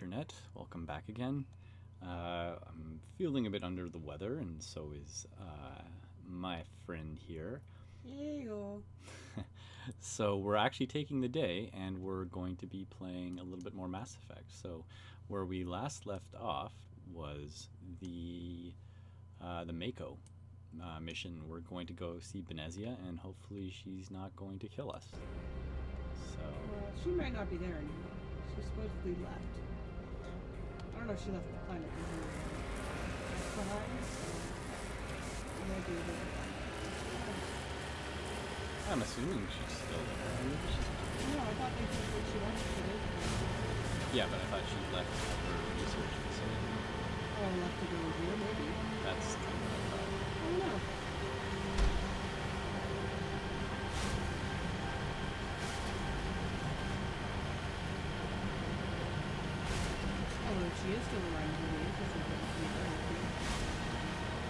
Internet. Welcome back again. I'm feeling a bit under the weather, and so is my friend here. Ew. So we're actually taking the day, and we're going to be playing a little bit more Mass Effect. So where we last left off was the Mako mission. We're going to go see Benezia, and hopefully she's not going to kill us. So Well, she might not be there anymore. She supposedly left. I don't know if she left the planet behind. Maybe it is. I'm assuming she's still there. No, I thought they said that she left today. Yeah, but I thought she left her research facility. Oh, left to go here, maybe. That's kind of what I thought. I don't know. Oh, she is still around here.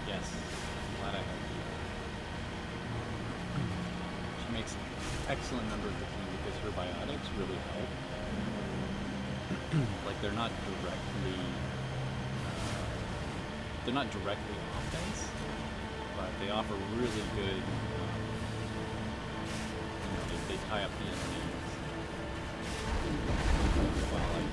Yes, I'm glad I have the. She makes excellent members of the team because her biotics really help. Like they're not directly offense, but they offer really good. They tie up the enemies. While I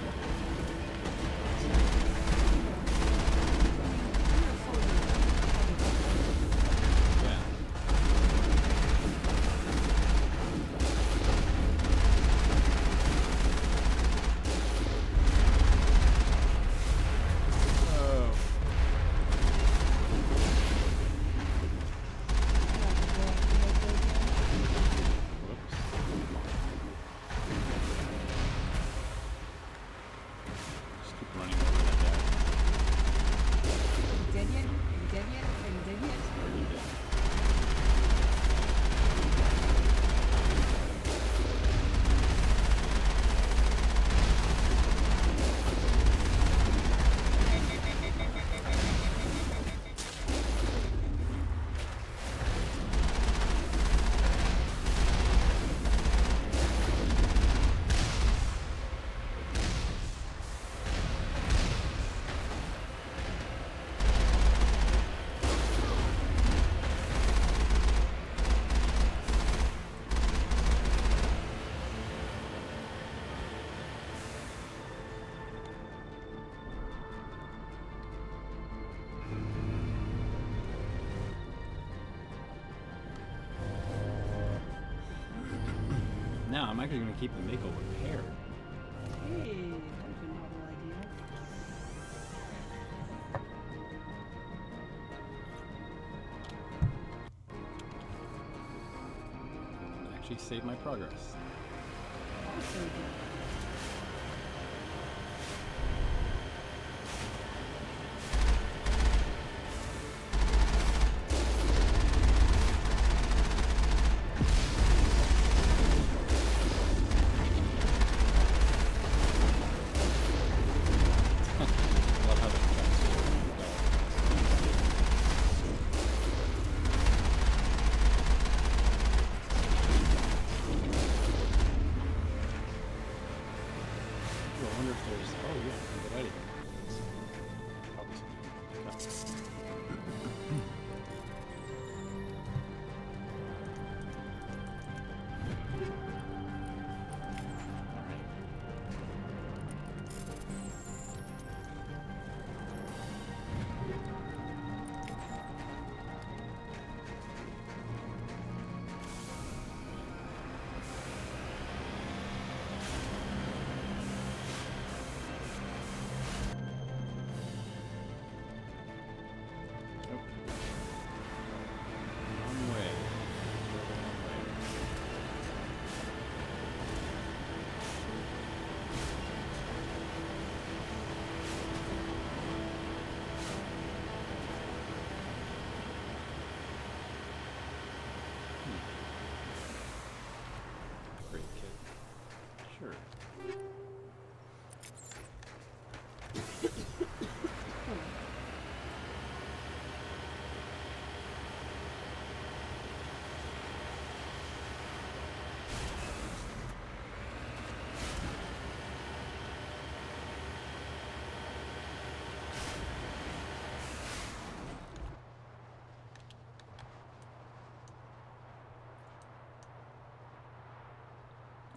Now, I'm actually going to keep the Mako repaired. Hey, that's a novel idea. Actually save my progress. Also good. Love how the effects are I wonder if there's. Oh, yeah, already. Probably something.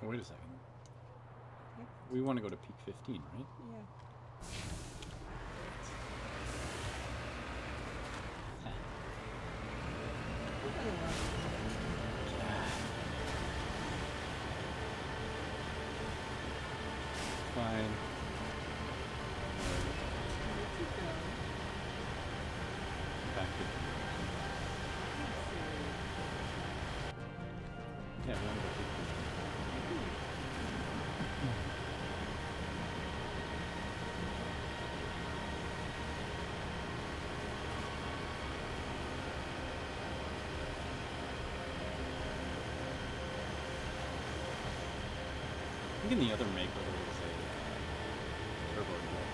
Oh, wait a second. Yep. We want to go to peak 15, right? Yeah. Look at the left. Fine. Keep going. Back to yeah, we want to go peak 15. I think in the other make there was a turbo jet.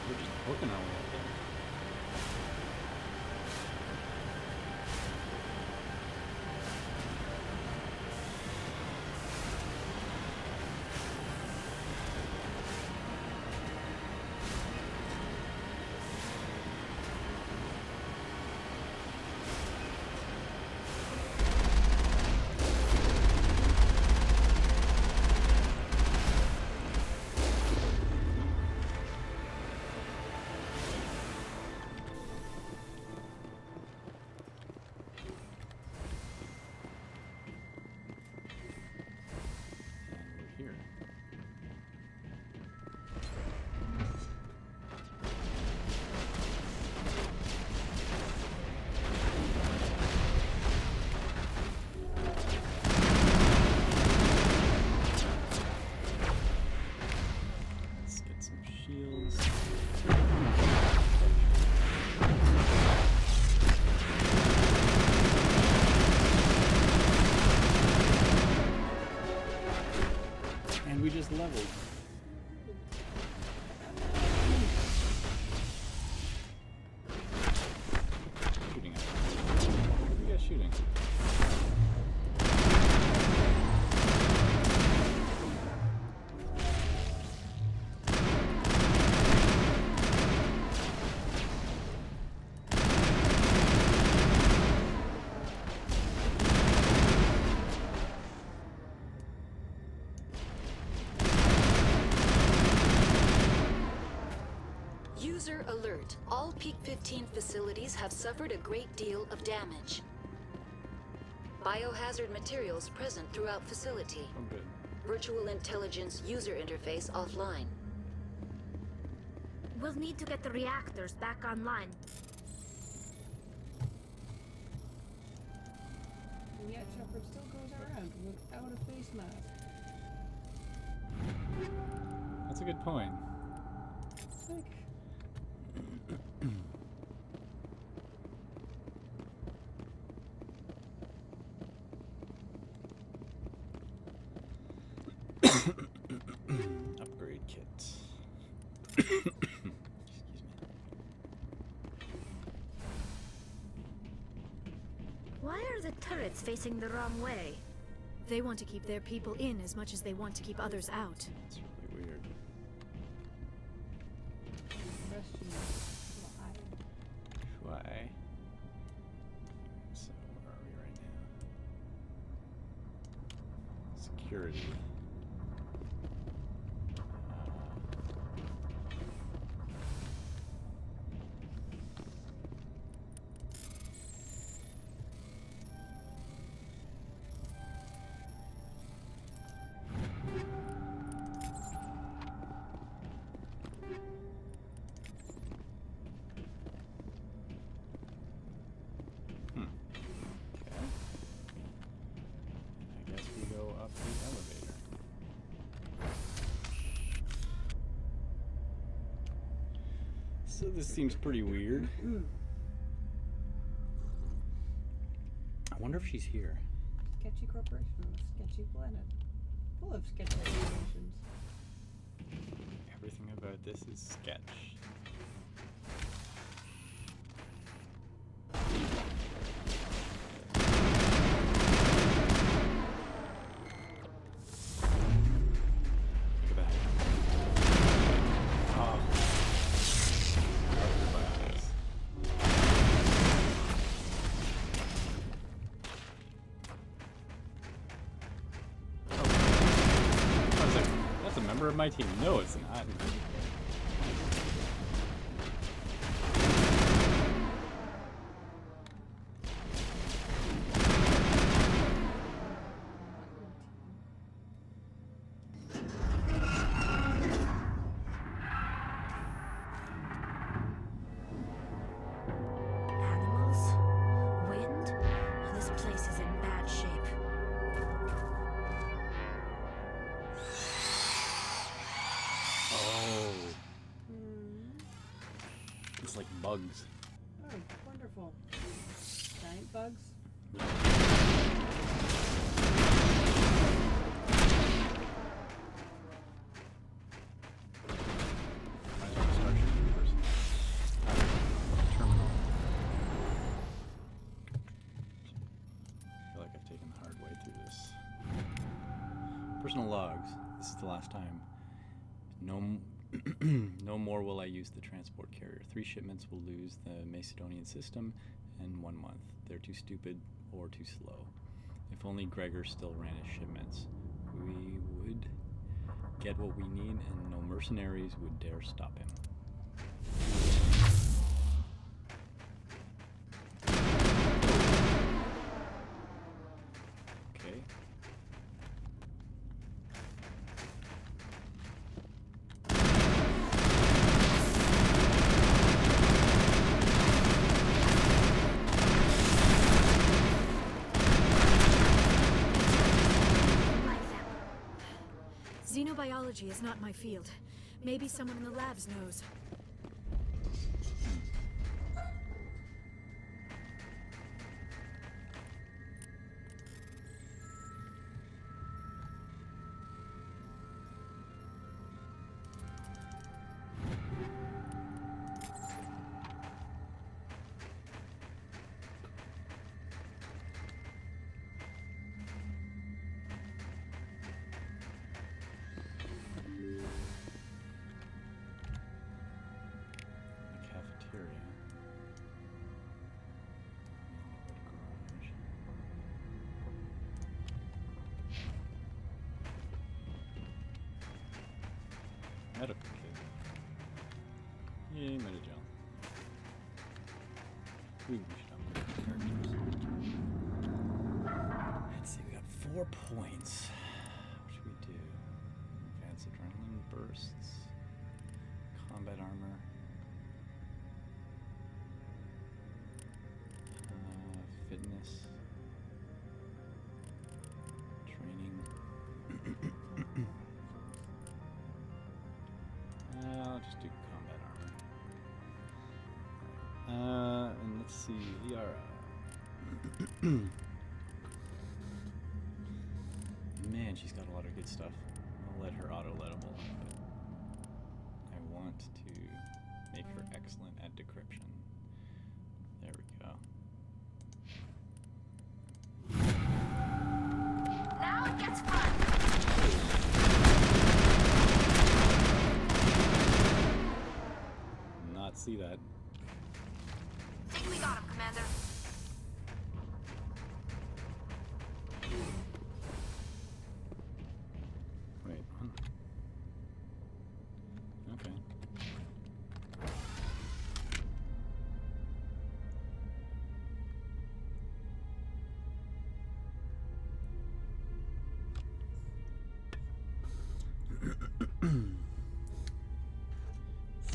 We're just poking our way up there. And we're here. Let's get some shields. And we just leveled. Shooting at us. What are you guys shooting? User alert. All Peak 15 facilities have suffered a great deal of damage. Biohazard materials present throughout facility. Oh, good. Virtual intelligence user interface offline. We'll need to get the reactors back online. And yet Shepard still goes around without a face mask. That's a good point. Like, Upgrade kits. Excuse me. Why are the turrets facing the wrong way? They want to keep their people in as much as they want to keep others out. It's really weird. the question is why? Why? So where are we right now? Security. Okay. I guess we go up the elevator. So this seems pretty weird. I wonder if she's here. Sketchy corporation, sketchy planet. Full of sketchy corporations. Everything about this is sketch. Look at that. Oh. Covered my eyes. Oh. I was like, that's a member of my team. No, it's not. Animals? Wind? This place is in bad shape. Oh, Hmm. it's like bugs. Oh, wonderful. Giant bugs. Reminds me of Starship Universe. Terminal. I feel like I've taken the hard way through this. Personal logs. This is the last time. No more will I use the transport carrier. 3 shipments will lose the Macedonian system in 1 month. They're too stupid or too slow. If only Gregor still ran his shipments, we would get what we need and no mercenaries would dare stop him. Okay. Like them. Xenobiology is not my field. Maybe someone in the labs knows. The cafeteria. Garage. Medical kit. Yay, Metagel. Ooh, we should upgrade the characters. 4 points. What should we do? Advanced adrenaline bursts. Combat armor. Fitness. Training. I'll just do combat armor. And let's see, Liara. Man, she's got a lot of good stuff. I'll let her auto-lettable, but I want to make her excellent at decryption. There we go. Now it gets fun. Not see that. Think we got him, Commander. Wait. Okay.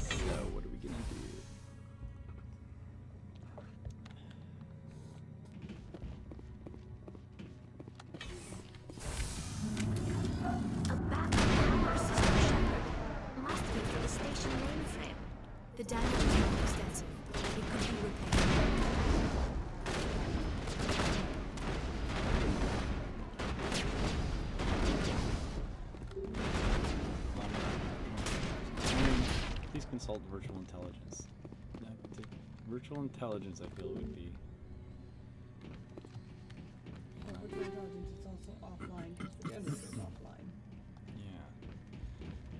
So, what are we gonna do? A backup power system, Shepard. Must be for the station mainframe. The damage is not extensive. It could be repaired. Please consult virtual intelligence. Virtual intelligence, I feel, would be. Well, virtual intelligence is also offline. The generator's offline. Yeah.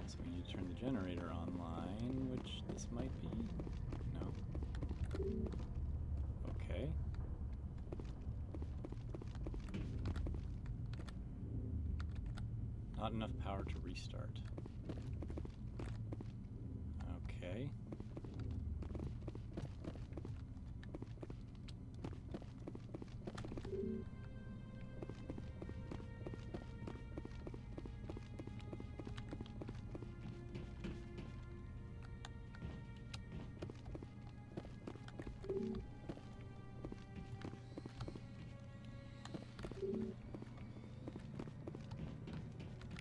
So we need to turn the generator online, which this might be. No. Okay. Not enough power to restart. Okay.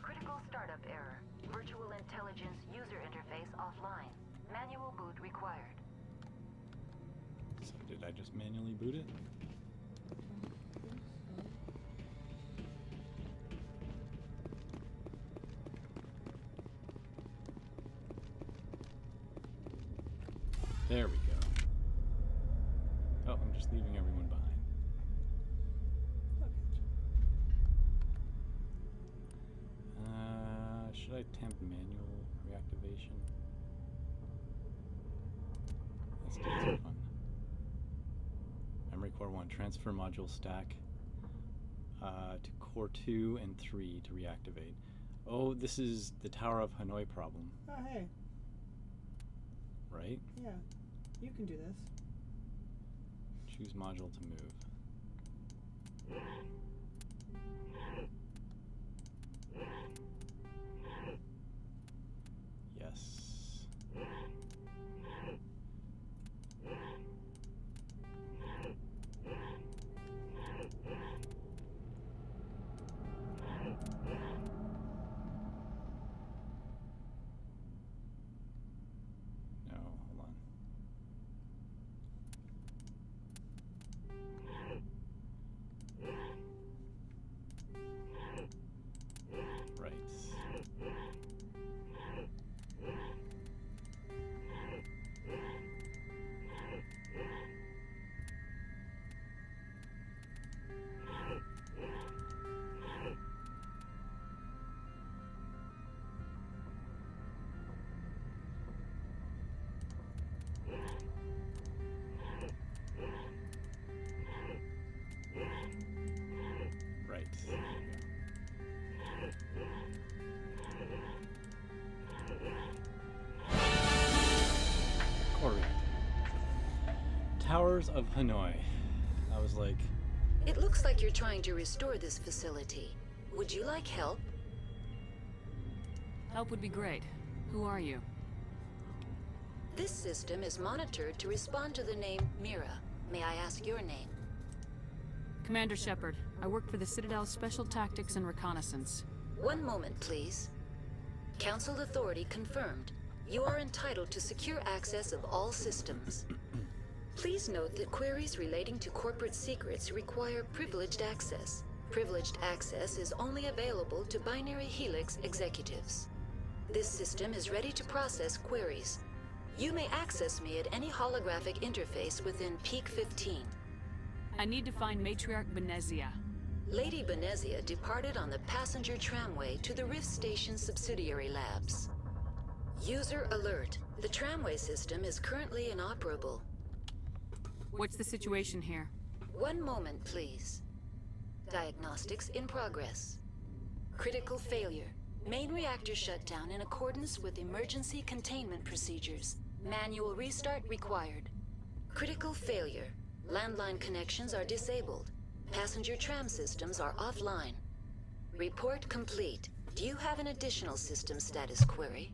Critical startup error. Virtual intelligence user interface offline. Manual boot required. So did I just manually boot it? There we go. Oh, I'm just leaving everyone behind. Should I attempt manual reactivation? Let's do this one. Memory core 1, transfer module stack to core 2 and 3 to reactivate. Oh, this is the Tower of Hanoi problem, Oh, hey. right? Yeah. You can do this. Choose module to move. Yes. No, hold on. Right. Right. There you go. Core reactor. Towers of Hanoi. I was like, It looks like you're trying to restore this facility. Would you like help? Help would be great. Who are you? This system is monitored to respond to the name Mira. May I ask your name? Commander Shepard. I work for the Citadel Special Tactics and Reconnaissance. One moment, please. Council authority confirmed. You are entitled to secure access of all systems. Please note that queries relating to corporate secrets require privileged access. Privileged access is only available to Binary Helix executives. This system is ready to process queries. You may access me at any holographic interface within Peak 15. I need to find Matriarch Benezia. Lady Benezia departed on the passenger tramway to the Rift Station subsidiary labs. User alert. The tramway system is currently inoperable. What's the situation here? One moment, please. Diagnostics in progress. Critical failure. Main reactor shut down in accordance with emergency containment procedures. Manual restart required. Critical failure. Landline connections are disabled. Passenger tram systems are offline. Report complete. Do you have an additional system status query?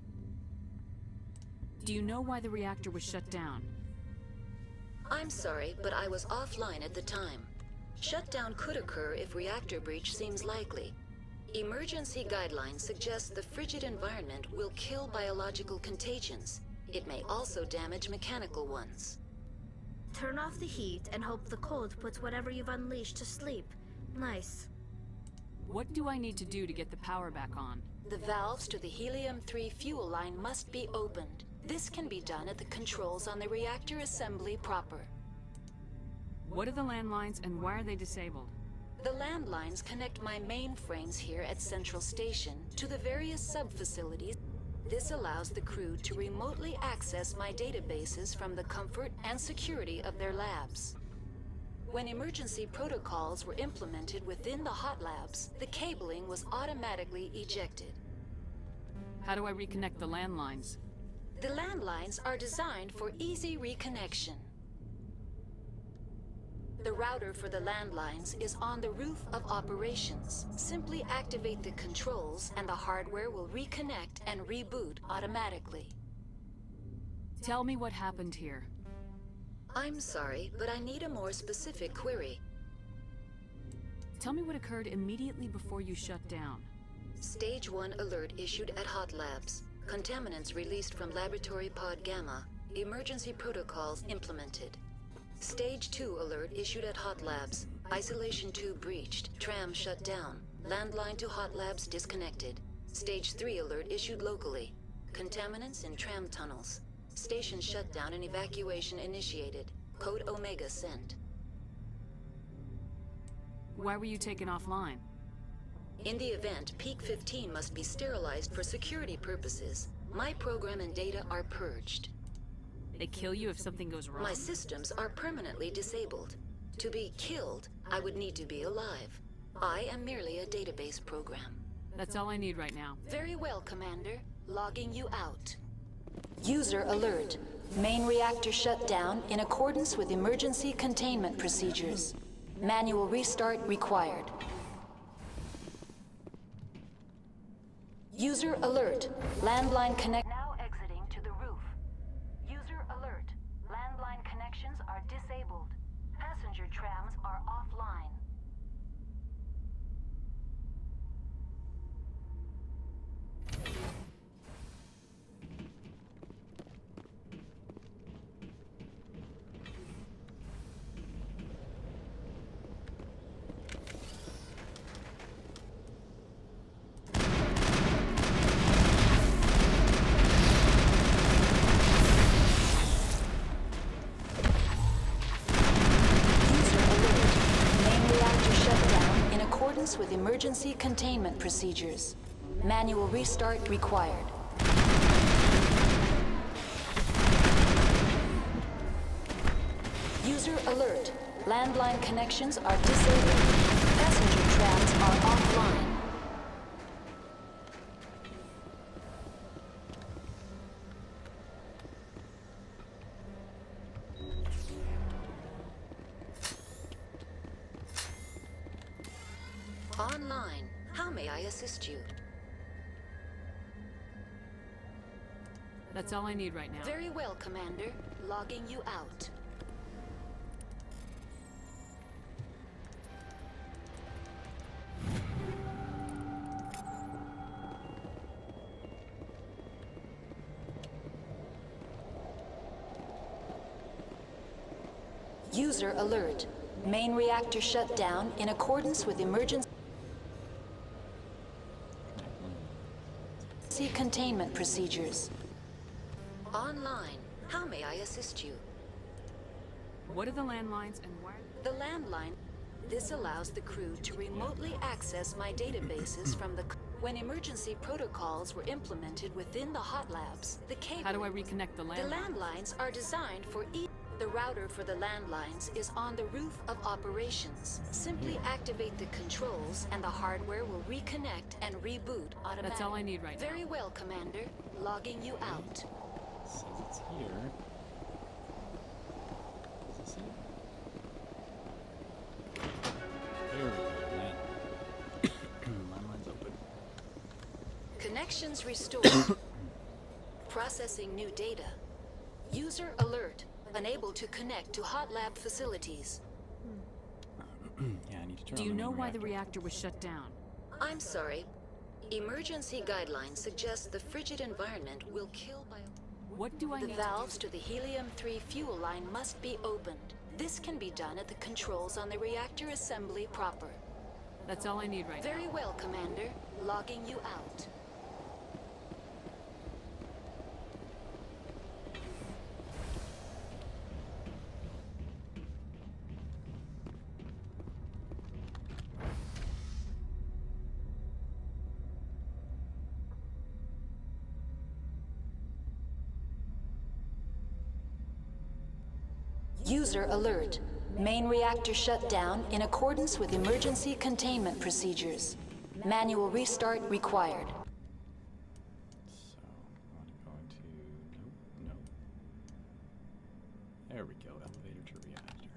Do you know why the reactor was shut down? I'm sorry, but I was offline at the time. Shutdown could occur if reactor breach seems likely. Emergency guidelines suggest the frigid environment will kill biological contagions. It may also damage mechanical ones. Turn off the heat and hope the cold puts whatever you've unleashed to sleep. Nice. What do I need to do to get the power back on? The valves to the Helium-3 fuel line must be opened. This can be done at the controls on the reactor assembly proper. What are the landlines and why are they disabled? The landlines connect my mainframes here at Central Station to the various sub-facilities. This allows the crew to remotely access my databases from the comfort and security of their labs. When emergency protocols were implemented within the hot labs, the cabling was automatically ejected. How do I reconnect the landlines? The landlines are designed for easy reconnection. The router for the landlines is on the roof of operations. Simply activate the controls and the hardware will reconnect and reboot automatically. Tell me what happened here. I'm sorry, but I need a more specific query. Tell me what occurred immediately before you shut down. Stage 1 alert issued at Hot Labs. Contaminants released from Laboratory Pod Gamma. Emergency protocols implemented. Stage 2 alert issued at Hot Labs. Isolation tube breached. Tram shut down. Landline to Hot Labs disconnected. Stage 3 alert issued locally. Contaminants in tram tunnels. Station shutdown and evacuation initiated. Code Omega sent. Why were you taken offline? In the event, Peak 15 must be sterilized for security purposes. My program and data are purged. They kill you if something goes wrong? My systems are permanently disabled. To be killed, I would need to be alive. I am merely a database program. That's all I need right now. Very well, Commander. Logging you out. User alert. Main reactor shut down in accordance with emergency containment procedures. Manual restart required. User alert. Landline connect. Now exiting to the roof. User alert. Landline connections are disabled. Passenger trams are offline. With emergency containment procedures. Manual restart required. User alert. Landline connections are disabled. Passenger trams are offline. Online. How may I assist you? That's all I need right now. Very well, Commander. Logging you out. User alert. Main reactor shut down in accordance with emergency containment procedures. Online. How may I assist you? What are the landlines and why? The landline. This allows the crew to remotely access my databases from the... When emergency protocols were implemented within the hot labs, the cable... How do I reconnect the The landline? landlines are designed for each... The router for the landlines is on the roof of operations. Simply activate the controls and the hardware will reconnect and reboot automatically. That's all I need right now. Very well, Commander. Logging you out. Says it's here. Is this it? There we go. Landline's open. Connections restored. Processing new data. User alert. Unable to connect to hot lab facilities. Yeah, I need to turn Do on you the know main why the reactor. reactor was shut down? I'm sorry. Emergency guidelines suggest the frigid environment will kill by... What do I The need valves to the helium-3 fuel line must be opened. This can be done at the controls on the reactor assembly proper. to... That's all I need right Very now. well, Commander. Logging you out. User alert. Main reactor shut down in accordance with emergency containment procedures. Manual restart required. So, I want to go into... Nope, nope. There we go. Elevator to reactor.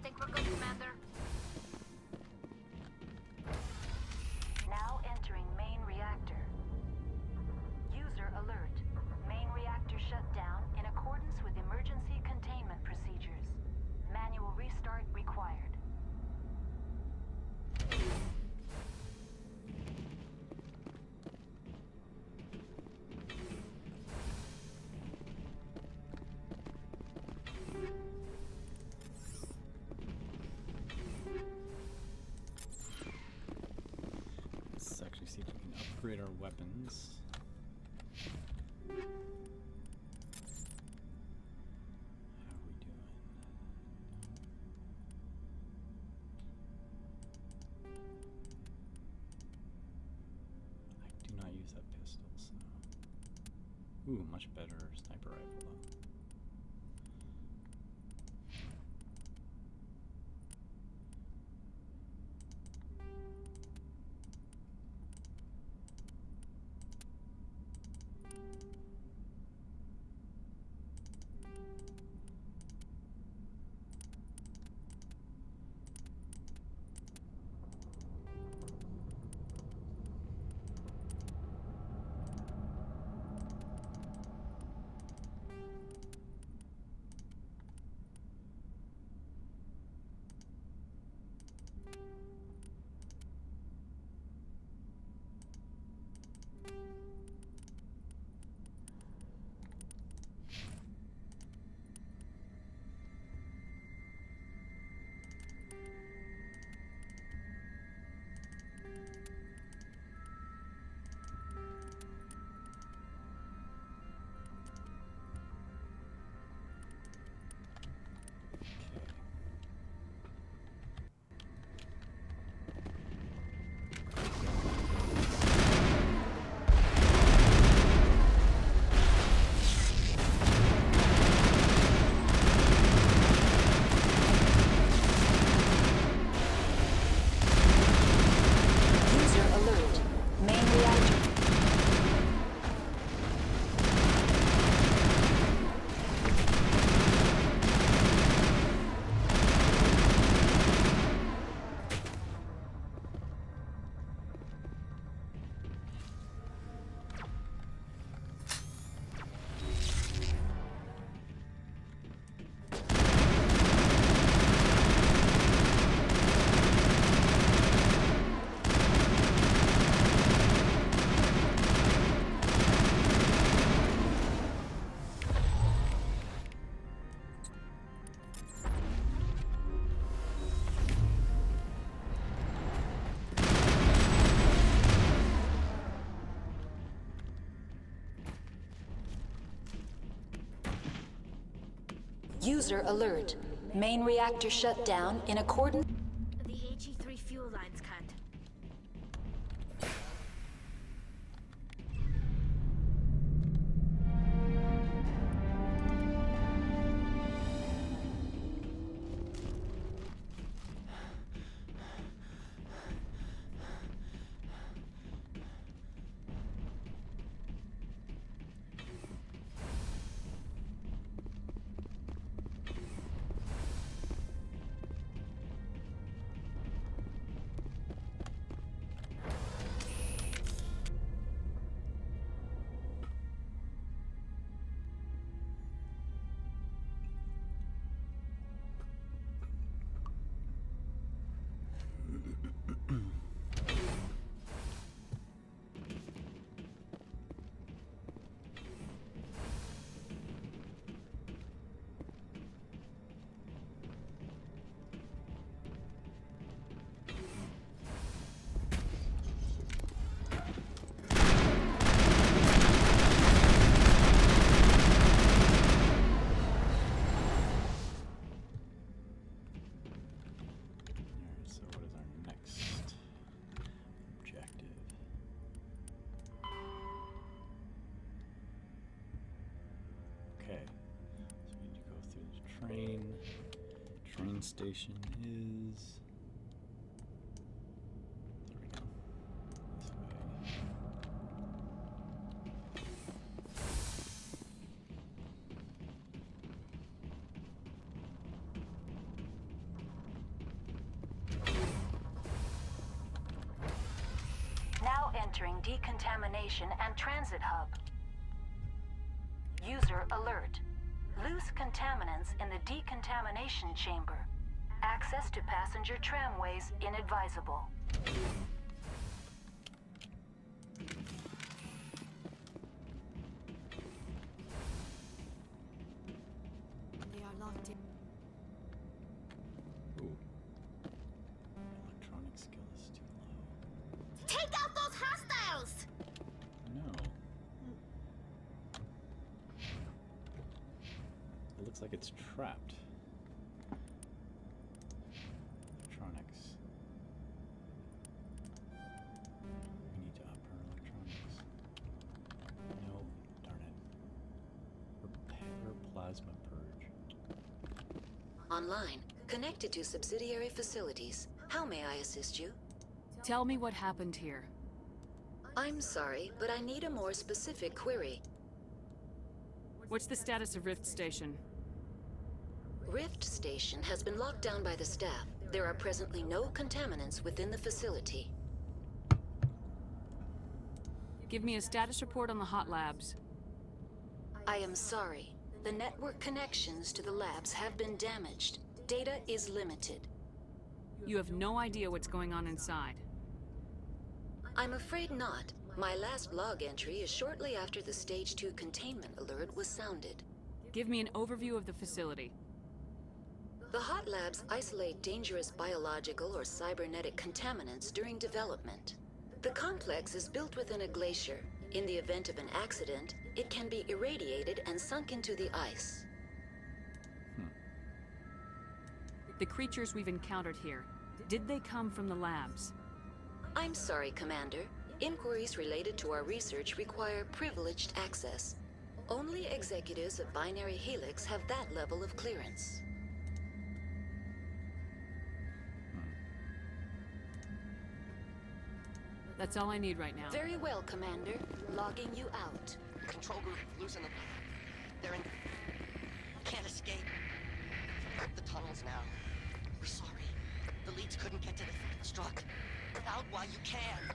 Think we're good, Commander? Now entering main reactor. User alert. Main reactor shut down in accordance with emergency containment procedures. Manual restart required. Let's actually see if we can upgrade our weapons. How are we doing? I do not use that pistol, so... Ooh, much better sniper rifle though. User alert. Main reactor shut down in accordance. The HE3 fuel lines can't. So what is our next objective? Okay, so we need to go through the train. Train station is... There we go. This way. Now entering decontamination and transit hub. User alert. Loose contaminants in the decontamination chamber. Access to passenger tramways inadvisable. They are locked in. Ooh. Electronic skill is too low. Take out those hostiles! No. It looks like it's trapped. Electronics. We need to up our electronics. No, darn it. Repair plasma purge. Online. Connected to subsidiary facilities. How may I assist you? Tell me what happened here. I'm sorry, but I need a more specific query. What's the status of Rift Station? Rift Station has been locked down by the staff. There are presently no contaminants within the facility. Give me a status report on the hot labs. I am sorry. The network connections to the labs have been damaged. Data is limited. You have no idea what's going on inside. I'm afraid not. My last log entry is shortly after the Stage 2 containment alert was sounded. Give me an overview of the facility. The hot labs isolate dangerous biological or cybernetic contaminants during development. The complex is built within a glacier. In the event of an accident, it can be irradiated and sunk into the ice. The creatures we've encountered here, did they come from the labs? I'm sorry, Commander. Inquiries related to our research require privileged access. Only executives of Binary Helix have that level of clearance. That's all I need right now. Very well, Commander. Logging you out. Control group, loosen them. They're in... Can't escape. The tunnels now. We're sorry. The leads couldn't get to the struck. Out while you can.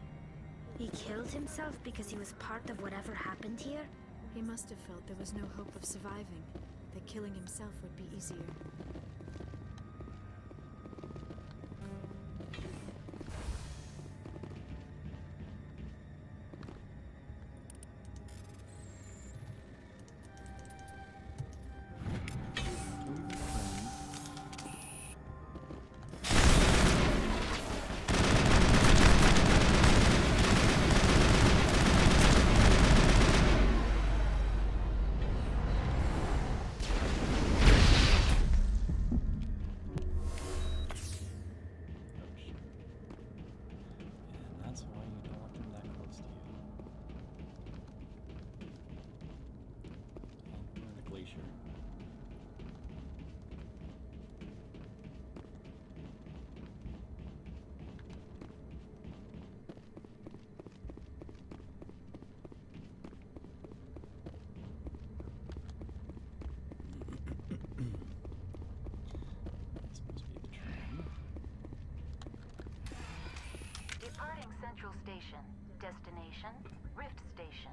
He killed himself because he was part of whatever happened here? He must have felt there was no hope of surviving, that killing himself would be easier. Central Station. Destination, Rift Station.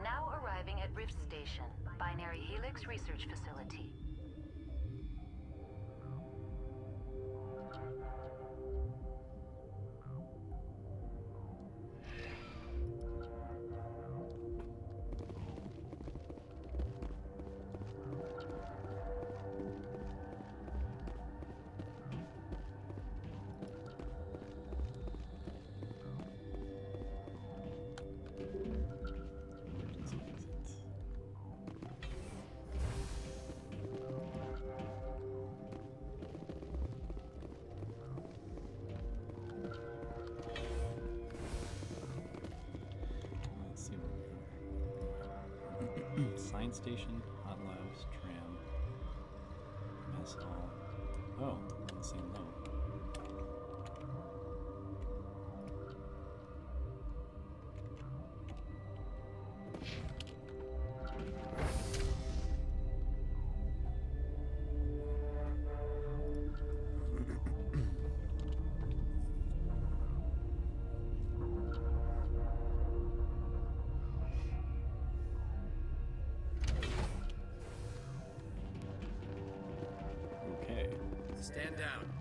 Now arriving at Rift Station, Binary Helix Research Facility. Let's see where we are. Science station, hot labs, tram, mess hall. Oh, we're on the same level. Okay. Stand down.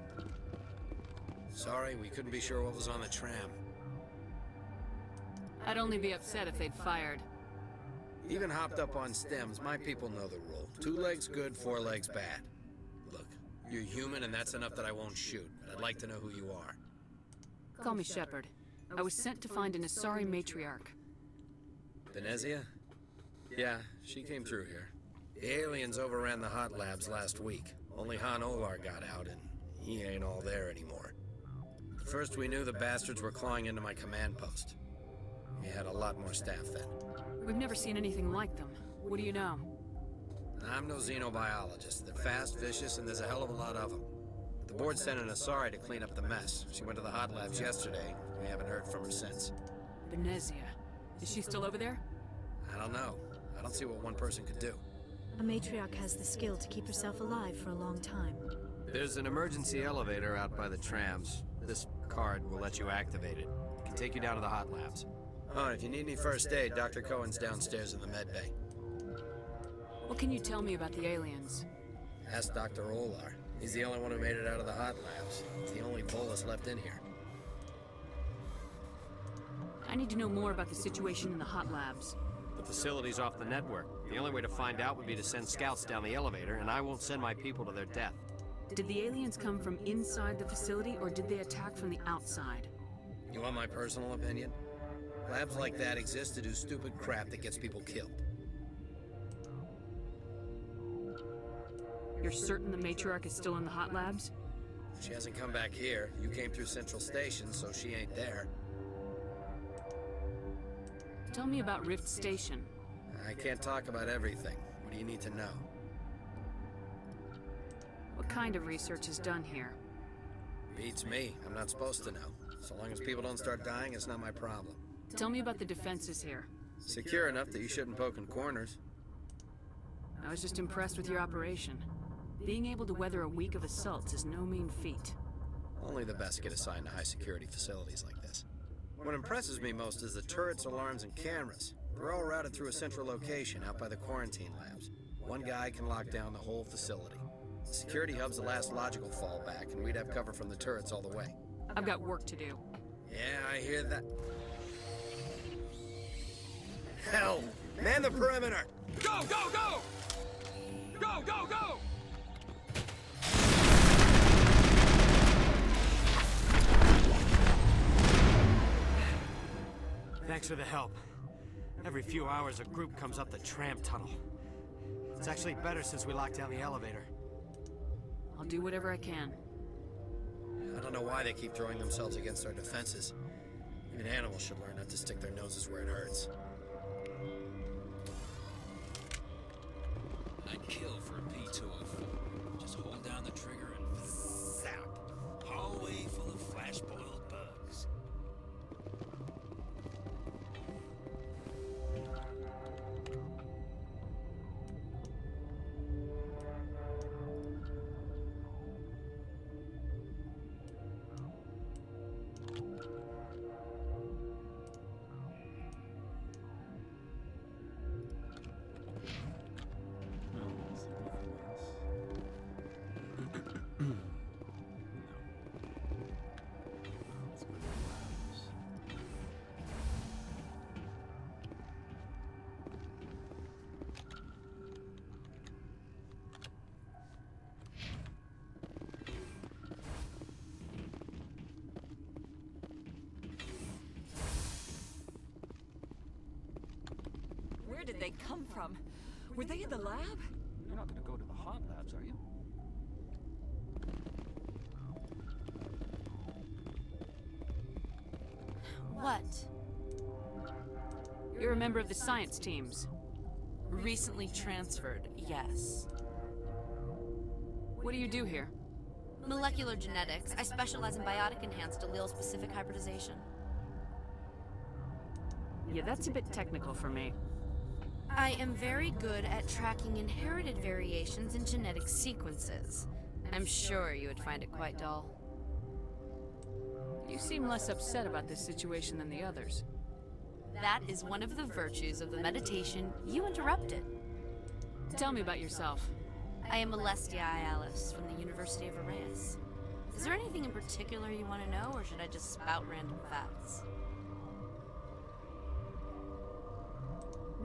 Sorry, we couldn't be sure what was on the tram. I'd only be upset if they'd fired. Even hopped up on stems, my people know the rule. 2 legs good, 4 legs bad. Look, you're human and that's enough that I won't shoot, but I'd like to know who you are. Call me Shepard. I was sent to find an Asari matriarch. Venezia? Yeah, she came through here. The aliens overran the hot labs last week. Only Han Olar got out and he ain't all there anymore. First we knew the bastards were clawing into my command post. We had a lot more staff then. We've never seen anything like them. What do you know? I'm no xenobiologist. They're fast, vicious, and there's a hell of a lot of them. The board sent an Asari to clean up the mess. She went to the hot labs yesterday. We haven't heard from her since. Venezia. Is she still over there? I don't know. I don't see what one person could do. A matriarch has the skill to keep herself alive for a long time. There's an emergency elevator out by the trams. This card will let you activate it. It can take you down to the hot labs. Oh, and if you need any first aid, Dr. Cohen's downstairs in the med bay. What can you tell me about the aliens? Ask Dr. Olar. He's the only one who made it out of the hot labs. It's the only bolus left in here. I need to know more about the situation in the hot labs. The facility's off the network. The only way to find out would be to send scouts down the elevator, and I won't send my people to their death. Did the aliens come from inside the facility, or did they attack from the outside? You want my personal opinion? Labs like that exist to do stupid crap that gets people killed. You're certain the matriarch is still in the hot labs? She hasn't come back here. You came through Central Station, so she ain't there. Tell me about Rift Station. I can't talk about everything. What do you need to know? What kind of research is done here? Beats me. I'm not supposed to know. So long as people don't start dying, it's not my problem. Tell me about the defenses here. Secure enough that you shouldn't poke in corners. I was just impressed with your operation. Being able to weather a week of assaults is no mean feat. Only the best get assigned to high-security facilities like this. What impresses me most is the turrets, alarms, and cameras. They're all routed through a central location out by the quarantine labs. One guy can lock down the whole facility. The security hub's the last logical fallback, and we'd have cover from the turrets all the way. I've got work to do. Yeah, I hear that. Hell! Man the perimeter! Go, go, go! Go, go, go! Thanks for the help. Every few hours, a group comes up the tram tunnel. It's actually better since we locked down the elevator. I'll do whatever I can. I don't know why they keep throwing themselves against our defenses. Even animals should learn not to stick their noses where it hurts. I'd kill for a P-204. Just hold down the trigger and zap. Hallway full of flash-boiled bugs. did they come from? Were they in the lab? You're not going to go to the hot labs, are you? What? You're a member of the science teams. Recently transferred, yes. What do you do here? Molecular genetics. I specialize in biotic-enhanced allele-specific hybridization. Yeah, that's a bit technical for me. I am very good at tracking inherited variations in genetic sequences. I'm sure you would find it quite dull. You seem less upset about this situation than the others. That is one of the virtues of the meditation you interrupted. Tell me about yourself. I am Alestia Ayalis from the University of Arraeus. Is there anything in particular you want to know, or should I just spout random facts?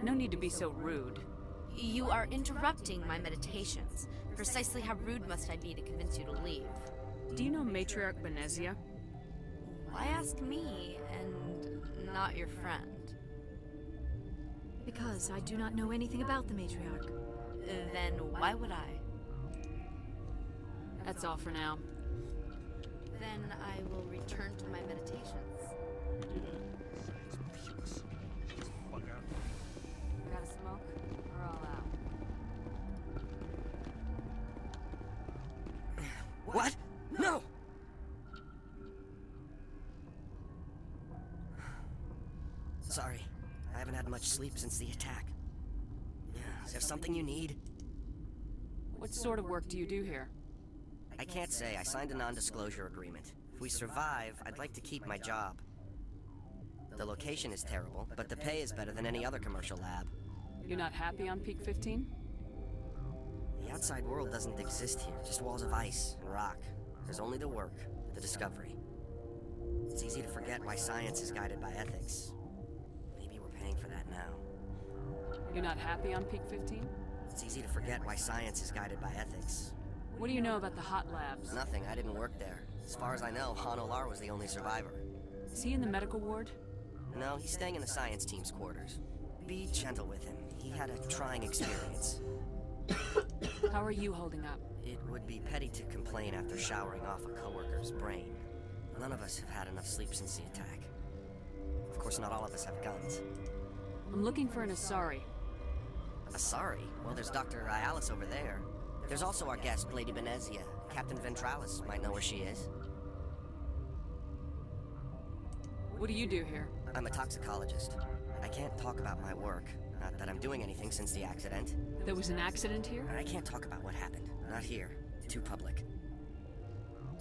No need to be so rude. You are interrupting my meditations. Precisely how rude must I be to convince you to leave? Do you know Matriarch Benezia? Why ask me, and not your friend? Because I do not know anything about the Matriarch. Then why would I? That's all for now. Then I will return to my meditations. Got a smoke? We're all out. What? No! Sorry, I haven't had much sleep since the attack. Is there something you need? What sort of work do you do here? I can't say. I signed a non-disclosure agreement. If we survive, I'd like to keep my job. The location is terrible, but the pay is better than any other commercial lab. You're not happy on Peak 15? The outside world doesn't exist here, just walls of ice and rock. There's only the work, the discovery. It's easy to forget why science is guided by ethics. Maybe we're paying for that now. You're not happy on Peak 15? It's easy to forget why science is guided by ethics. What do you know about the hot labs? Nothing, I didn't work there. As far as I know, Han Olar was the only survivor. Is he in the medical ward? No, he's staying in the science team's quarters. Be gentle with him. He had a trying experience. How are you holding up? It would be petty to complain after showering off a coworker's brain. None of us have had enough sleep since the attack. Of course, not all of us have guns. I'm looking for an Asari. Asari? Well, there's Dr. Ayalis over there. There's also our guest, Lady Benezia. Captain Ventralis might know where she is. What do you do here? I'm a toxicologist. I can't talk about my work. Not that I'm doing anything since the accident. There was an accident here? I can't talk about what happened. Not here. Too public.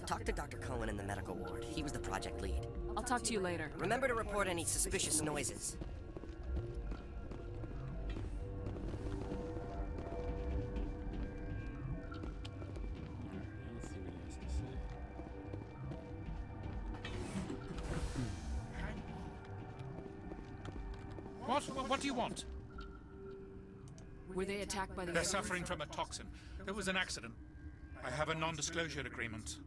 Talk to Dr. Cohen in the medical ward. He was the project lead. I'll talk to you later. Remember to report any suspicious noises. Let's see what he has to say. What do you want? Were they attacked by the... They're suffering from a toxin. There was an accident. I have a non-disclosure agreement.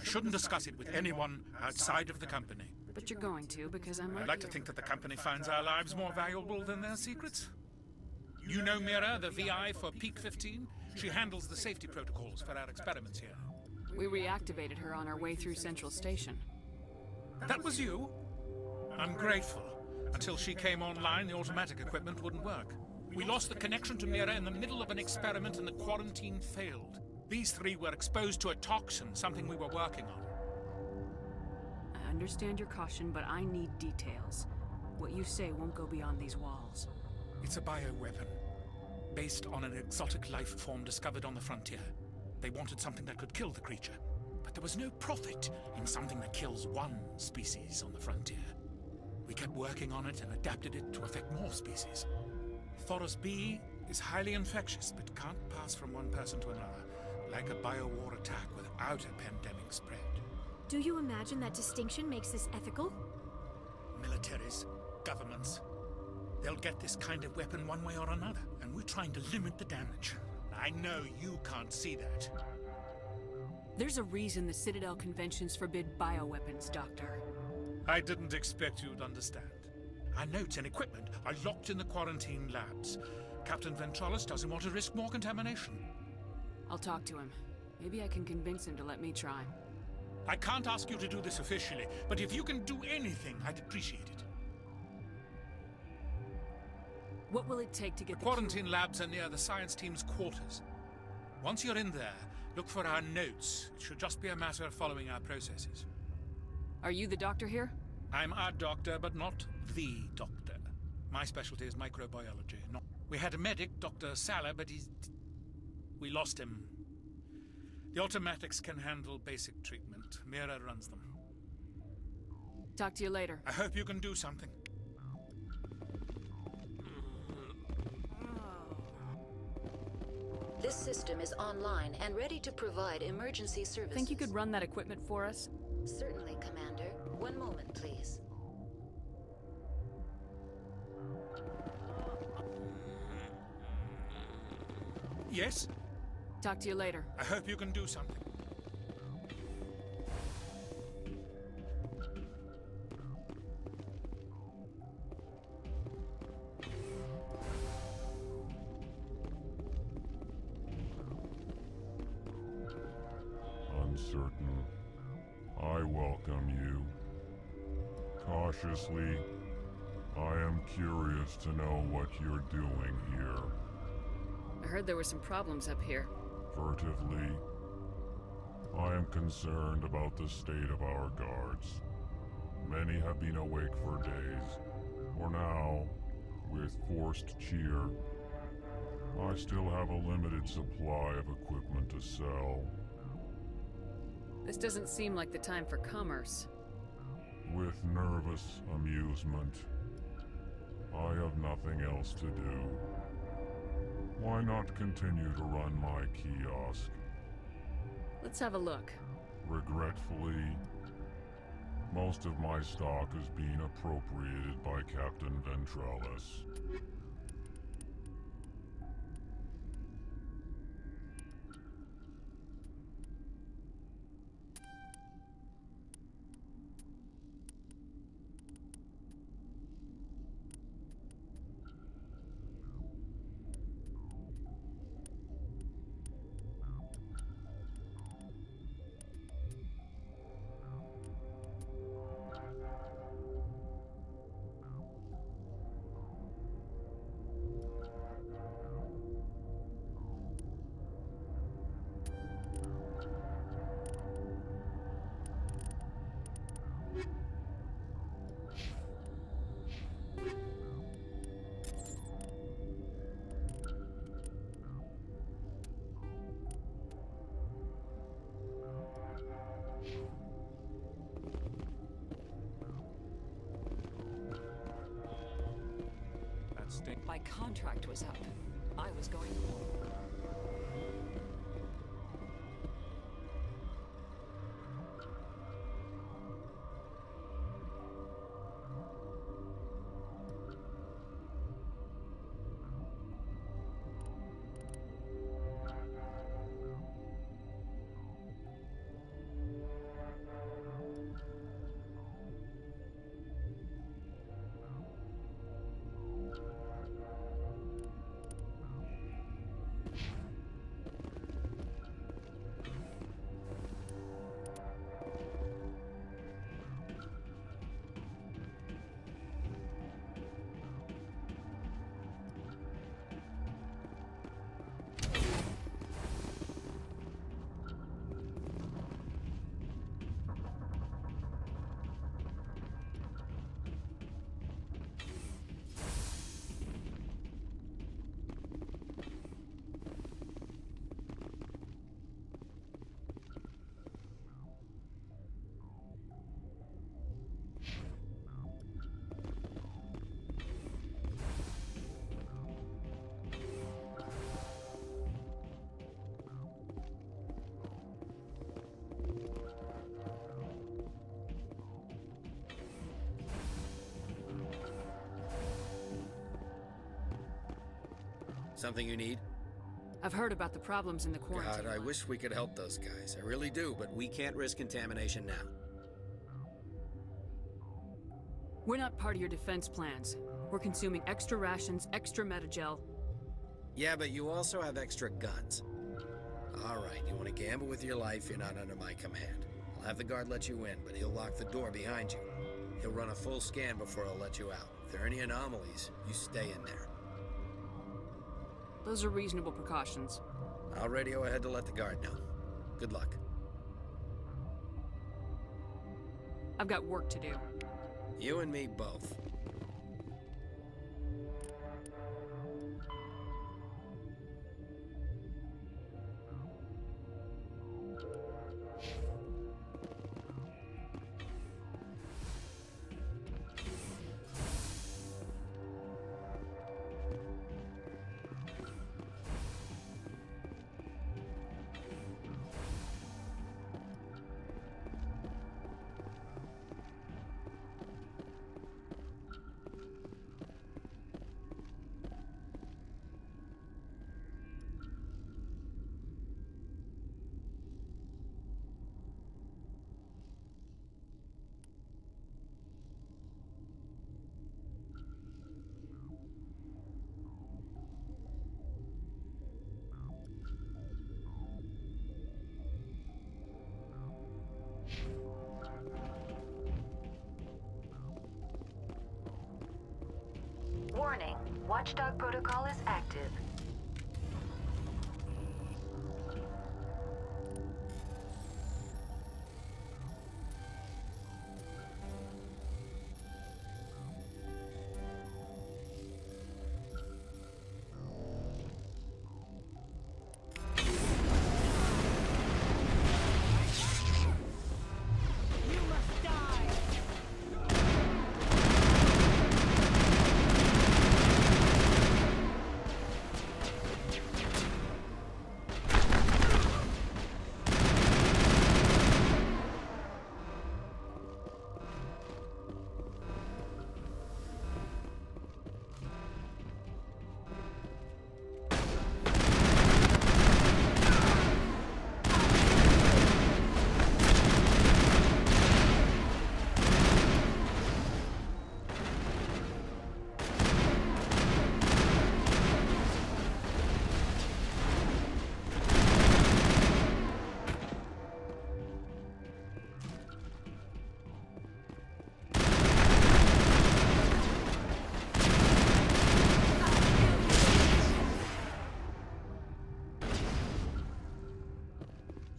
I shouldn't discuss it with anyone outside of the company. But you're going to, because I'm... I'd like to think that the company finds our lives more valuable than their secrets. You know Mira, the VI for Peak 15? She handles the safety protocols for our experiments here. We reactivated her on our way through Central Station. That was you? I'm grateful. Until she came online, the automatic equipment wouldn't work. We lost the connection to Mira in the middle of an experiment and the quarantine failed. These three were exposed to a toxin, something we were working on. I understand your caution, but I need details. What you say won't go beyond these walls. It's a bioweapon, based on an exotic life form discovered on the frontier. They wanted something that could kill the creature, but there was no profit in something that kills one species on the frontier. We kept working on it and adapted it to affect more species. Thoros B is highly infectious, but can't pass from one person to another, like a biowar attack without a pandemic spread. Do you imagine that distinction makes this ethical? Militaries, governments, they'll get this kind of weapon one way or another, and we're trying to limit the damage. I know you can't see that. There's a reason the Citadel conventions forbid bioweapons, Doctor. I didn't expect you'd understand. Our notes and equipment are locked in the quarantine labs. Captain Ventralis doesn't want to risk more contamination. I'll talk to him. Maybe I can convince him to let me try. I can't ask you to do this officially, but if you can do anything, I'd appreciate it. What will it take to get the quarantine labs are near the science team's quarters. Once you're in there, look for our notes. It should just be a matter of following our processes. Are you the doctor here? I'm our doctor, but not the doctor. My specialty is microbiology. We had a medic, Dr. Salah, but we lost him. The automatics can handle basic treatment. Mira runs them. Talk to you later. I hope you can do something. This system is online and ready to provide emergency services. Think you could run that equipment for us? Certainly, Commander. One moment, please. Yes? Talk to you later. I hope you can do something. Uncertain. I welcome you. Cautiously, I am curious to know what you're doing here. I heard there were some problems up here. Furtively, I am concerned about the state of our guards. Many have been awake for days, or now, with forced cheer. I still have a limited supply of equipment to sell. This doesn't seem like the time for commerce. With nervous amusement. I have nothing else to do. Why not continue to run my kiosk? Let's have a look. Regretfully, most of my stock is being appropriated by Captain Ventralis. My contract was up. I was going home. Something you need? I've heard about the problems in the quarantine. God, I wish we could help those guys. I really do, but we can't risk contamination now. We're not part of your defense plans. We're consuming extra rations, extra Metagel. Yeah, but you also have extra guns. Alright, you want to gamble with your life, you're not under my command. I'll have the guard let you in, but he'll lock the door behind you. He'll run a full scan before he'll let you out. If there are any anomalies, you stay in there. Those are reasonable precautions. I'll radio ahead to let the guard know. Good luck. I've got work to do. You and me both. Warning, Watchdog protocol is active.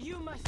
You must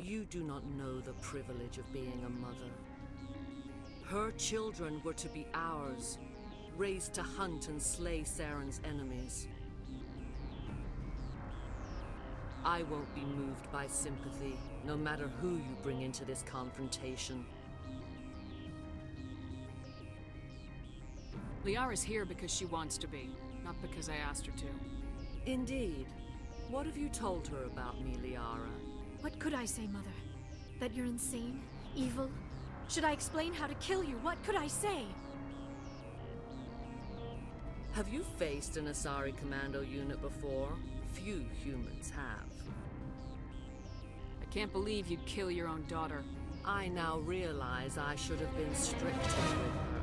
You do not know the privilege of being a mother. Her children were to be ours, raised to hunt and slay Saren's enemies. I won't be moved by sympathy, no matter who you bring into this confrontation. Liara's here because she wants to be, not because I asked her to. Indeed. What have you told her about me, Liara? What could I say, Mother? That you're insane? Evil? Should I explain how to kill you? What could I say? Have you faced an Asari commando unit before? Few humans have. I can't believe you'd kill your own daughter. I now realize I should have been stricter with her.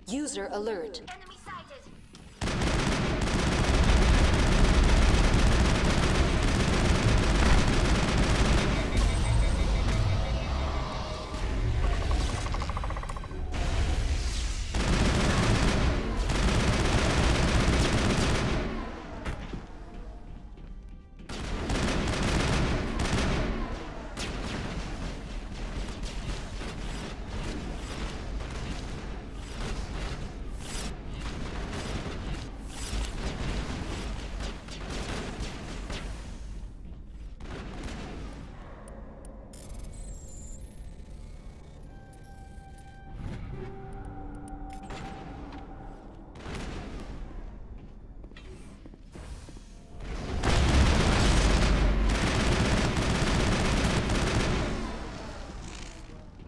User alert. Enemy sighted.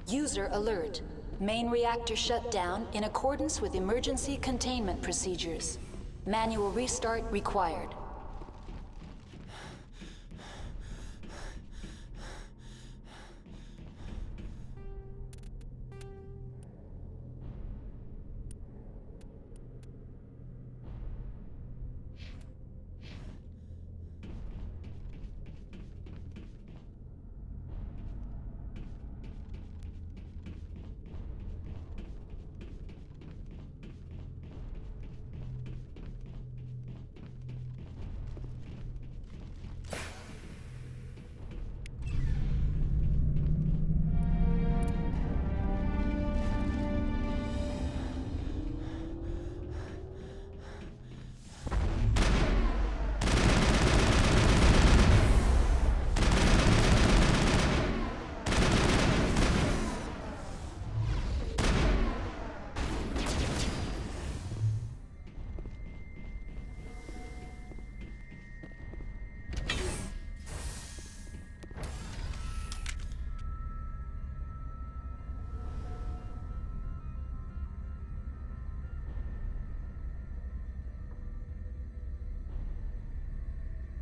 User alert. Main reactor shut down in accordance with emergency containment procedures. Manual restart required.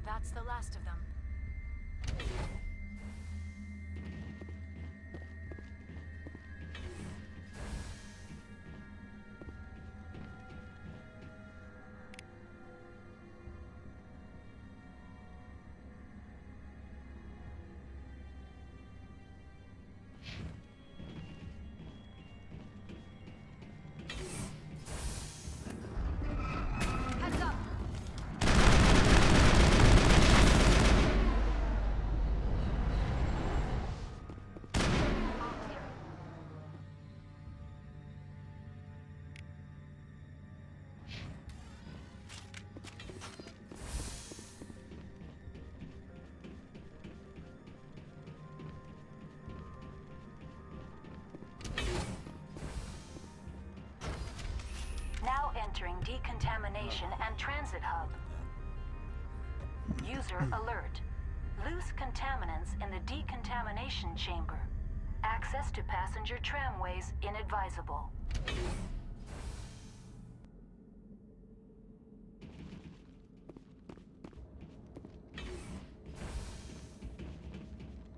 That's the last of them. station and transit hub. User alert. Loose contaminants in the decontamination chamber. Access to passenger tramways inadvisable.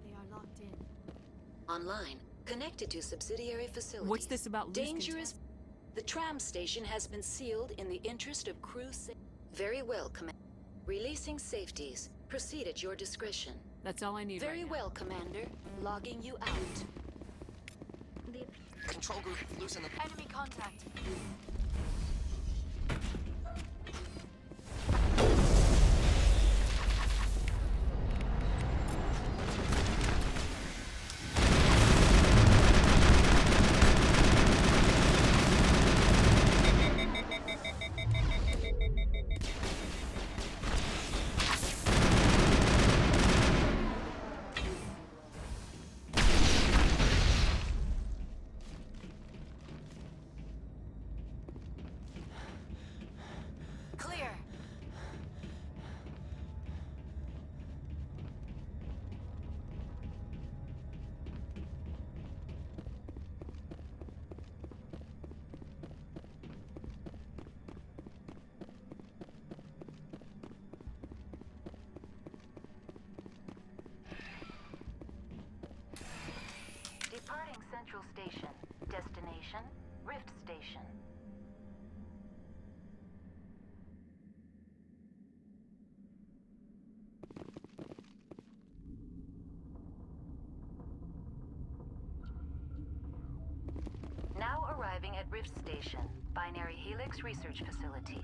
They are locked in. Online, connected to subsidiary facilities. What's this about loose Dangerous. The tram station has been sealed in the interest of crew safety. Very well, Commander. Releasing safeties. Proceed at your discretion. That's all I need Very right now. well, Commander. Logging you out. Control group, loosen the... Enemy contact. Clear. Departing Central Station. Destination, Rift Station. Now arriving at Rift Station, Binary Helix Research Facility.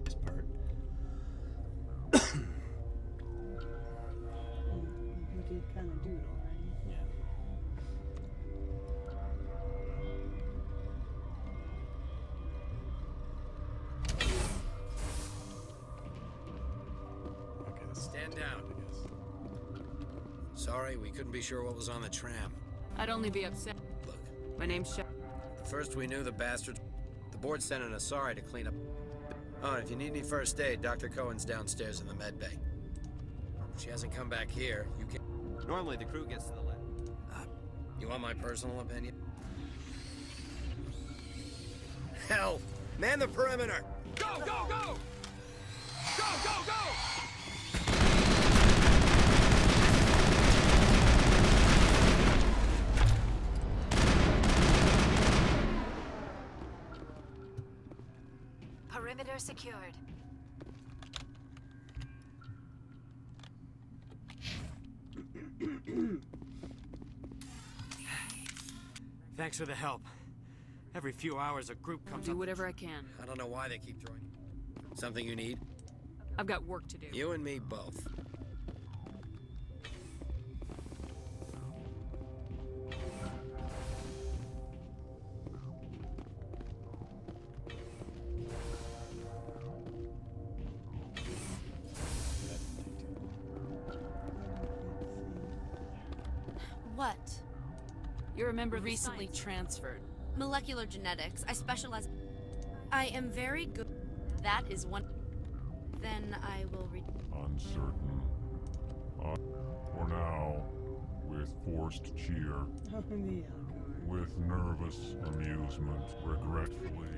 This part. You did kind of do it already. Yeah. Okay, that's Stand down. I guess. Sorry, we couldn't be sure what was on the tram. I'd only be upset. Look, My name's Shep. first we knew the bastards. The board sent an Asari to clean up. Oh, and if you need any first aid, Dr. Cohen's downstairs in the med bay. If she hasn't come back here, you can... Normally the crew gets to the lab. You want my personal opinion? Hell! Man the perimeter! Go, go, go! Go, go, go! Perimeter secured. Thanks for the help. Every few hours a group I'll comes do up. whatever I can. I don't know why they keep throwing... Something you need? I've got work to do. You and me both. What? You're a member of the Recently science. transferred. Molecular genetics. I specialize. I am very good. That is one. Then I will read. Uncertain. For now, with forced cheer, Oh, the Alcor. with nervous amusement, regretfully.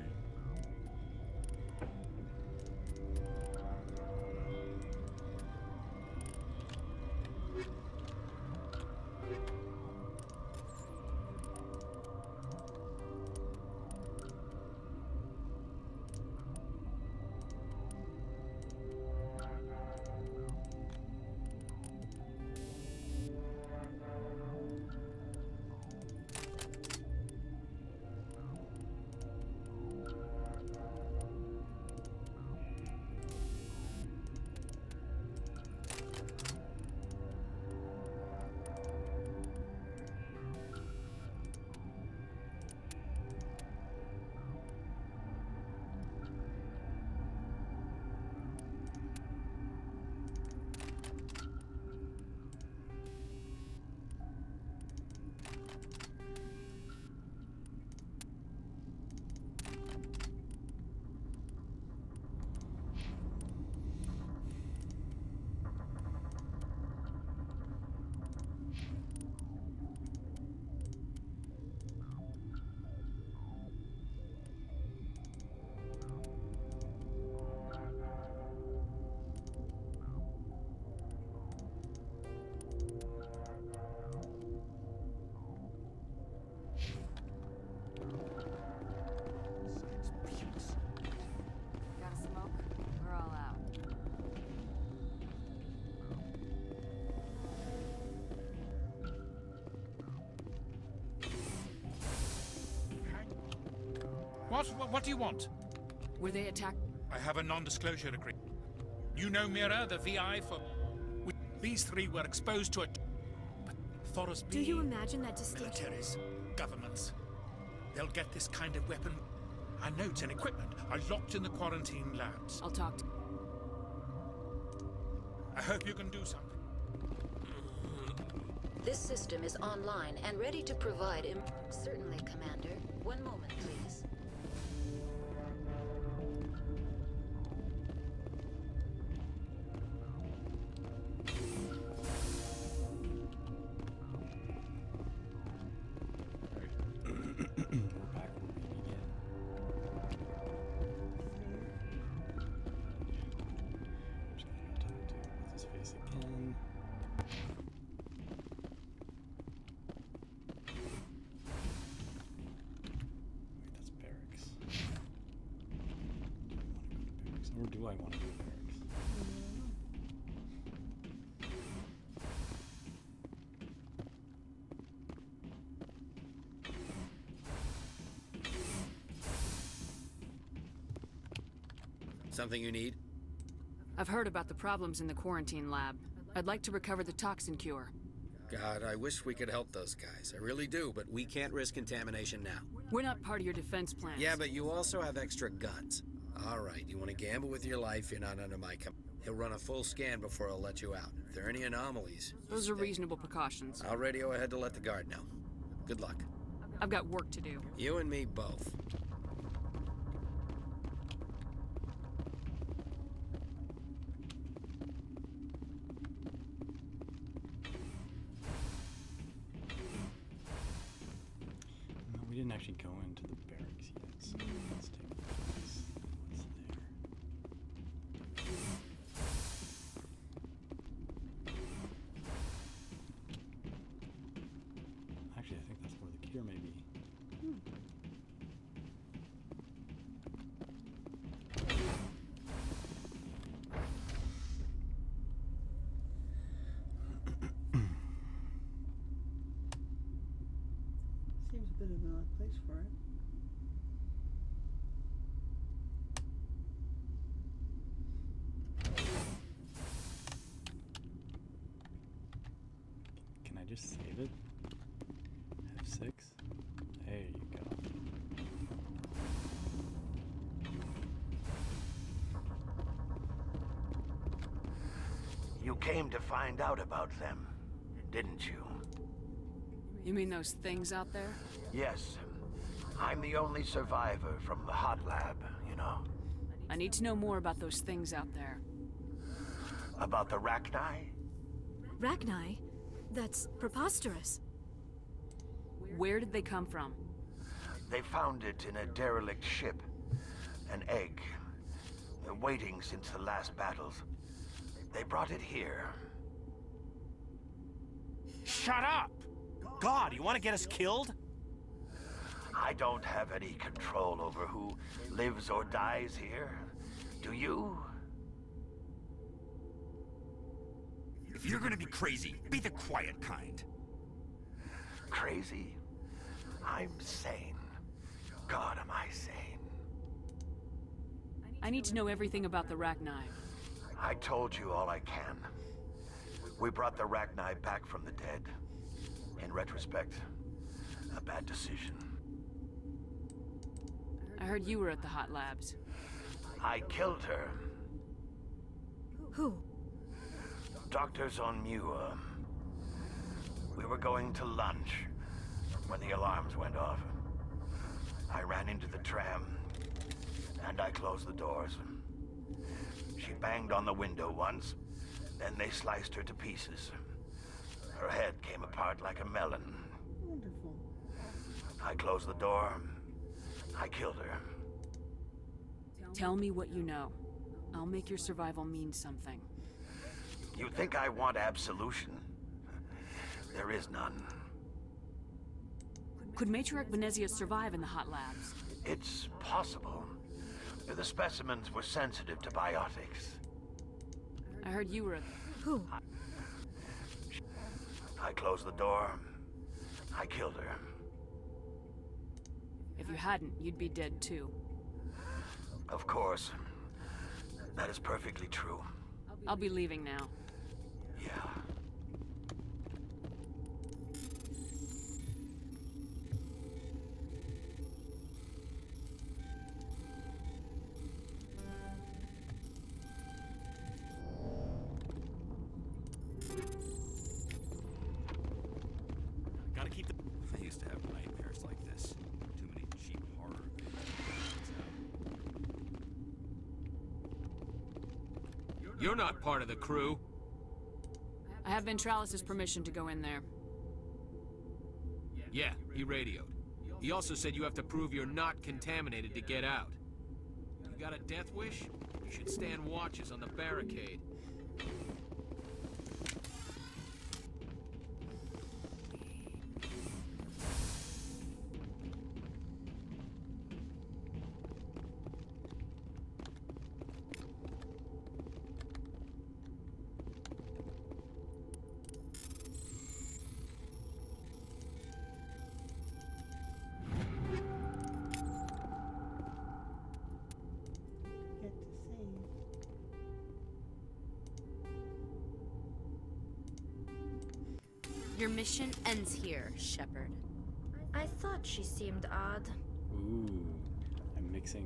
What do you want? Were they attacked? I have a non-disclosure agreement. You know Mira, the VI for... These three were exposed to it. But Thoros Do you imagine that distinction? militaries, governments, they'll get this kind of weapon. Our notes and equipment are locked in the quarantine labs. I'll talk to... I hope you can do something. This system is online and ready to provide Certainly, Commander. One moment, please. Or do I want to go to barracks? Something you need? I've heard about the problems in the quarantine lab. I'd like to recover the toxin cure. God, I wish we could help those guys. I really do, but we can't risk contamination now. We're not part of your defense plans. Yeah, but you also have extra guns. All right, you want to gamble with your life, you're not under my command. He'll run a full scan before I'll let you out. If there are any anomalies... Those are reasonable precautions. I'll radio ahead to let the guard know. Good luck. I've got work to do. You and me both. No, we didn't actually go into the barracks yet, so let's take a look at this. What's there? Actually, I think that's where the cure may be. Seems a bit of an odd place for it. Can I just save it? F6? There you go. You came to find out about them, didn't you? You mean those things out there? Yes. I'm the only survivor from the hot lab, you know. I need to know more about those things out there. About the Rachni? Rachni? That's preposterous. Where did they come from? They found it in a derelict ship. An egg. Waiting since the last battles. They brought it here. Shut up! God, you want to get us killed? I don't have any control over who lives or dies here. Do you? If you're gonna be crazy, be the quiet kind. Crazy? I'm sane. God, am I sane? I need to know everything about the Rachni. I told you all I can. We brought the Rachni back from the dead. In retrospect, a bad decision. I heard you were at the hot labs. I killed her. Who? Doctors on Muir. We were going to lunch when the alarms went off. I ran into the tram, and I closed the doors. She banged on the window once, then they sliced her to pieces. Her head came apart like a melon. Wonderful. I closed the door. I killed her. Tell me what you know. I'll make your survival mean something. You think I want absolution? There is none. Could Matriarch Venezia survive in the hot labs? It's possible. The specimens were sensitive to biotics. I heard you were at... Who? I closed the door. I killed her. If you hadn't, you'd be dead too. Of course. That is perfectly true. I'll be leaving now. Yeah. Gotta keep the... I used to have nightmares like this. Too many cheap horror videos. You're not part of the crew. I have Ventralis' permission to go in there. Yeah, he radioed. He also said you have to prove you're not contaminated to get out. You got a death wish? You should stand watches on the barricade. Your mission ends here, Shepard. I thought she seemed odd. Ooh, I mixed the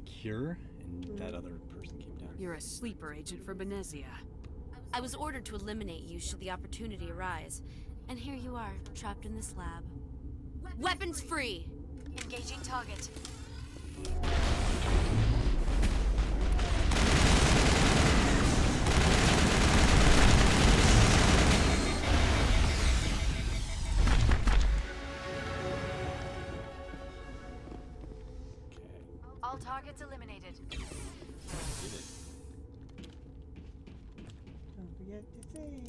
cure, and that other person came down. You're a sleeper agent for Benezia. I was ordered to eliminate you should the opportunity arise. And here you are, trapped in this lab. Weapons free! Engaging target. All targets eliminated. Did it. Don't forget to save.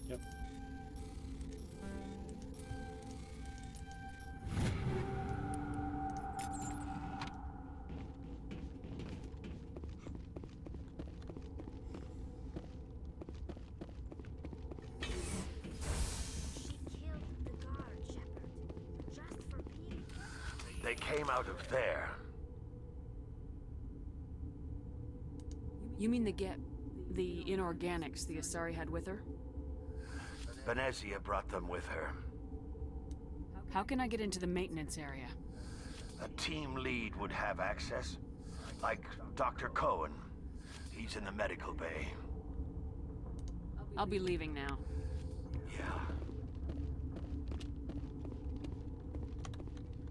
Yep. They came out of there. You mean the inorganics the Asari had with her? Benezia brought them with her. How can I get into the maintenance area? A team lead would have access. Like Dr. Cohen. He's in the medical bay. I'll be leaving now. Yeah.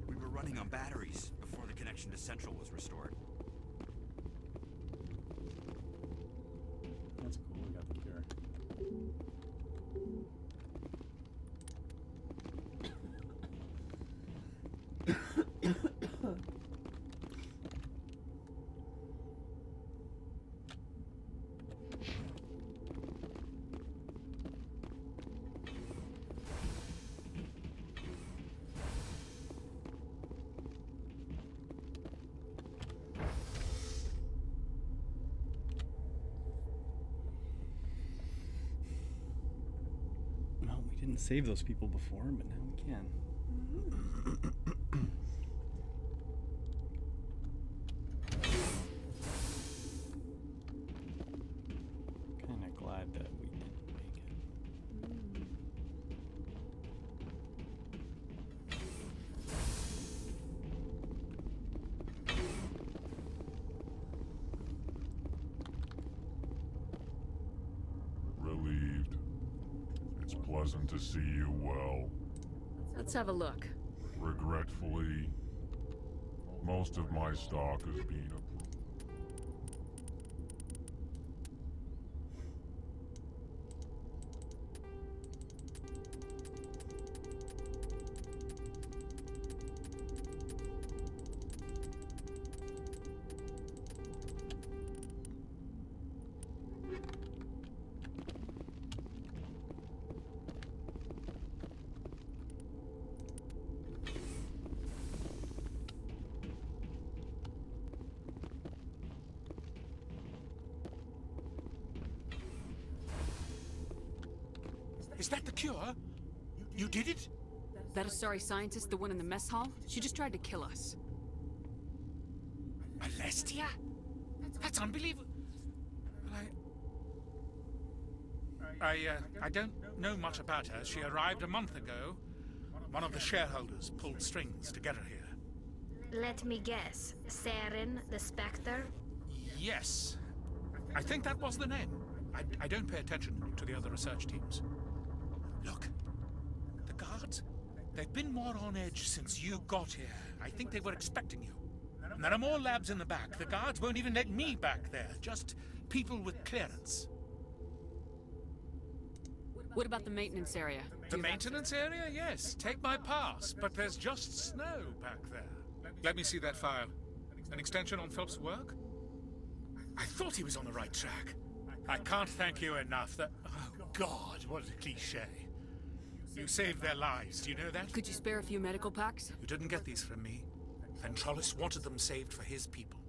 We were running on batteries before the connection to Central was restored. That's cool, we got the cure. Well, we didn't save those people before, but now we can. Kinda glad that we didn't make it. Relieved. It's pleasant to see you well. Let's have a look. Regretfully, most of my stock is being approved. Is that the cure? You did it? That Asari scientist, the one in the mess hall? She just tried to kill us. Alestia? That's unbelievable. I don't know much about her. She arrived a month ago. One of the shareholders pulled strings to get her here. Let me guess. Saren, the Spectre? Yes. I think that was the name. I don't pay attention to the other research teams. Look, the guards, they've been more on edge since you got here. I think they were expecting you. And there are more labs in the back. The guards won't even let me back there. Just people with clearance. What about the maintenance area? The maintenance area? Yes. Take my pass. But there's just snow back there. Let me see that file. An extension on Phelps' work? I thought he was on the right track. I can't thank you enough. Oh, God, what a cliche. You saved their lives, do you know that? Could you spare a few medical packs? You didn't get these from me. Ventrollis wanted them saved for his people.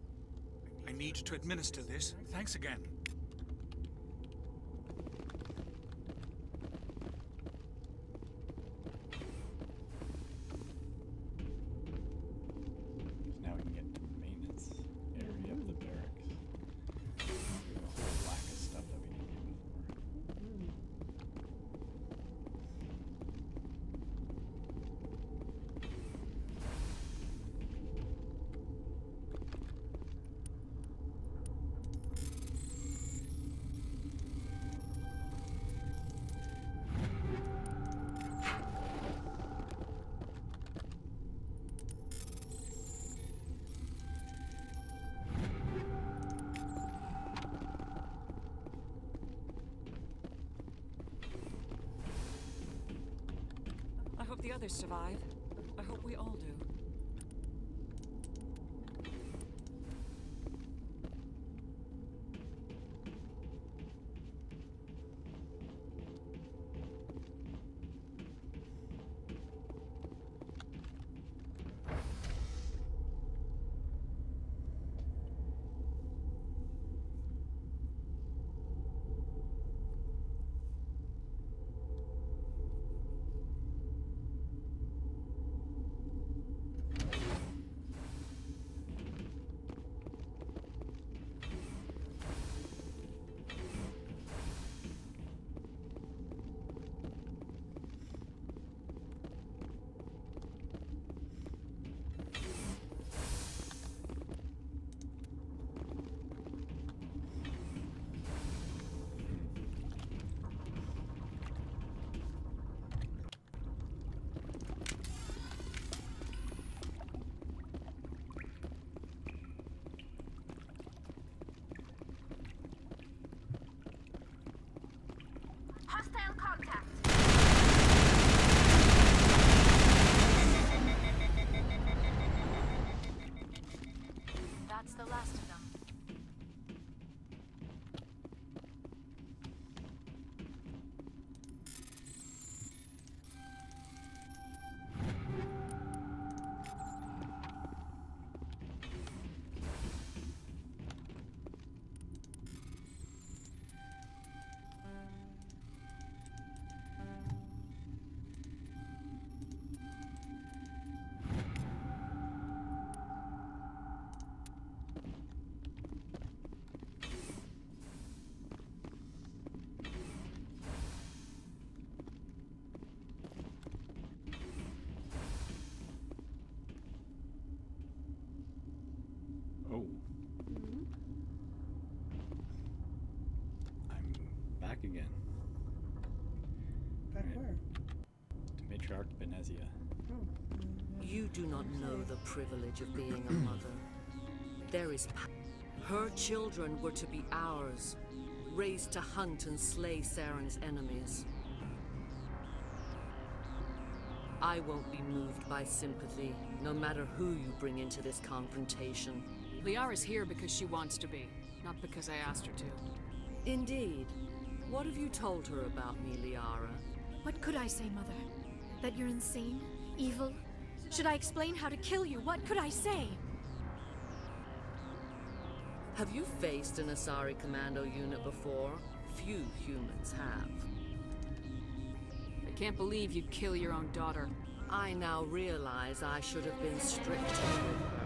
I need to administer this. Thanks again. Now we can get to the maintenance area of the barracks. We have a whole whack of stuff that we didn't get before. I hope the others survive. I hope we all do. Hostile contact! That's the last of them. Oh. I'm back again. Back where? To Matriarch Benezia. You do not know the privilege of being a mother. There is her children were to be ours, raised to hunt and slay Saren's enemies. I won't be moved by sympathy, no matter who you bring into this confrontation. Liara's here because she wants to be, not because I asked her to. Indeed. What have you told her about me, Liara? What could I say, Mother? That you're insane? Evil? Should I explain how to kill you? What could I say? Have you faced an Asari commando unit before? Few humans have. I can't believe you'd kill your own daughter. I now realize I should have been stricter with her.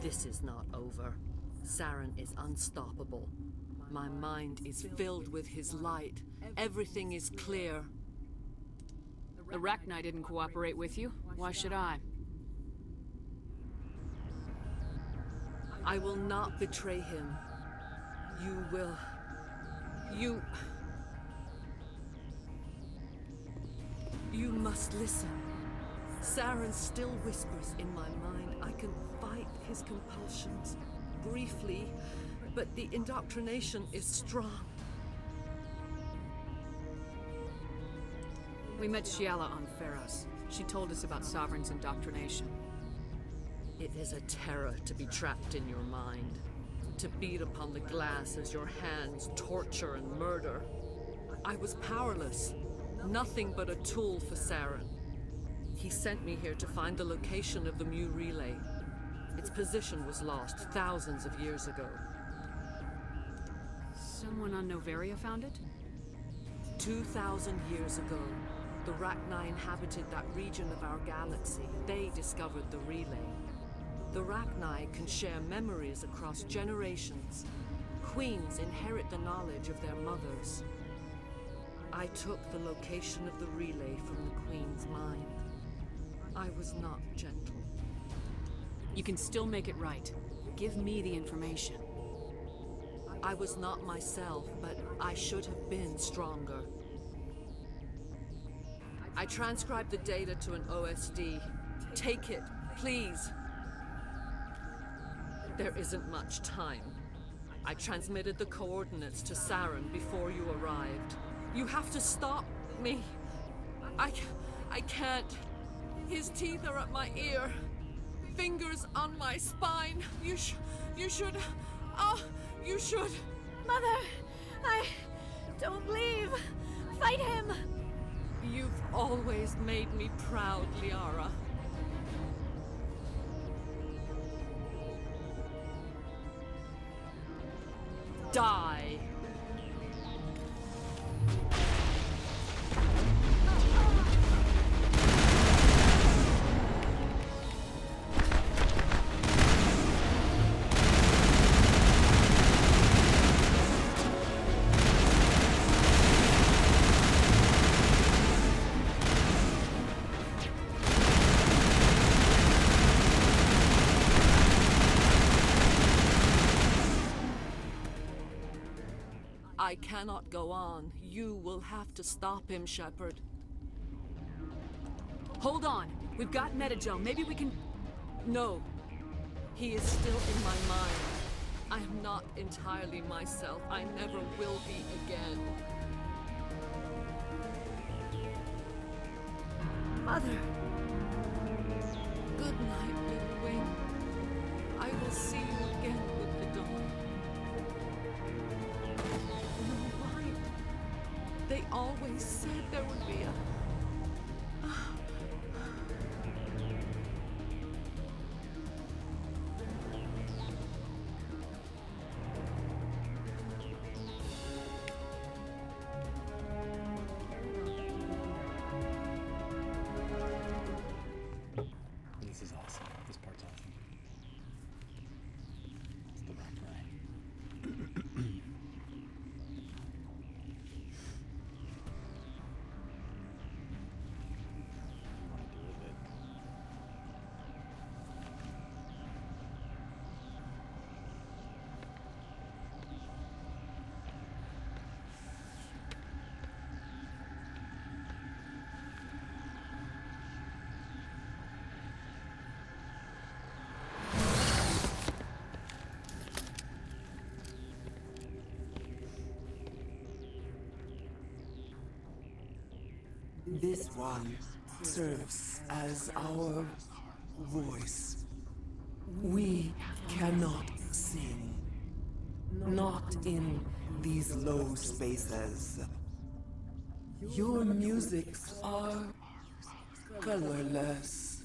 This is not over. Saren is unstoppable. My mind is filled with his light. Everything is clear. The Rachni didn't cooperate with you. Why should I? I will not betray him. You will... You must listen. Saren still whispers in my mind. I can fight his compulsions. Briefly, but the indoctrination is strong. We met Shiala on Pharos. She told us about Sovereign's indoctrination. It is a terror to be trapped in your mind. To beat upon the glass as your hands torture and murder. I was powerless. Nothing but a tool for Saren. He sent me here to find the location of the Mu relay. Its position was lost thousands of years ago. Someone on Noveria found it? 2,000 years ago, the Rachni inhabited that region of our galaxy. They discovered the relay. The Rachni can share memories across generations. Queens inherit the knowledge of their mothers. I took the location of the relay from the Queen's mind. I was not gentle. You can still make it right. Give me the information. I was not myself, but I should have been stronger. I transcribed the data to an OSD. Take it, please. There isn't much time. I transmitted the coordinates to Saren before you arrived. You have to stop me. I can't. His teeth are at my ear. Fingers on my spine. You should. Oh, you should. Mother, don't leave. Fight him. You've always made me proud, Liara. Die. I cannot go on. You will have to stop him, Shepard. Hold on. We've got Metagel. Maybe we can... No. He is still in my mind. I am not entirely myself. I never will be again. Mother. Good night, little wing. I will see you again with the dawn. They always said there would be a... This is awesome. This part's awesome. It's the rock ride. This one serves as our voice. We cannot sing. Not in these low spaces. Your musics are colorless.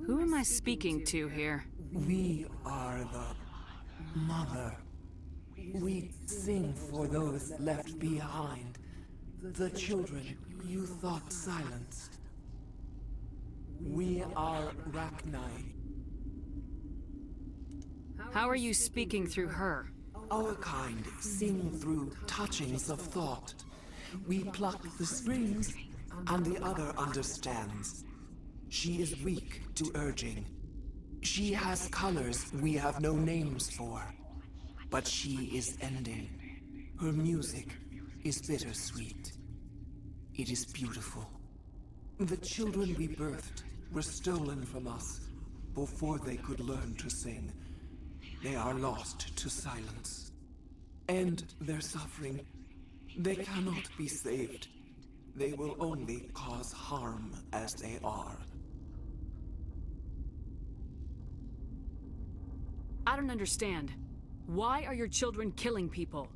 Who am I speaking to here? We are the mother. We sing for those left behind. The children you thought silenced. We are Rachni. How are you speaking through her? Our kind sing through touchings of thought. We pluck the strings, and the other understands. She is weak to urging. She has colors we have no names for. But she is ending. Her music is bittersweet. It is beautiful. The children we birthed were stolen from us before they could learn to sing. They are lost to silence. And their suffering, they cannot be saved. They will only cause harm as they are. I don't understand. Why are your children killing people?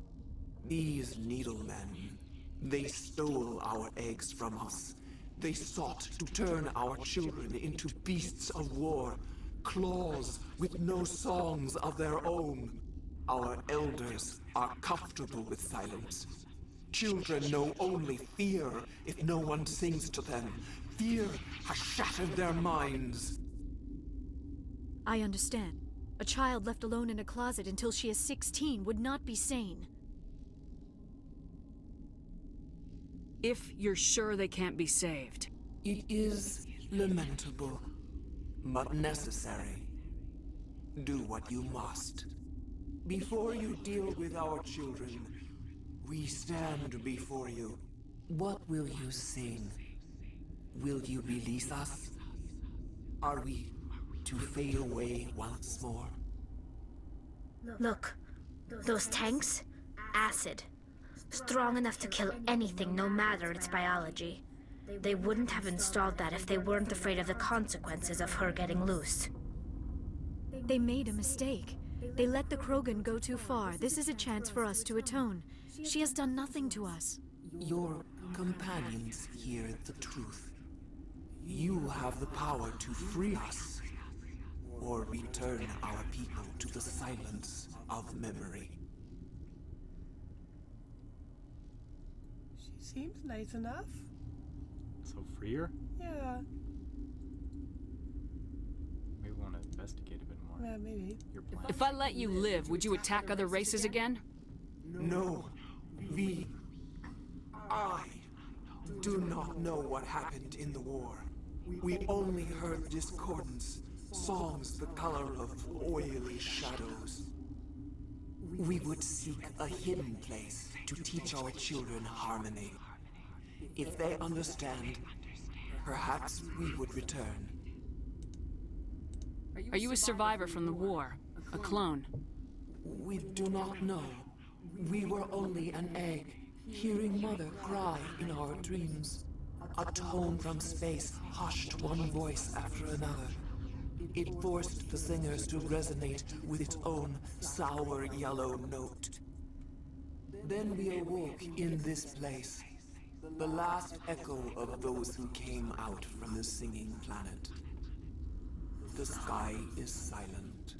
These needlemen, they stole our eggs from us. They sought to turn our children into beasts of war, claws with no songs of their own. Our elders are comfortable with silence. Children know only fear if no one sings to them. Fear has shattered their minds. I understand. A child left alone in a closet until she is 16 would not be sane. If you're sure they can't be saved. It is lamentable, but necessary. Do what you must. Before you deal with our children, we stand before you. What will you sing? Will you release us? Are we to fade away once more. Look, those tanks? Acid. Strong enough to kill anything, no matter its biology. They wouldn't have installed that if they weren't afraid of the consequences of her getting loose. They made a mistake. They let the Krogan go too far. This is a chance for us to atone. She has done nothing to us. Your companions hear the truth. You have the power to free us, or return our people to the silence of memory. She seems nice enough. So free her? Yeah. Maybe we want to investigate a bit more. Yeah, maybe. Your plan. If I let you live, would you attack other races again? No. I do not know what happened in the war. We only heard discordance, songs the color of oily shadows. We would seek a hidden place to teach our children harmony. If they understand, perhaps we would return. Are you a survivor from the war? A clone? We do not know. We were only an egg, hearing Mother cry in our dreams. A tone from space hushed one voice after another. It forced the singers to resonate with its own sour yellow note. Then we awoke in this place, the last echo of those who came out from the singing planet. The sky is silent.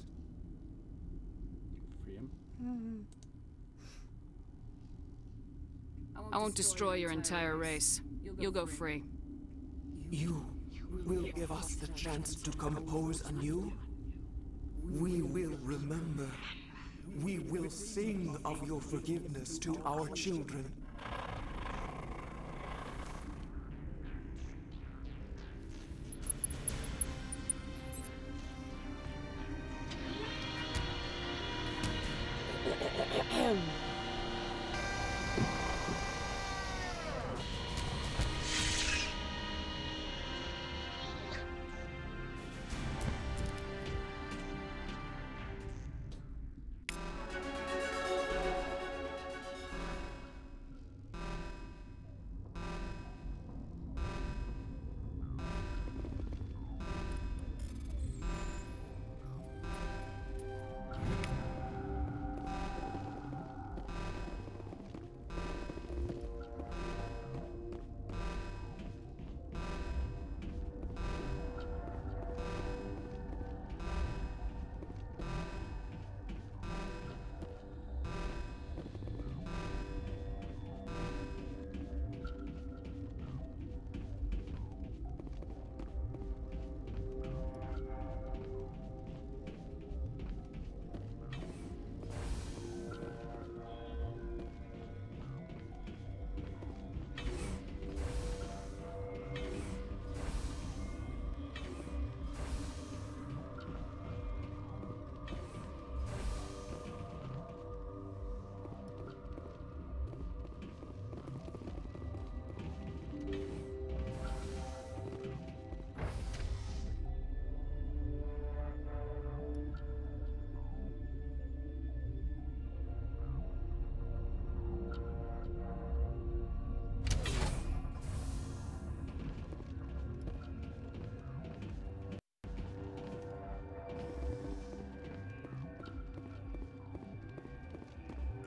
Free him? I won't destroy your entire race. You'll go free. You will give us the chance to compose anew? We will remember. We will sing of your forgiveness to our children.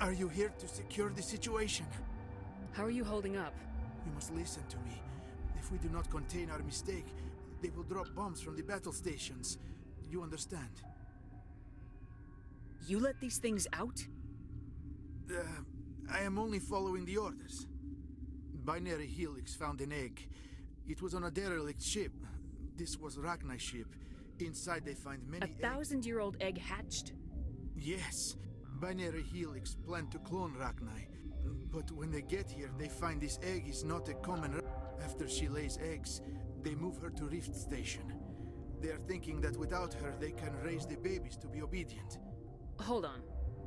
Are you here to secure the situation? How are you holding up? You must listen to me. If we do not contain our mistake, they will drop bombs from the battle stations. You understand? You let these things out? I am only following the orders. Binary Helix found an egg. It was on a derelict ship. This was Rachni's ship. Inside they find many A 1,000-year-old egg hatched? Yes. Binary Helix planned to clone Rachni. But when they get here, they find this egg is not a common... After she lays eggs, they move her to Rift Station. They are thinking that without her, they can raise the babies to be obedient. Hold on.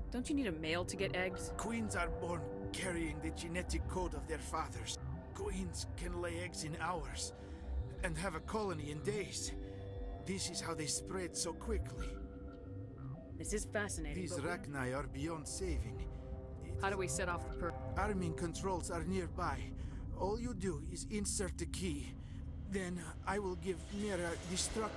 Don't you need a male to get eggs? Queens are born carrying the genetic code of their fathers. Queens can lay eggs in hours and have a colony in days. This is how they spread so quickly. This is fascinating. These Rachni are beyond saving. How do we set off the Arming controls are nearby. All you do is insert the key. Then I will give Mira destruct.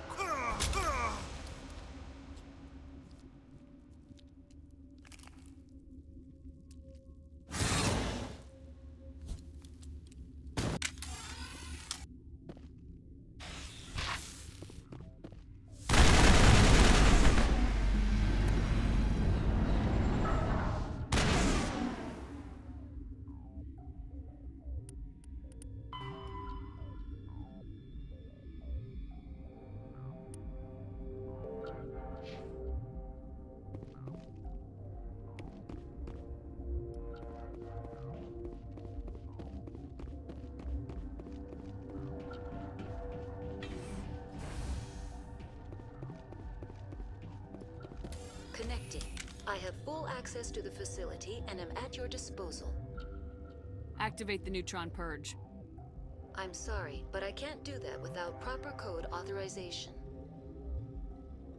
Connecting. I have full access to the facility and am at your disposal. Activate the neutron purge. I'm sorry, but I can't do that without proper code authorization.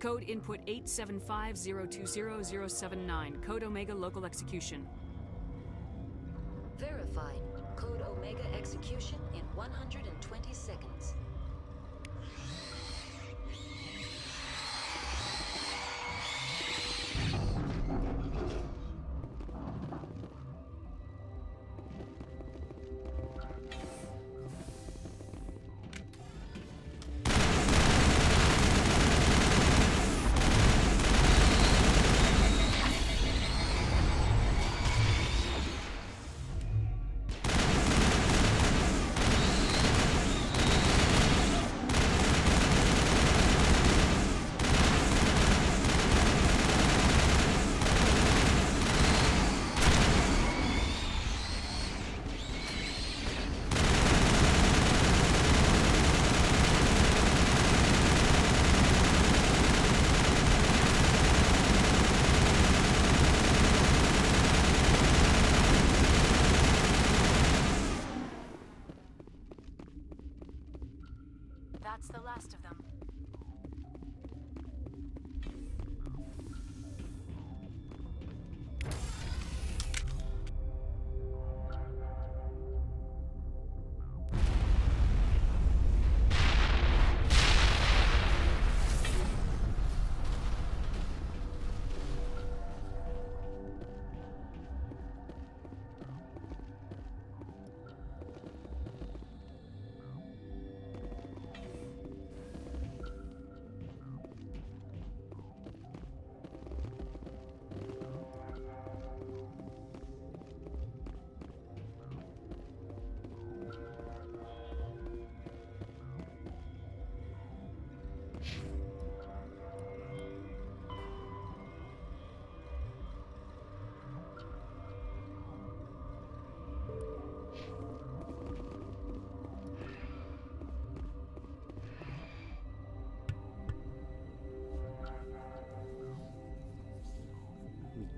Code input 875020079. Code Omega local execution. Verified. Code Omega execution in 120 seconds. That's the last of them.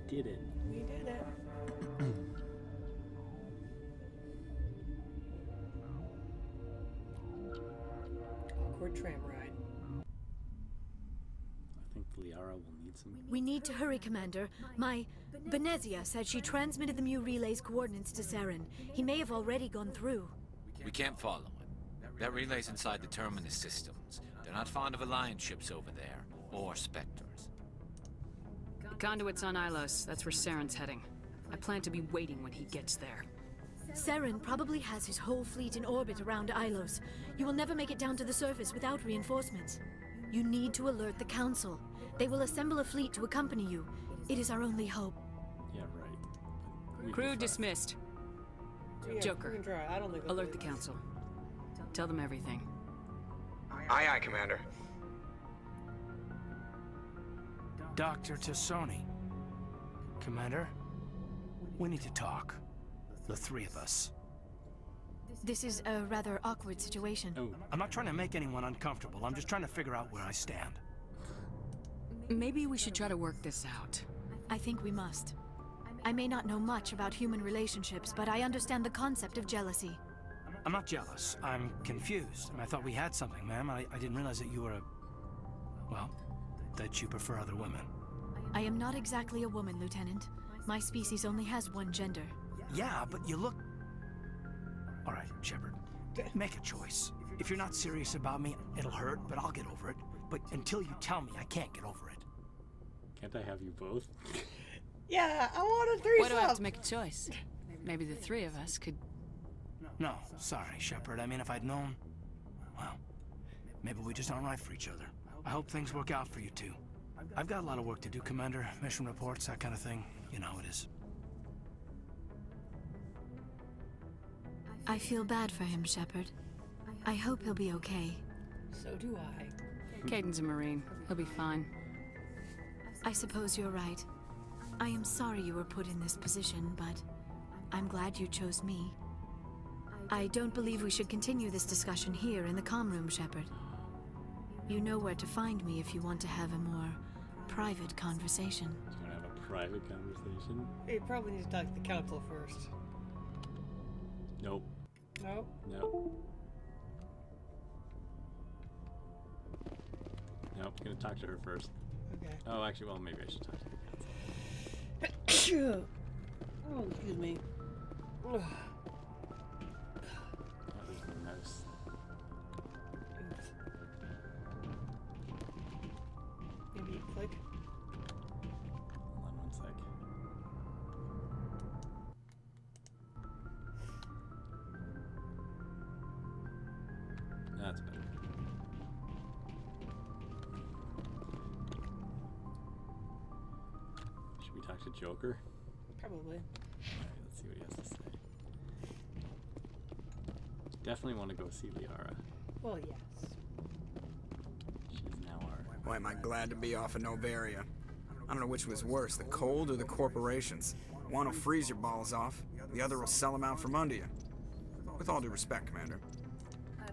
Did it. We did it. Awkward tram ride. I think Liara will need some. We need to hurry, Commander. My Benezia said she transmitted the Mu relay's coordinates to Saren. He may have already gone through. We can't follow him. That relay's inside the Terminus systems. They're not fond of Alliance ships over there, or Spectres. Conduit's on Ilos. That's where Saren's heading. I plan to be waiting when he gets there. Saren probably has his whole fleet in orbit around Ilos. You will never make it down to the surface without reinforcements. You need to alert the Council. They will assemble a fleet to accompany you. It is our only hope. Yeah, right. Crew dismissed. Yeah, Joker, we can try. I don't think alert the Council. Tell them everything. Aye, aye, Commander. Dr. Tassoni. Commander, we need to talk. The three of us. This is a rather awkward situation. Oh. I'm not trying to make anyone uncomfortable. I'm just trying to figure out where I stand. Maybe we should try to work this out. I think we must. I may not know much about human relationships, but I understand the concept of jealousy. I'm not jealous. I'm confused. I thought we had something, ma'am. I didn't realize that you were a... Well, that you prefer other women. I am not exactly a woman, Lieutenant. My species only has one gender. Yeah, but you look... All right, Shepard. Make a choice. If you're not serious about me, it'll hurt, but I'll get over it. But until you tell me, I can't get over it. Can't I have you both? Yeah, I want a threesome. Why do I have to make a choice? Maybe the three of us could... No, sorry, Shepard. I mean, if I'd known... Well, maybe we just aren't right for each other. I hope things work out for you two. I've got a lot of work to do, Commander. Mission reports, that kind of thing. You know how it is. I feel bad for him, Shepard. I hope he'll be okay. So do I. Caden's a Marine. He'll be fine. I suppose you're right. I am sorry you were put in this position, but I'm glad you chose me. I don't believe we should continue this discussion here in the comm room, Shepard. You know where to find me if you want to have a more private conversation. Do you want to have a private conversation? You probably need to talk to the council first. Nope. Nope. Nope. Nope, gonna talk to her first. Okay. Oh, actually, well, maybe I should talk to the council. Oh, excuse me. Oh, there's the mouse. Oops. Maybe you click. Hold on one sec. That's better. Should we talk to Joker? Probably. Alright, let's see what he has to say. Definitely want to go see Liara. Well, yes. She's now our... Boy, am I glad to be off of Novaria. I don't know which was worse, the cold or the corporations. One will freeze your balls off, the other will sell them out from under you. With all due respect, Commander.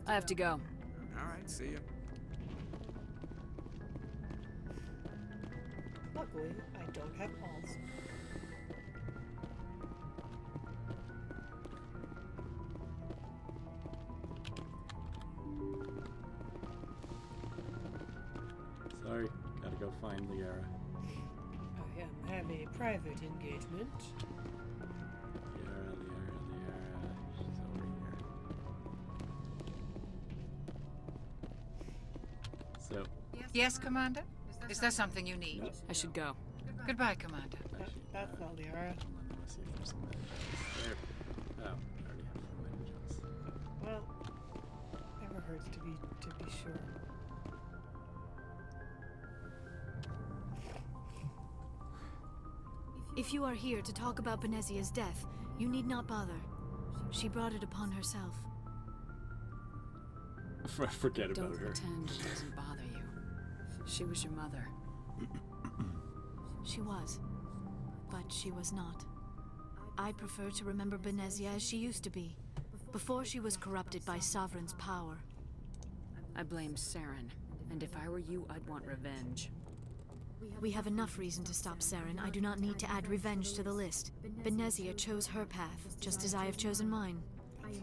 I have to go. Alright, see ya. Luckily, I don't have balls. Sorry, gotta go find Liara. I am having a private engagement. Liara. She's over here. So... Yes, Commander? Is there something you need? I should go. Goodbye, Commander. That's not Liara. Let's see if there's some messages there. Oh, I already have 4 messages. Well, never hurts to be sure. If you are here to talk about Benezia's death, you need not bother. She brought it upon herself. Forget about Don't her. pretend she doesn't bother you. She was your mother. She was. But she was not. I prefer to remember Benezia as she used to be, before she was corrupted by Sovereign's power. I blame Saren, and if I were you, I'd want revenge. We have enough reason to stop Saren. I do not need to add revenge to the list. Benezia chose her path, just as I have chosen mine.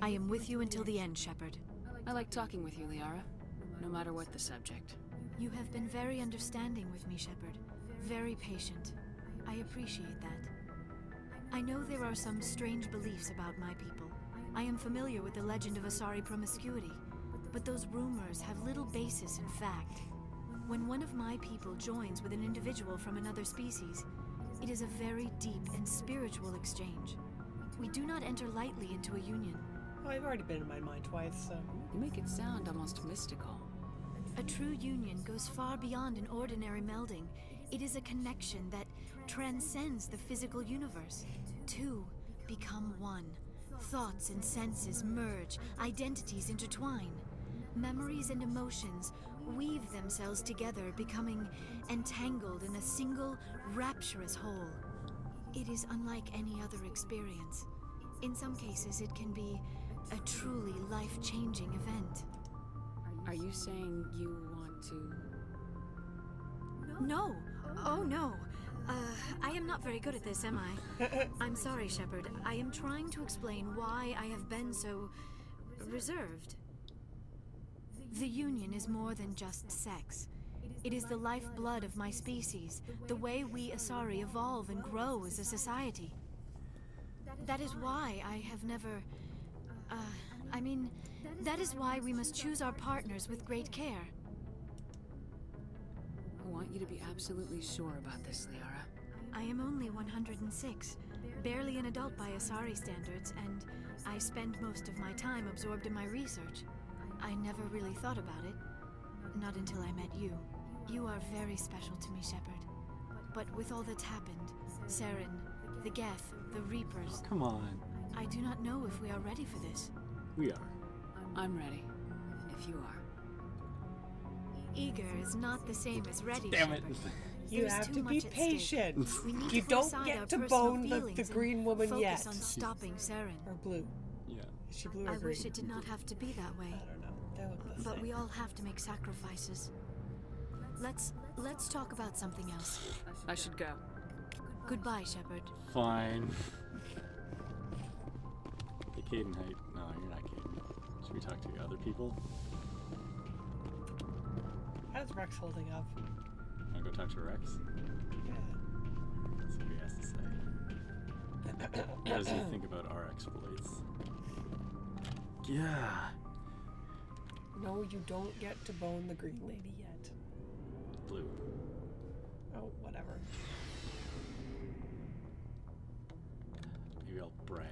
I am with you until the end, Shepard. I like talking with you, Liara, no matter what the subject. You have been very understanding with me, Shepard. Very patient. I appreciate that. I know there are some strange beliefs about my people. I am familiar with the legend of Asari promiscuity, but those rumors have little basis in fact. When one of my people joins with an individual from another species, it is a very deep and spiritual exchange. We do not enter lightly into a union. Well, I've already been in my mind twice, so... You make it sound almost mystical. A true union goes far beyond an ordinary melding. It is a connection that transcends the physical universe. Two become one. Thoughts and senses merge, identities intertwine. Memories and emotions weave themselves together, becoming entangled in a single, rapturous whole. It is unlike any other experience. In some cases, it can be a truly life-changing event. Are you saying you want to... No. Oh, no. I am not very good at this, am I? I'm sorry, Shepard. I am trying to explain why I have been so... reserved. The union is more than just sex. It is the lifeblood of my species, the way we Asari evolve and grow as a society. That is why I have never... that is why we must choose our partners with great care. I want you to be absolutely sure about this, Liara. I am only 106, barely an adult by Asari standards, and I spend most of my time absorbed in my research. I never really thought about it, not until I met you. You are very special to me, Shepard. But with all that's happened, Saren, the Geth, the Reapers... Come on. I do not know if we are ready for this. We are. I'm ready, if you are. Eager is not the same as ready, Damn it. Shepard. You There's have too to be much at stake. patient. We need You to put don't aside get our to personal bone the feelings green and woman focus yet. on stopping Saren. Or blue. Yeah. Is she blue or I green? wish it did not have to be that way. I don't know. They look the But same. we all have to make sacrifices. Let's talk about something else. I should go. Goodbye, Shepard. Fine. Hey, Caden, hey. No, you're not Caden. Should we talk to other people? How's Rex holding up? Wanna go talk to Rex? Yeah. See what he has to say. What does he think about our exploits? Yeah. No, you don't get to bone the green lady yet. Blue. Oh, whatever. Maybe I'll brag.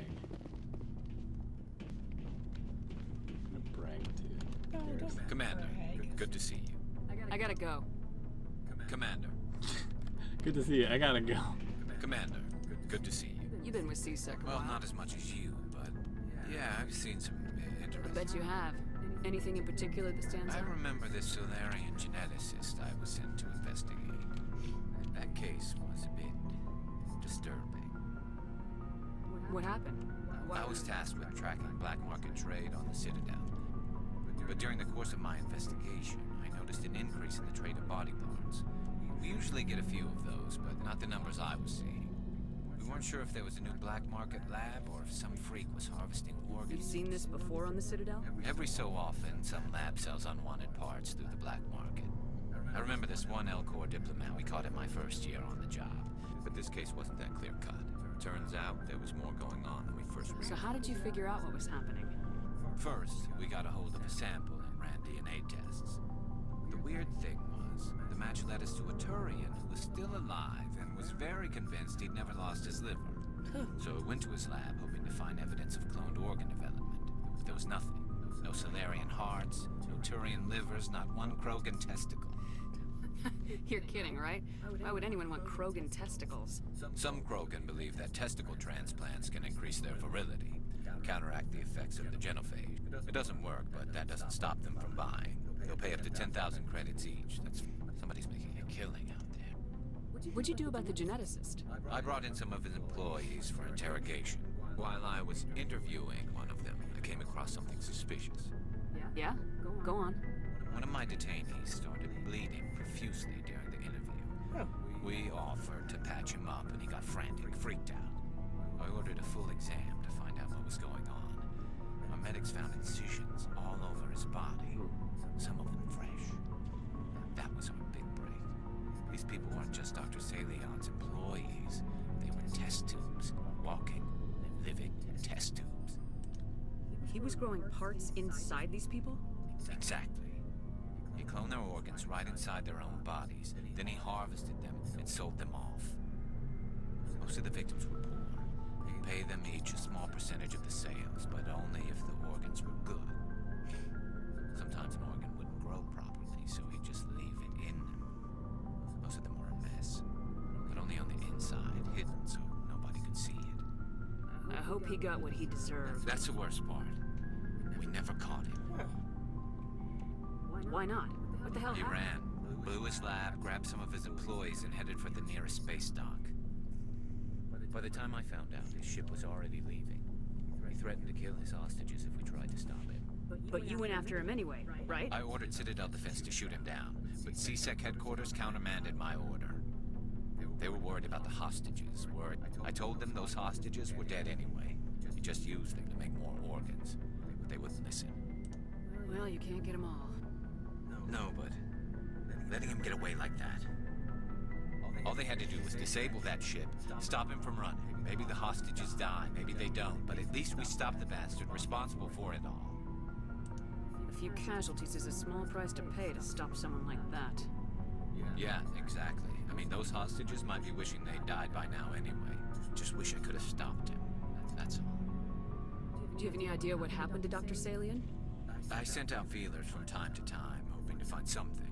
I'm gonna brag to No, don't Commander, brag. good to see you. I gotta go. Commander. Good to see you. I gotta go. Commander, good to see you. You've been with C-Sec a Well, while. not as much as you, but yeah, I've seen some I interesting. bet you have. Anything in particular that stands I out? remember this Solarian geneticist I was sent to investigate. That case was a bit disturbing. What happened? I was tasked with tracking black market trade on the Citadel. But during the course of my investigation, I noticed an increase in the trade of body parts. We usually get a few of those, but not the numbers I was seeing. We weren't sure if there was a new black market lab or if some freak was harvesting organs. You've seen this before on the Citadel? Every so often, some lab sells unwanted parts through the black market. I remember this one Elcor diplomat we caught in my first year on the job. But this case wasn't that clear-cut. Turns out there was more going on than we first realized. So how did you figure out what was happening? First, we got a hold of a sample and ran DNA tests. The weird thing was, the match led us to a Turian who was still alive and was very convinced he'd never lost his liver. So we went to his lab hoping to find evidence of cloned organ development. But there was nothing. No Solarian hearts, no Turian livers, not one Krogan testicle. You're kidding, right? Why would anyone want Krogan testicles? Some Krogan believe that testicle transplants can increase their virility, counteract the effects of the genophage. It doesn't work, but that doesn't stop them from buying. They'll pay up to 10,000 credits each. That's somebody's making a killing out there. What'd you do about the geneticist? I brought in some of his employees for interrogation. While I was interviewing one of them, I came across something suspicious. Yeah? Go on. One of my detainees started bleeding profusely during the interview. We offered to patch him up and he got frantic, freaked out. I ordered a full exam to find out what was going on. Our medics found incisions all over his body, some of them fresh. That was our big break. These people weren't just Dr. Salion's employees. They were test tubes, walking, living test tubes. He was growing parts inside these people? Exactly. He cloned their organs right inside their own bodies. Then he harvested them and sold them off. Most of the victims were poor. He'd pay them each a small percentage of the sales, but only if the organs were good. Sometimes an organ wouldn't grow properly, so he'd just leave it in them. Most of them were a mess, but only on the inside, hidden so nobody could see it. I hope he got what he deserved. That's the worst part. We never caught him. Why not? What the hell He happened? ran, blew his lab, grabbed some of his employees, and headed for the nearest space dock. By the time I found out, his ship was already leaving. He threatened to kill his hostages if we tried to stop him. But you went after him anyway, right? I ordered Citadel Defense to shoot him down, but C-Sec headquarters countermanded my order. They were worried about the hostages. I told them those hostages were dead anyway. We just used them to make more organs. But they wouldn't listen. Well, you can't get them all. No, but letting him get away like that. All they had to do was disable that ship, stop him from running. Maybe the hostages die, maybe they don't, but at least we stopped the bastard responsible for it all. A few casualties is a small price to pay to stop someone like that. Yeah, exactly. I mean, those hostages might be wishing they'd died by now anyway. Just wish I could have stopped him. That's all. Do you have any idea what happened to Dr. Salian? I sent out feelers from time to time, hoping to find something.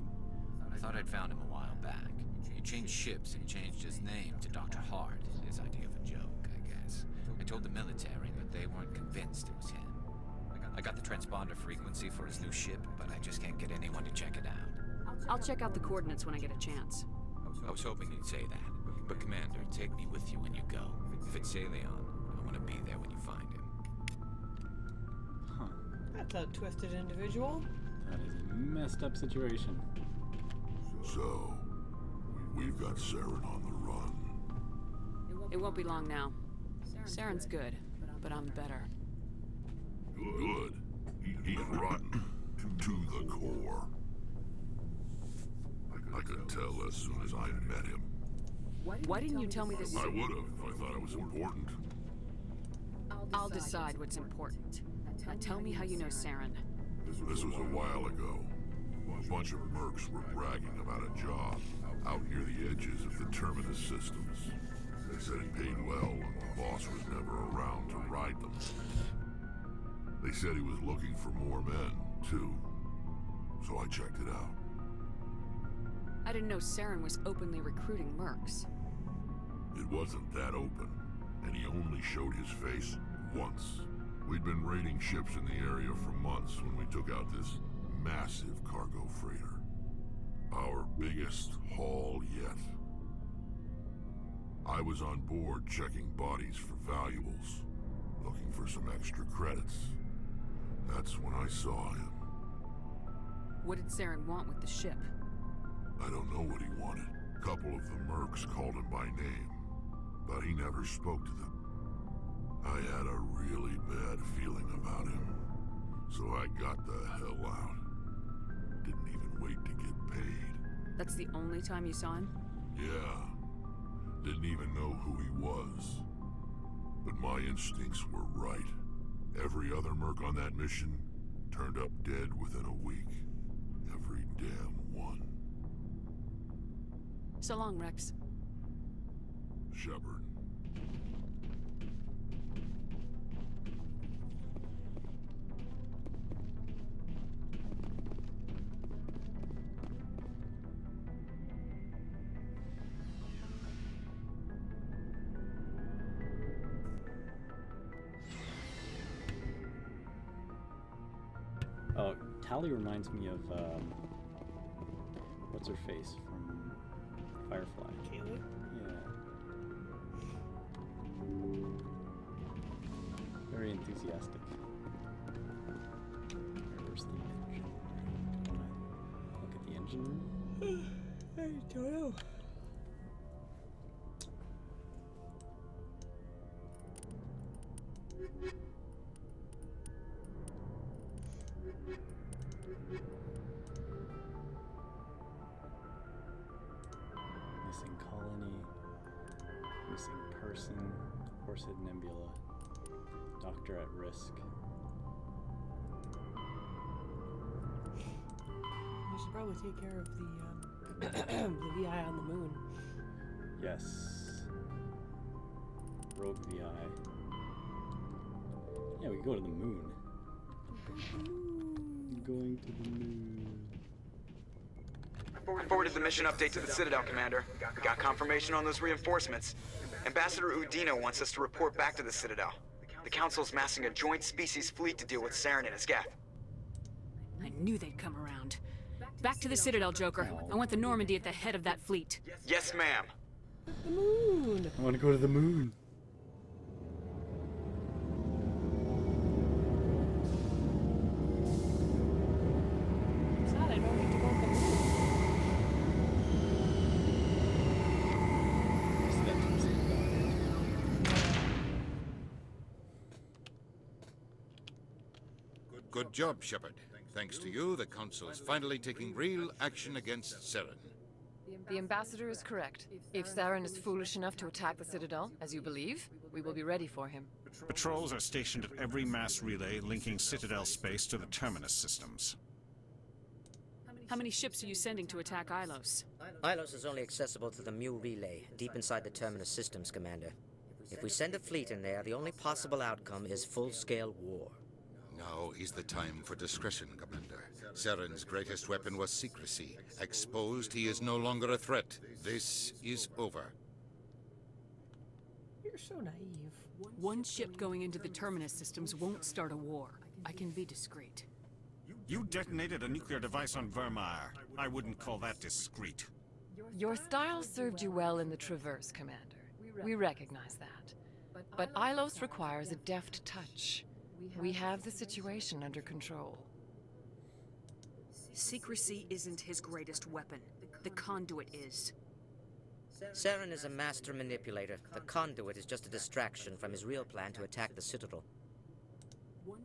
I thought I'd found him a while back. He changed ships and changed his name to Dr. Hart, his idea of a joke, I guess. I told the military, but they weren't convinced it was him. I got the transponder frequency for his new ship, but I just can't get anyone to check it out. I'll check out the coordinates when I get a chance. I was hoping you'd say that. But Commander, take me with you when you go. If it's Salion, I want to be there when you find him. Huh. That's a twisted individual. That is a messed up situation. So, we've got Saren on the run. It won't be long now. Saren's good, but I'm better. Good. He's rotten to the core. I could tell as soon as I met him. Why didn't you tell me this? I would have if I thought it was important. I'll decide what's important. Now tell me how you know Saren. This was a while ago. A bunch of mercs were bragging about a job out near the edges of the Terminus systems. They said it paid well and the boss was never around to ride them. They said he was looking for more men, too. So I checked it out. I didn't know Saren was openly recruiting mercs. It wasn't that open, and he only showed his face once. We'd been raiding ships in the area for months when we took out this massive cargo freighter. Our biggest haul yet. I was on board checking bodies for valuables, looking for some extra credits. That's when I saw him. What did Saren want with the ship? I don't know what he wanted. A couple of the mercs called him by name, but he never spoke to them. I had a really bad feeling about him, so I got the hell out. Didn't even wait to get paid. That's the only time you saw him? Yeah. Didn't even know who he was. But my instincts were right. Every other merc on that mission turned up dead within a week. Every damn one. So long, Rex. Shepard. Oh, Tali reminds me of, what's her face from Firefly? Kaylee? Yeah. Very enthusiastic. Where's the engine? Look at the engine room. I don't know. Missing colony, missing person, Horsehead Nebula, Doctor at risk. We should probably take care of the the VI on the moon. Yes. Rogue VI. Yeah, we can go to the moon. Going to the moon. I forwarded the mission update to the Citadel, Commander. We got confirmation on those reinforcements. Ambassador Udino wants us to report back to the Citadel. The Council's massing a joint species fleet to deal with Saren and his geth. I knew they'd come around. Back to the Citadel, Joker. I want the Normandy at the head of that fleet. Yes, ma'am. The moon. I want to go to the moon. Sad I don't get to go to the moon. Good job, Shepard. Thanks to you, the Council is finally taking real action against Saren. The Ambassador is correct. If Saren is foolish enough to attack the Citadel, as you believe, we will be ready for him. Patrols are stationed at every mass relay linking Citadel space to the Terminus systems. How many ships are you sending to attack Ilos? Ilos is only accessible to the Mu relay, deep inside the Terminus systems, Commander. If we send a fleet in there, the only possible outcome is full-scale war. Now is the time for discretion, Commander. Saren's greatest weapon was secrecy. Exposed, he is no longer a threat. This is over. You're so naive. One ship going into the Terminus systems won't start a war. I can be discreet. You detonated a nuclear device on Vermeer. I wouldn't call that discreet. Your style served you well in the Traverse, Commander. We recognize that. But Ilos requires a deft touch. We have the situation under control. Secrecy isn't his greatest weapon. The conduit is. Saren is a master manipulator. The conduit is just a distraction from his real plan to attack the Citadel.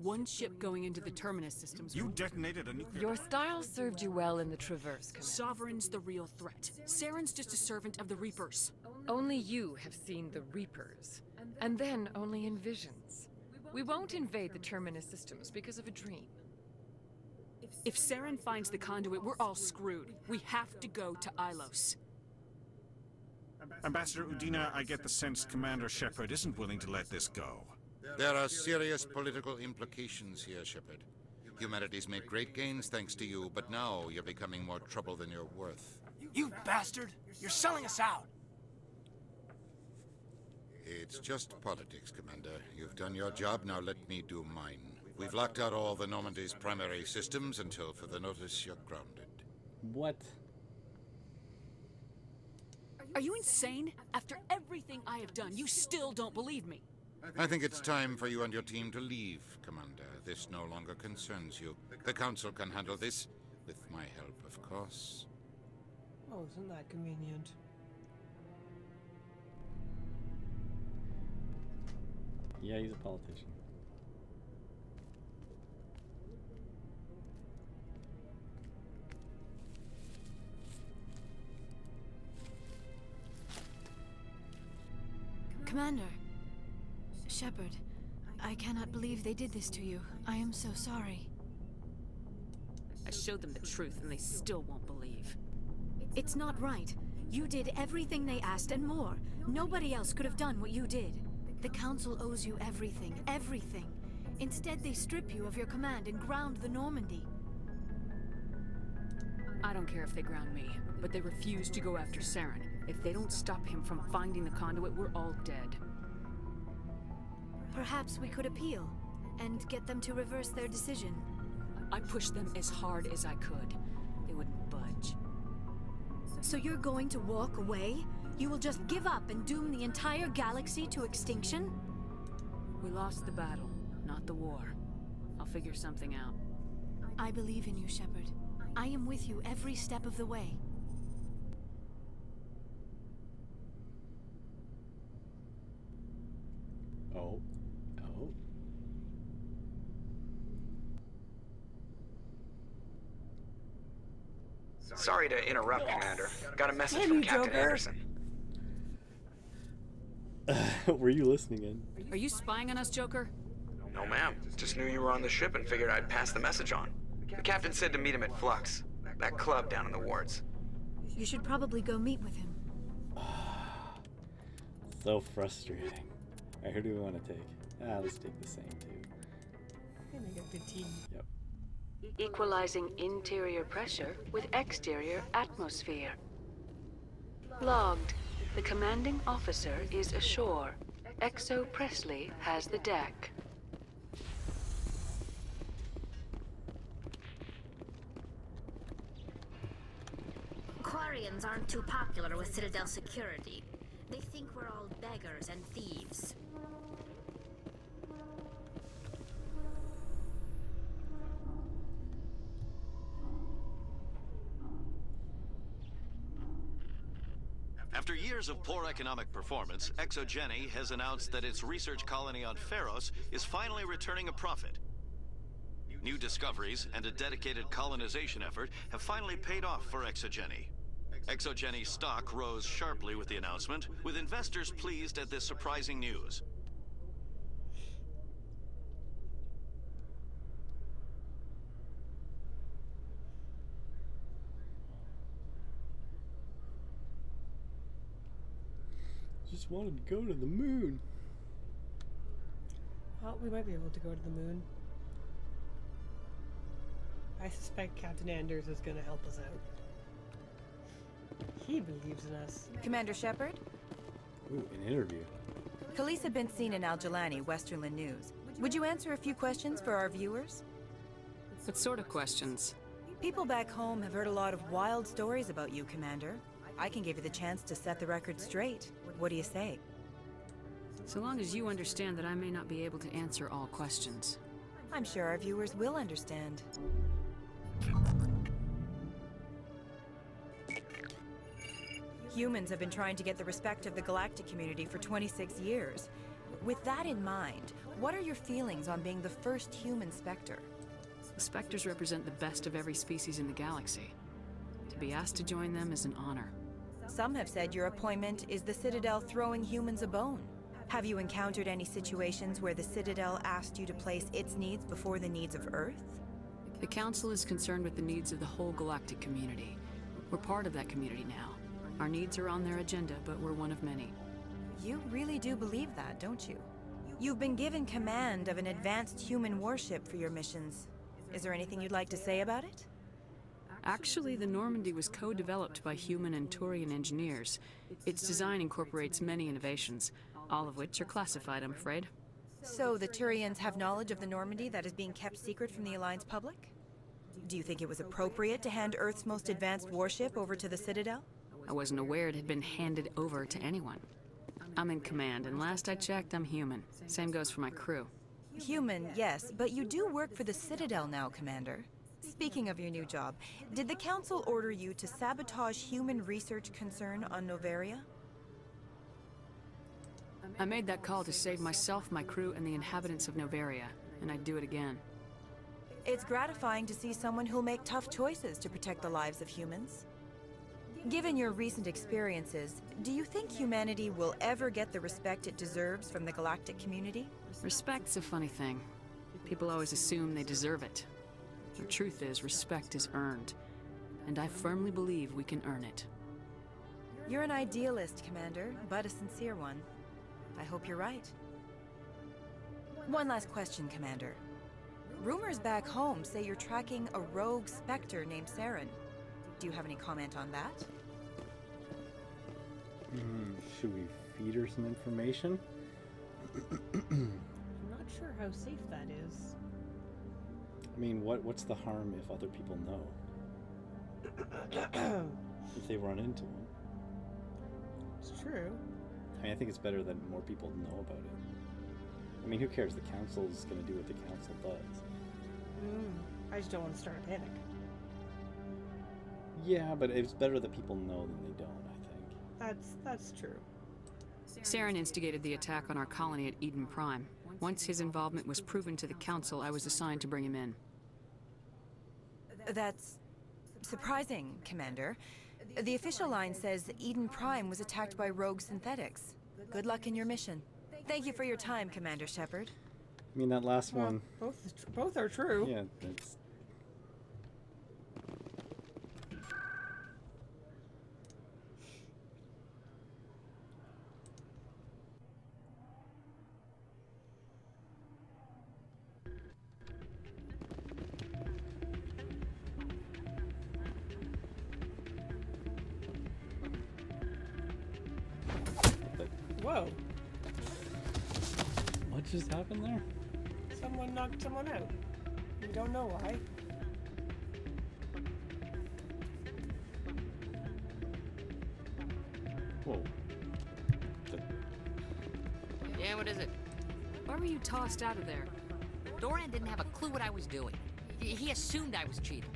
One ship going into the Terminus systems. You detonated a nuclear... Your style served you well in the Traverse, Commander. Sovereign's the real threat. Saren's just a servant of the Reapers. Only you have seen the Reapers. And then only in visions. We won't invade the Terminus systems because of a dream. If Saren finds the conduit, we're all screwed. We have to go to Ilos. Ambassador Udina, I get the sense Commander Shepard isn't willing to let this go. There are serious political implications here, Shepard. Humanity's made great gains thanks to you, but now you're becoming more trouble than you're worth. You bastard! You're selling us out! It's just politics, Commander. You've done your job, now let me do mine. We've locked out all the Normandy's primary systems until further notice you're grounded. What? Are you insane? After everything I have done, you still don't believe me. I think it's time for you and your team to leave, Commander. This no longer concerns you. The Council can handle this, with my help, of course. Oh, isn't that convenient? Yeah, he's a politician. Commander. Shepard, I cannot believe they did this to you. I am so sorry. I showed them the truth and they still won't believe. It's not right. You did everything they asked and more. Nobody else could have done what you did. The Council owes you everything, everything. Instead, they strip you of your command and ground the Normandy. I don't care if they ground me, but they refuse to go after Saren. If they don't stop him from finding the conduit, we're all dead. Perhaps we could appeal, and get them to reverse their decision. I pushed them as hard as I could. They wouldn't budge. So you're going to walk away? You will just give up and doom the entire galaxy to extinction? We lost the battle, not the war. I'll figure something out. I believe in you, Shepard. I am with you every step of the way. Oh. Oh. Sorry to interrupt, Commander. Got a message Damn from you, Captain Joker. Anderson. Were you listening in? Are you spying on us, Joker? No, ma'am. Just knew you were on the ship and figured I'd pass the message on. The captain said to meet him at Flux, that club down in the wards. You should probably go meet with him. So frustrating. Alright, who do we want to take? Let's take the same two. They make a good team. Yep. Equalizing interior pressure with exterior atmosphere. Logged. The commanding officer is ashore. Exo Presley has the deck. Quarians aren't too popular with Citadel security. They think we're all beggars and thieves. After years of poor economic performance, ExoGeni has announced that its research colony on Feros is finally returning a profit. New discoveries and a dedicated colonization effort have finally paid off for Exogeny. Exogeny stock rose sharply with the announcement, with investors pleased at this surprising news. Just wanted to go to the moon. Well, we might be able to go to the moon. I suspect Captain Anders is going to help us out. He believes in us. Commander Shepard? Ooh, an interview. Khaleesa bint Sina and Al-Jalani, Westerland News. Would you answer a few questions for our viewers? What sort of questions? People back home have heard a lot of wild stories about you, Commander. I can give you the chance to set the record straight. What do you say? So long as you understand that I may not be able to answer all questions. I'm sure our viewers will understand. Humans have been trying to get the respect of the galactic community for 26 years. With that in mind, what are your feelings on being the first human Spectre? The Spectres represent the best of every species in the galaxy. To be asked to join them is an honor. Some have said your appointment is the Citadel throwing humans a bone. Have you encountered any situations where the Citadel asked you to place its needs before the needs of Earth? The Council is concerned with the needs of the whole galactic community. We're part of that community now. Our needs are on their agenda, but we're one of many. You really do believe that, don't you? You've been given command of an advanced human warship for your missions. Is there anything you'd like to say about it? Actually, the Normandy was co-developed by human and Turian engineers. Its design incorporates many innovations, all of which are classified, I'm afraid. So the Turians have knowledge of the Normandy that is being kept secret from the Alliance public? Do you think it was appropriate to hand Earth's most advanced warship over to the Citadel? I wasn't aware it had been handed over to anyone. I'm in command, and last I checked, I'm human. Same goes for my crew. Human, yes, but you do work for the Citadel now, Commander. Speaking of your new job, did the Council order you to sabotage human research concern on Noveria? I made that call to save myself, my crew, and the inhabitants of Noveria, and I'd do it again. It's gratifying to see someone who'll make tough choices to protect the lives of humans. Given your recent experiences, do you think humanity will ever get the respect it deserves from the galactic community? Respect's a funny thing. People always assume they deserve it. The truth is, respect is earned, and I firmly believe we can earn it. You're an idealist, Commander, but a sincere one. I hope you're right. One last question, Commander. Rumors back home say you're tracking a rogue Spectre named Saren. Do you have any comment on that? Should we feed her some information? I'm not sure how safe that is. I mean, what's the harm if other people know? If they run into one. It's true. I mean, I think it's better that more people know about it. I mean, who cares? The Council's going to do what the Council does. I just don't want to start a panic. Yeah, but it's better that people know than they don't, I think. That's true. Saren instigated the attack on our colony at Eden Prime. Once his involvement was proven to the Council, I was assigned to bring him in. That's surprising, Commander. The official line says that Eden Prime was attacked by rogue synthetics. Good luck in your mission. Thank you for your time, Commander Shepard. I mean, that last one... Both are true. Yeah, that's... Whoa. What just happened there? Someone knocked someone out. We don't know why. Whoa. Yeah, what is it? Why were you tossed out of there? Doran didn't have a clue what I was doing. He assumed I was cheating.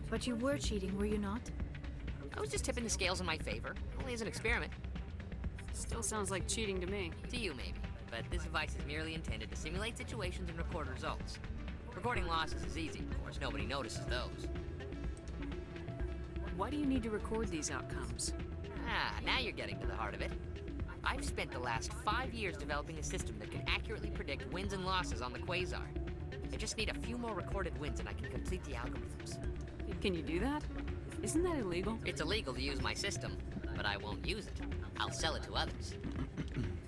But you were cheating, were you not? I was just tipping the scales in my favor, only as an experiment. Still sounds like cheating to me. To you, maybe. But this device is merely intended to simulate situations and record results. Recording losses is easy, of course. Nobody notices those. Why do you need to record these outcomes? Ah, now you're getting to the heart of it. I've spent the last 5 years developing a system that can accurately predict wins and losses on the Quasar. I just need a few more recorded wins and I can complete the algorithms. Can you do that? Isn't that illegal? It's illegal to use my system, but I won't use it. I'll sell it to others.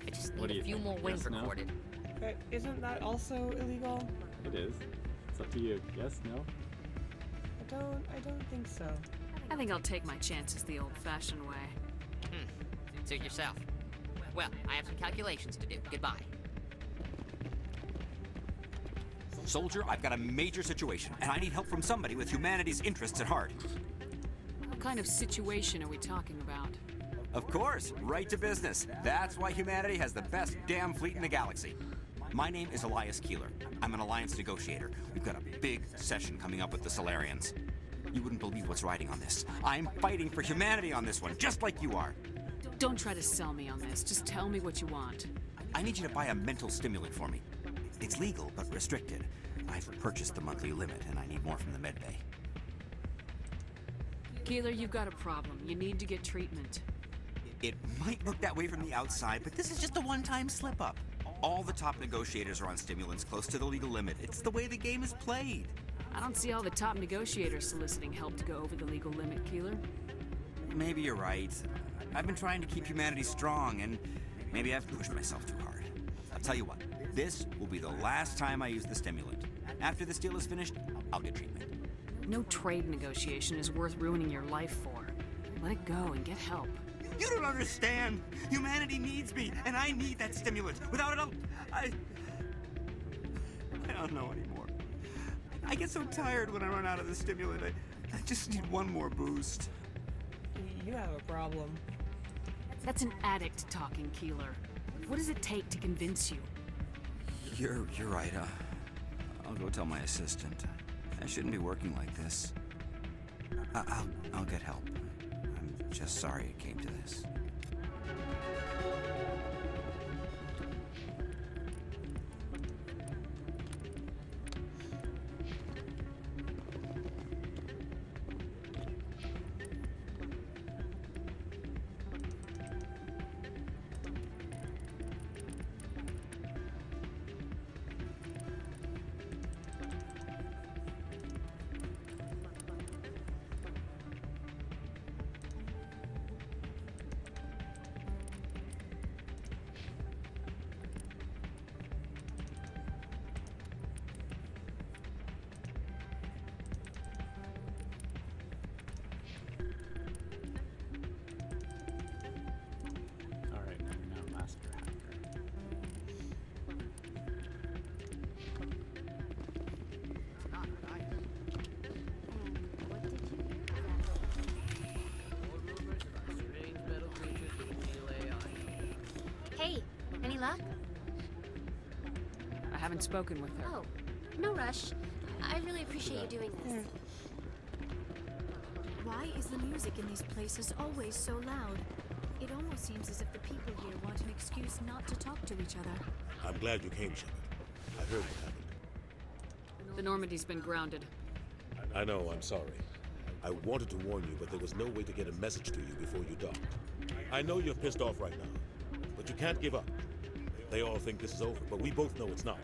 I just need a few more wins recorded. But isn't that also illegal? It is. It's up to you. Yes, no? I don't think so. I think I'll take my chances the old-fashioned way. Suit yourself. Well, I have some calculations to do. Goodbye. Soldier, I've got a major situation, and I need help from somebody with humanity's interests at heart. What kind of situation are we talking about? Of course, right to business. That's why humanity has the best damn fleet in the galaxy. My name is Elias Keeler. I'm an alliance negotiator. We've got a big session coming up with the Solarians. You wouldn't believe what's riding on this. I'm fighting for humanity on this one, just like you are. Don't try to sell me on this. Just tell me what you want. I need you to buy a mental stimulant for me. It's legal, but restricted. I've purchased the monthly limit, and I need more from the medbay. Keeler, you've got a problem. You need to get treatment. It might look that way from the outside, but this is just a one-time slip-up. All the top negotiators are on stimulants close to the legal limit. It's the way the game is played. I don't see all the top negotiators soliciting help to go over the legal limit, Keeler. Maybe you're right. I've been trying to keep humanity strong, and maybe I've pushed myself too hard. I'll tell you what, this will be the last time I use the stimulant. After this deal is finished, I'll get treatment. No trade negotiation is worth ruining your life for. Let it go and get help. You don't understand! Humanity needs me, and I need that stimulant. Without it, I don't know anymore. I get so tired when I run out of the stimulant. I just need one more boost. You have a problem. That's an addict talking, Keeler. What does it take to convince you? You're right. I'll go tell my assistant. I shouldn't be working like this. I'll get help. I'm just sorry it came to this. Hey, any luck? I haven't spoken with her. Oh, no rush. I really appreciate you doing this. Why is the music in these places always so loud? It almost seems as if the people here want an excuse not to talk to each other. I'm glad you came, Shepard. I heard what happened. The Normandy's been grounded. I know, I'm sorry. I wanted to warn you, but there was no way to get a message to you before you docked. I know you're pissed off right now, but you can't give up. They all think this is over, but we both know it's not.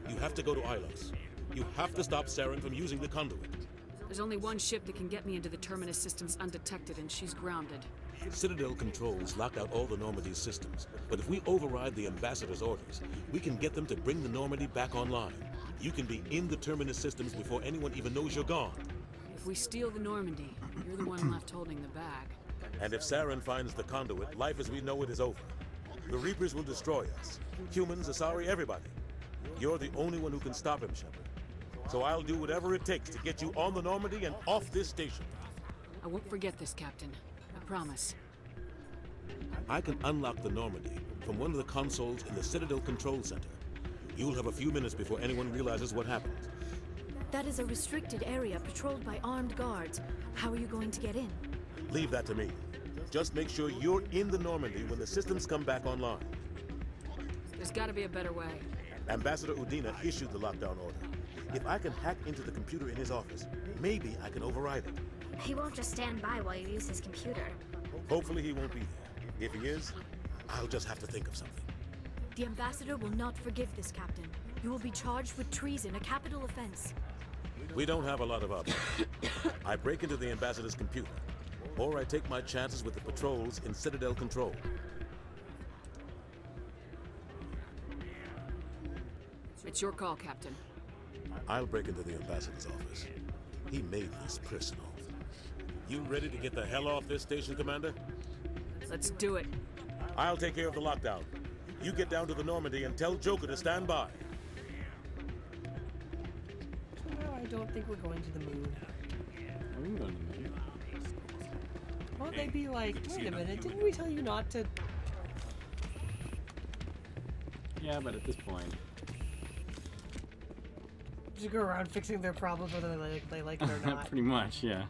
You have to go to Ilos. You have to stop Saren from using the conduit. There's only one ship that can get me into the Terminus systems undetected, and she's grounded. Citadel controls locked out all the Normandy's systems, but if we override the Ambassador's orders, we can get them to bring the Normandy back online. You can be in the Terminus systems before anyone even knows you're gone. If we steal the Normandy, you're the one left holding the bag. And if Saren finds the conduit, life as we know it is over. The Reapers will destroy us. Humans, Asari, everybody. You're the only one who can stop him, Shepard. So I'll do whatever it takes to get you on the Normandy and off this station. I won't forget this, Captain. I promise. I can unlock the Normandy from one of the consoles in the Citadel Control Center. You'll have a few minutes before anyone realizes what happened. That is a restricted area patrolled by armed guards. How are you going to get in? Leave that to me. Just make sure you're in the Normandy when the systems come back online. There's got to be a better way. Ambassador Udina issued the lockdown order. If I can hack into the computer in his office, maybe I can override it. He won't just stand by while you use his computer. Hopefully he won't be there. If he is, I'll just have to think of something. The ambassador will not forgive this, Captain. You will be charged with treason, a capital offense. We don't have a lot of options. I break into the ambassador's computer, or I take my chances with the patrols in Citadel control. It's your call, Captain. I'll break into the ambassador's office. He made this personal. You ready to get the hell off this station, Commander? Let's do it. I'll take care of the lockdown. You get down to the Normandy and tell Joker to stand by. No, I don't think we're going to the moon. Are we going to the moon? Won't they be like, wait a minute, didn't we tell you not to? Yeah, but at this point... Just go around fixing their problems whether they like it or not. Pretty much, yeah.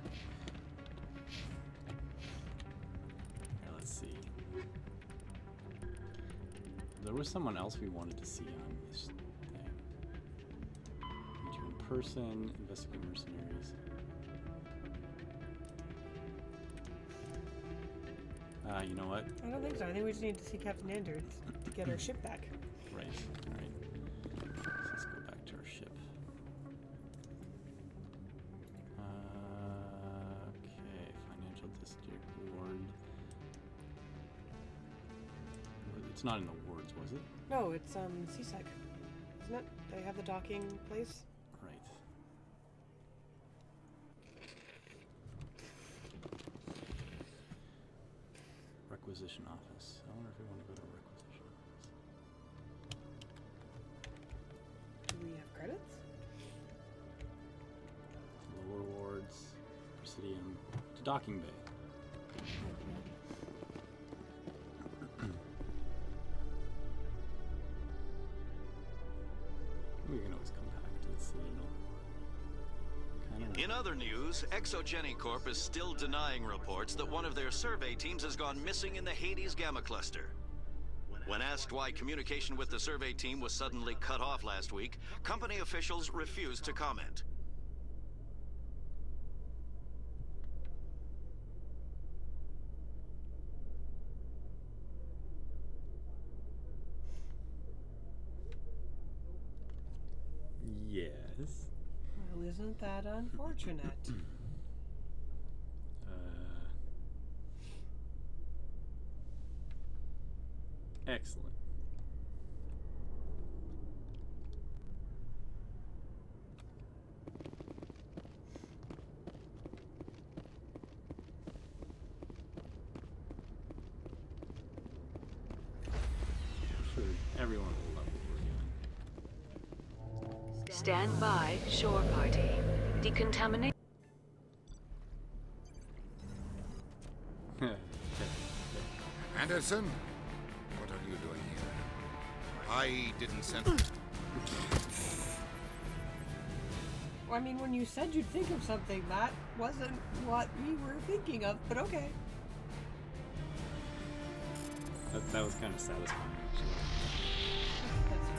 Let's see. There was someone else we wanted to see on this thing. Meet you in person, investigate mercenaries. You know what? I don't think so. I think we just need to see Captain Anders to get our ship back. Right. All right. So let's go back to our ship. Okay. Financial district ward. It's not in the wards, was it? No, it's CSEC. Isn't it? They have the docking place. Right. Requisition office. I wonder if we want to go to requisition office. Do we have credits? Lower wards, Presidium, to docking bay. We can always come back to the Citadel. In other news, ExoGeni Corp is still denying reports that one of their survey teams has gone missing in the Hades Gamma Cluster. When asked why communication with the survey team was suddenly cut off last week, company officials refused to comment. Yes. Well, isn't that unfortunate? Excellent. I'm sure everyone will love what we're doing. Stand by, shore party. Decontaminate. Anderson? What are you doing here? I didn't send... Well, I mean, when you said you'd think of something, that wasn't what we were thinking of, but okay. That was kind of satisfying, actually.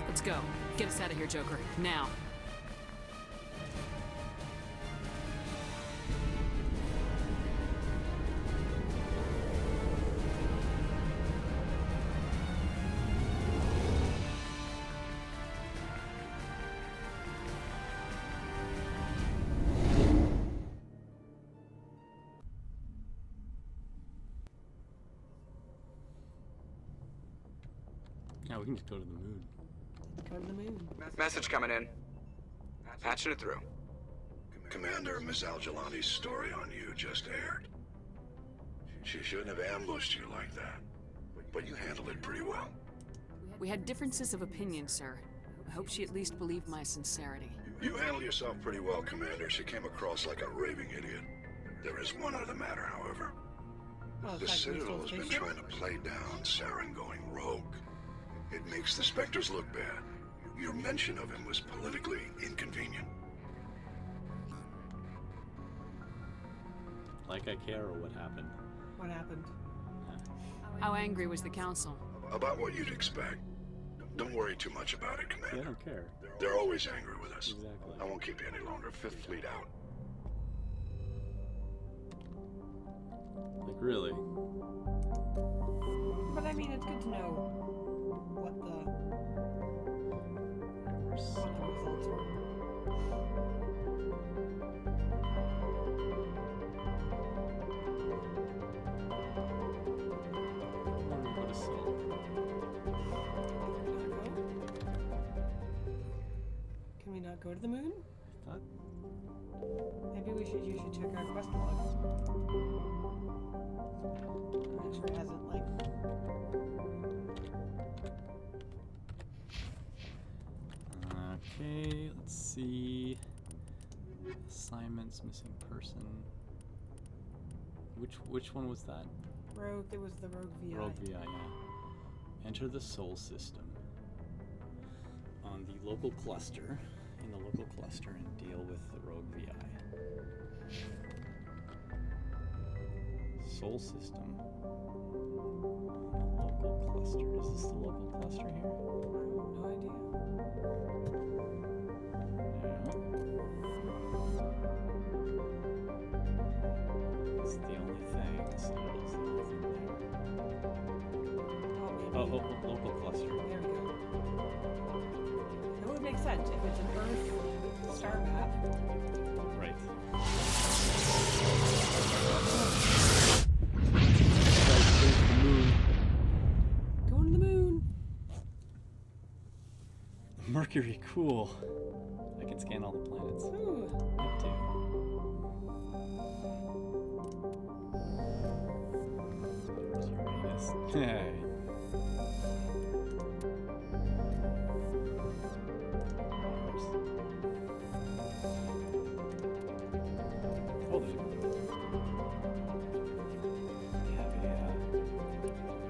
Let's go. Get us out of here, Joker. Now. Yeah, we can just go to the moon. Go to the moon. Message coming in. Patching it through. Commander, Miss Al-Jalani's story on you just aired. She shouldn't have ambushed you like that, but you handled it pretty well. We had differences of opinion, sir. I hope she at least believed my sincerity. You handled yourself pretty well, Commander. She came across like a raving idiot. There is one other matter, however. The Citadel has been trying to play down Saren going rogue. It makes the Spectres look bad. Your mention of him was politically inconvenient. Like I care, or what happened? What happened? How angry was the Council? About what you'd expect. Don't worry too much about it, Commander. I don't care. They're always angry with us. Exactly. I won't keep you any longer. Fifth Fleet out. Like, really? But I mean, it's good to know what the results were. Can we not go to the moon? I thought. Maybe you should check our quest log. Make sure it hasn't like. Okay, let's see. Assignments, missing person. Which one was that? Rogue. It was the Rogue VI. Rogue VI, yeah. Enter the Sol system on the local cluster. In the local cluster, and deal with the Rogue VI. Sol system. Local cluster. Is this the local cluster here? No idea. It's the only thing. So it's the only thing there. Oh, local cluster. There we go. That would make sense if it's an Earth star map. Right. Going to the moon. Mercury, cool. I can scan all the planets. Ooh. Neptune. There's Uranus. Hey. Oh, there's they have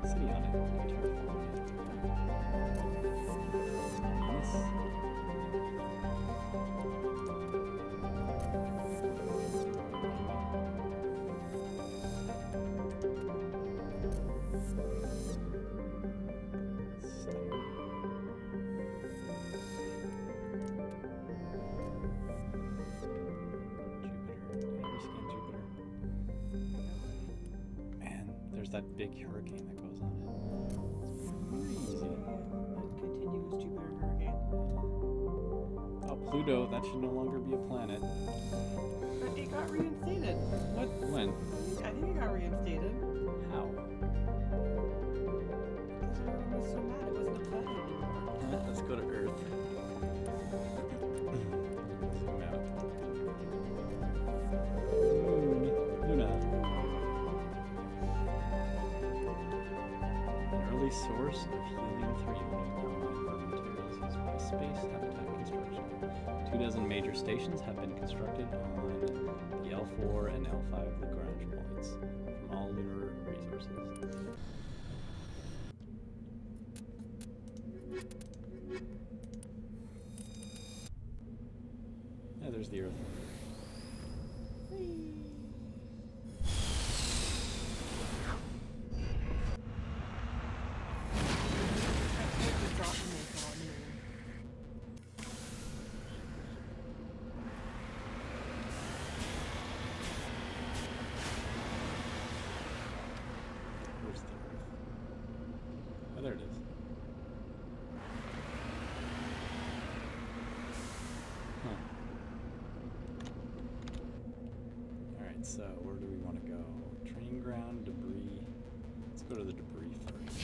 a city on it. Nice. There's that big hurricane that goes on it. It's crazy. Continuous Jupiter hurricane. Oh, Pluto, that should no longer be a planet. But it got reinstated. What? When? I think it got reinstated. How? Because everyone was so mad it wasn't a planet anymore. Let's go to Earth. Zoom out. Luna. Early source of helium-3 for materials used by space habitat construction. 24 major stations have been constructed on the L4 and L5 Lagrange points from all lunar resources. Yeah, there's the Earth. There it is. Huh. Alright, so where do we want to go? Training ground, debris. Let's go to the debris first.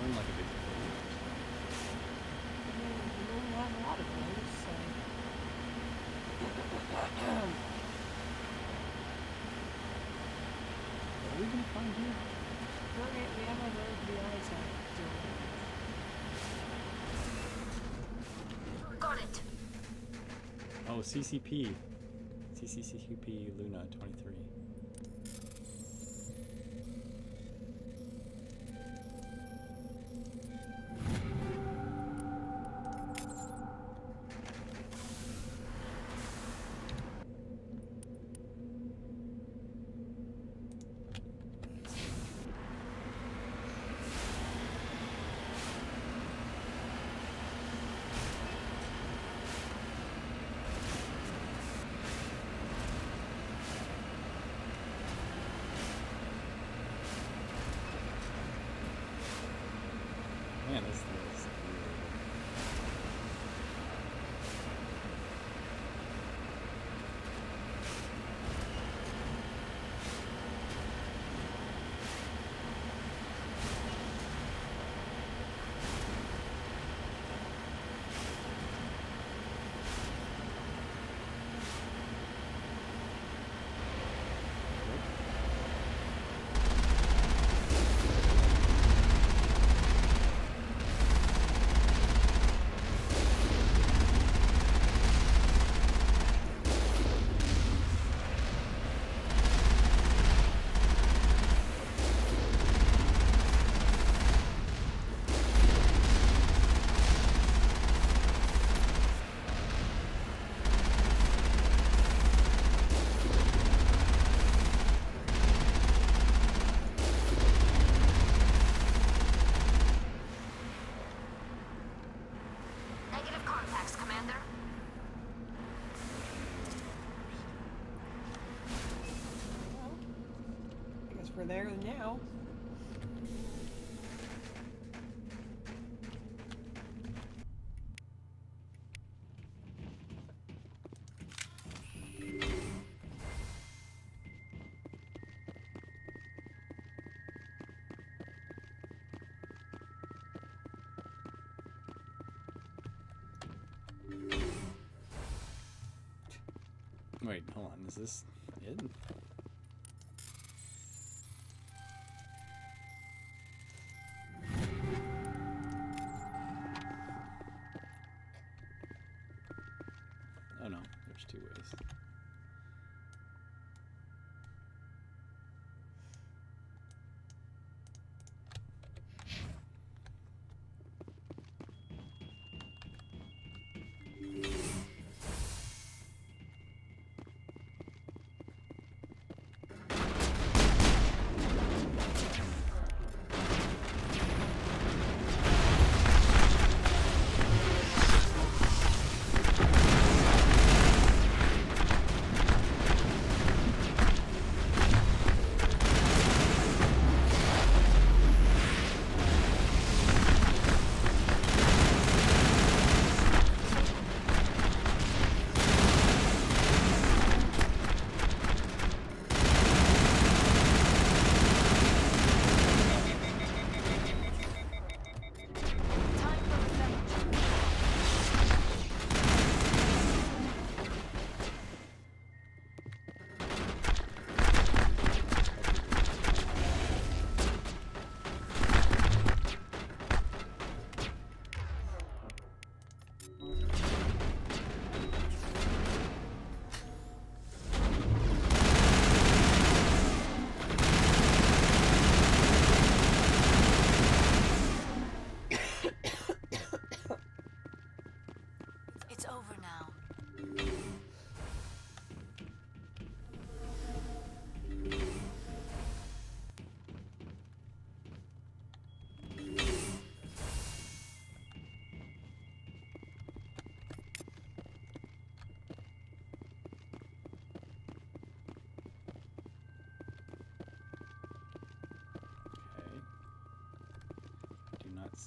Like a big What are we gonna find here? Target, we have other VI side. Got it. Oh, CCP. CCCP Luna 23. Man, this is we're there now. Wait, hold on. Is this it? Oh no, there's two ways.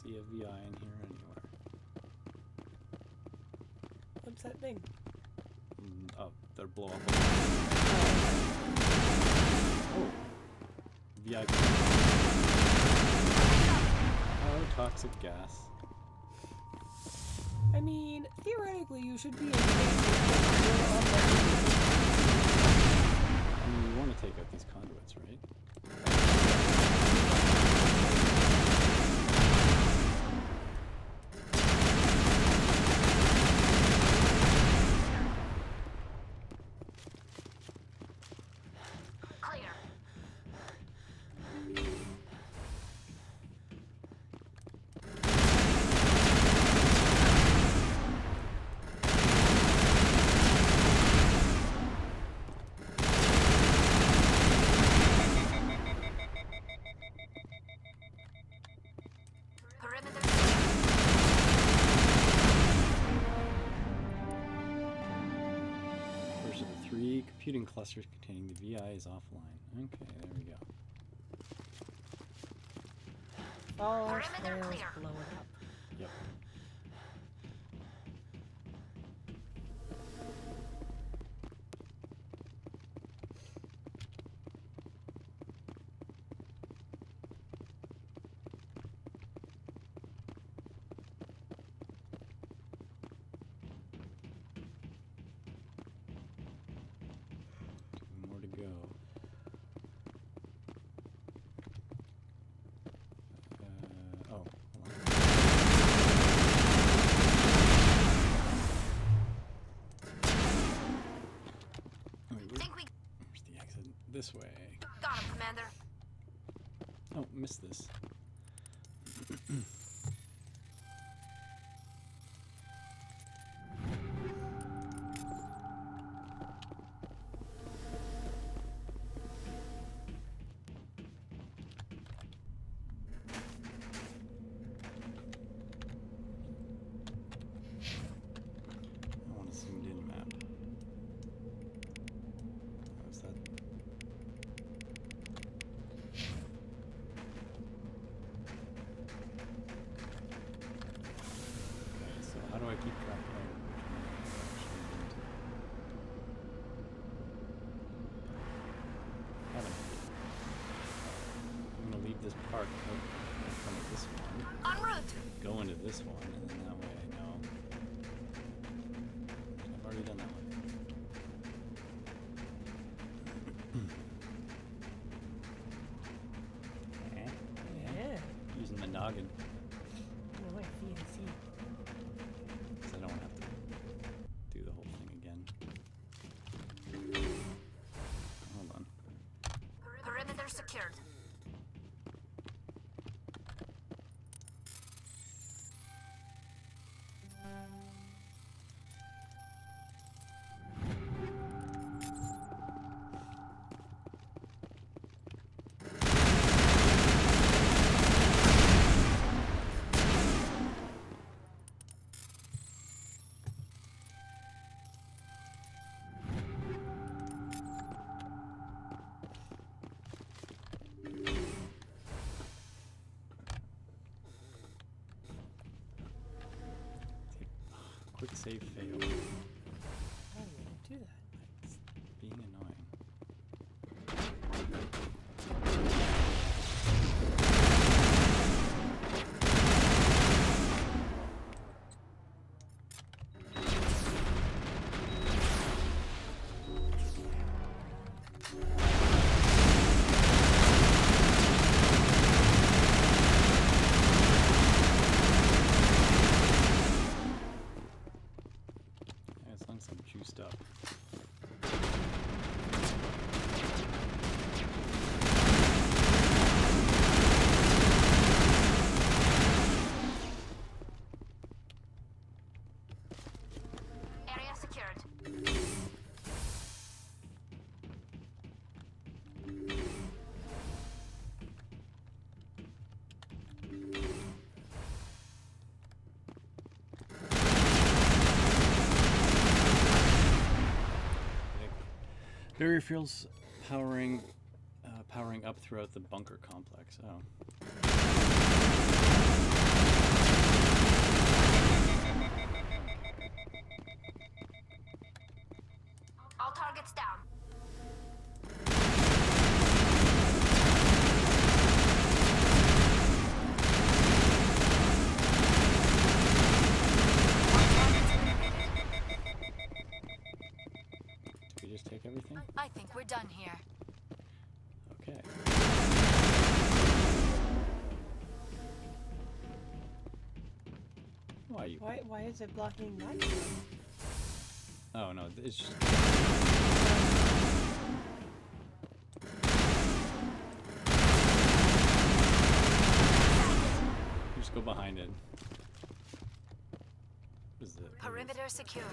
See a VI in here anywhere. What's that thing? Oh, they're blow up. Oh, VI. Oh, toxic gas. I mean, theoretically, you should be in space. I mean, you want to take out these conduits, right? computing clusters containing the VI is offline. Okay, there we go. All our sails blowing up. Yep. More to go. Oh, hold on. Where's the exit? This way. Got him, Commander. Oh, missed this. I want a zoomed in map. How's that? Okay, so how do I keep track of which one I actually into? I'm gonna leave this part in front of this one. En route. Go into this one, and then that way I know. I've already done that one. Yeah. Using the noggin. Oh, I see, I see. Because I don't have to do the whole thing again. Hold on. Perimeter secured. Quick save fail. How do you do that? It's being annoying. Yeah, as long as I'm juiced up. Area secured. Barrier fuels powering up throughout the bunker complex. Oh. All targets down. Did we just take everything? I think we're done here. Okay. Why you? Why is it blocking that? Oh no, it's just. You just go behind it. What is it? Perimeter secured.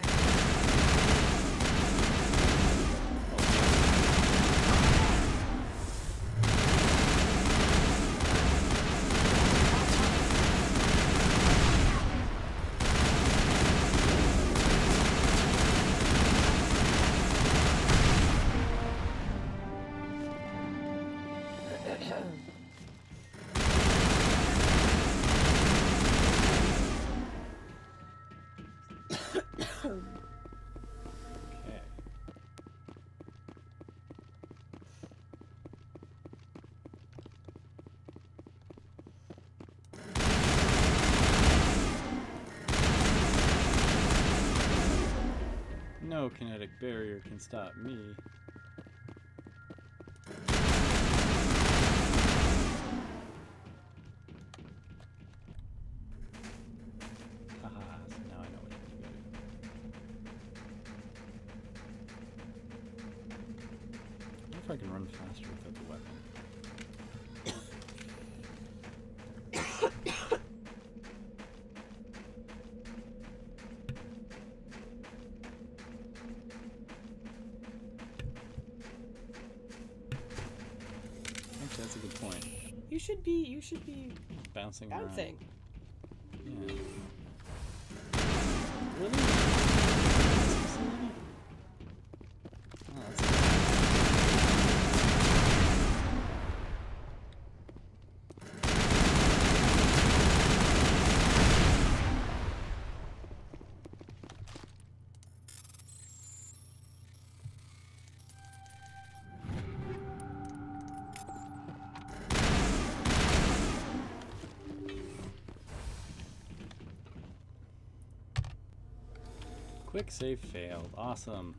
No kinetic barrier can stop me. Haha, so now I know what to do. I wonder if I can run faster without the weapon. That's a good point. You should be bouncing. Bouncing. Yeah. Really? Oh, that's quick save failed. Awesome.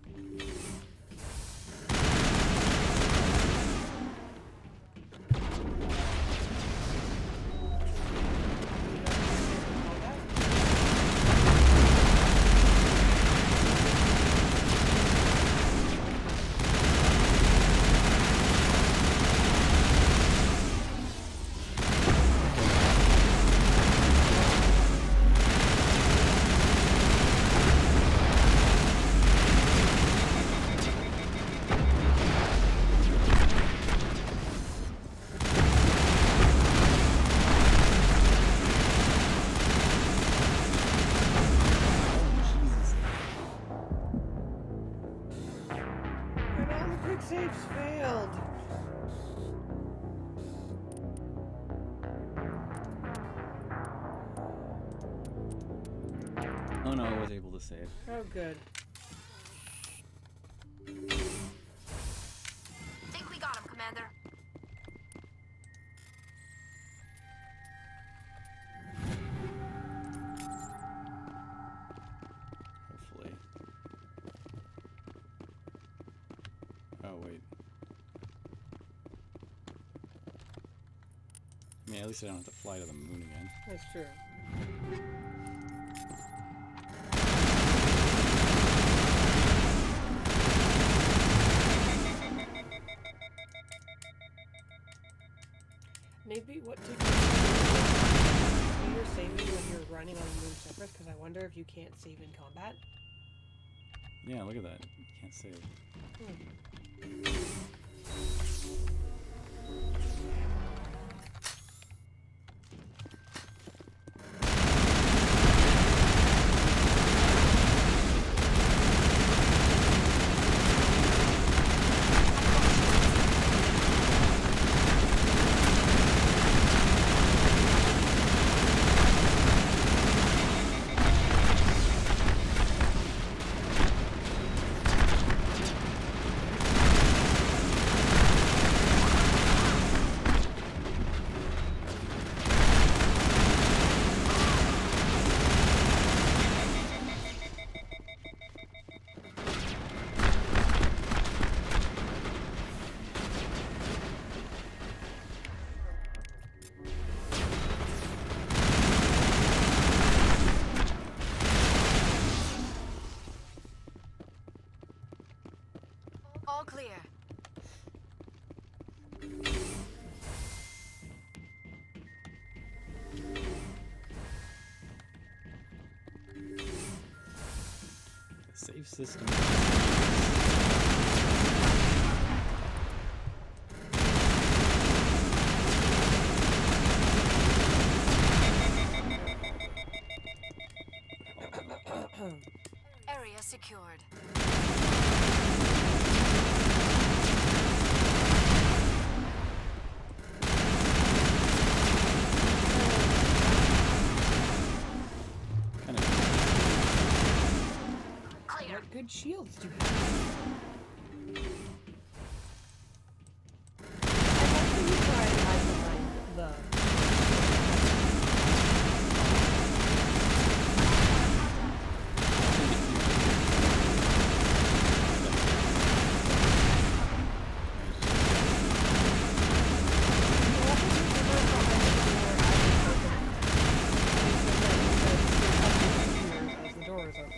Saves failed. Oh no, I was able to save. Oh, good. Think we got him, Commander. Hopefully. Oh, wait. I mean, at least I don't have to fly to the moon again. That's true. Maybe what did you're saving when you're running on the moon surface? Because I wonder if you can't save in combat. Yeah, look at that. You can't save. All clear. The save system. Area secured. good shields do you have? I like that you try and hide behind the...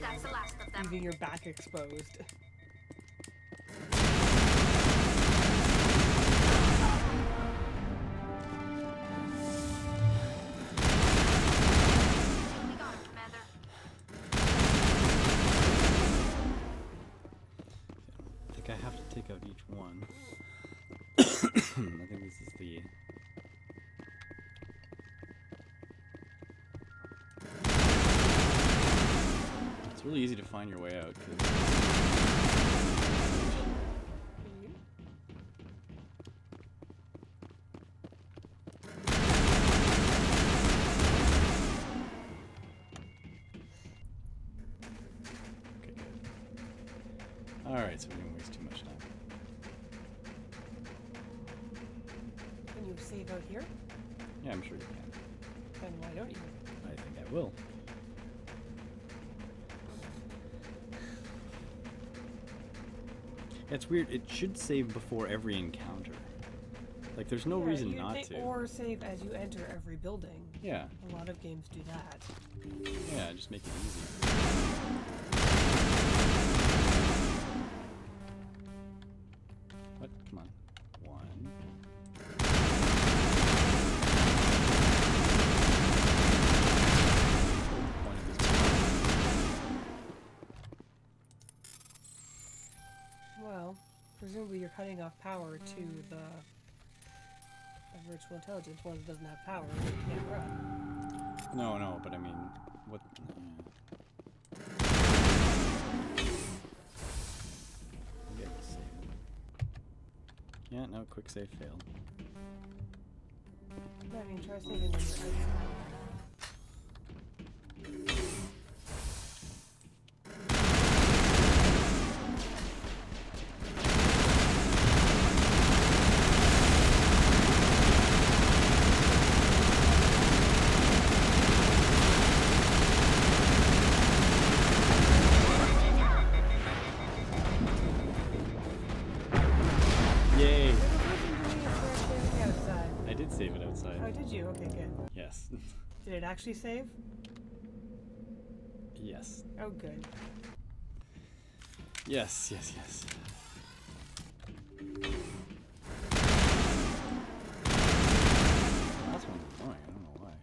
That's the last of them. Leaving your back exposed. I think I have to take out each one. I think this is the... It's really easy to find your way out. Okay, good. Alright, so we didn't waste too much time. Can you save out here? Yeah, I'm sure you can. Then why don't you? I think I will. It's weird, it should save before every encounter. Like, there's no reason not to. Or save as you enter every building. Yeah. A lot of games do that. Yeah, just make it easy. What? Come on. One. Well, presumably you're cutting off power to the virtual intelligence. One that doesn't have power, it can't run. No, but I mean, what? Maybe I can save it. Yeah, no, quick save failed. I mean, try saving when you're outside. Yay! Outside. I did save it outside. Oh, did you? Okay, good. Yes. Did it actually save? Yes. Oh, good. Yes, yes, yes. Last one's annoying, I don't know why.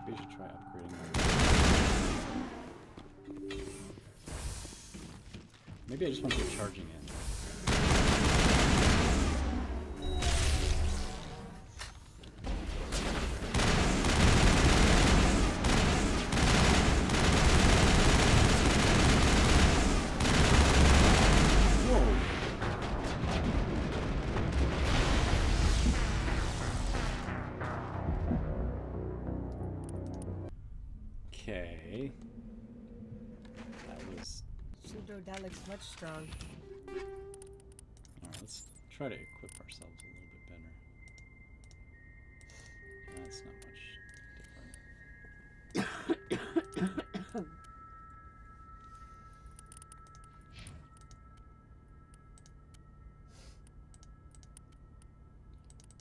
Maybe I should try upgrading my... Maybe I just want to put charging in. Okay. That was... Pseudo-Dalek's much strong. Alright, let's try to equip ourselves a little bit better. That's not much different.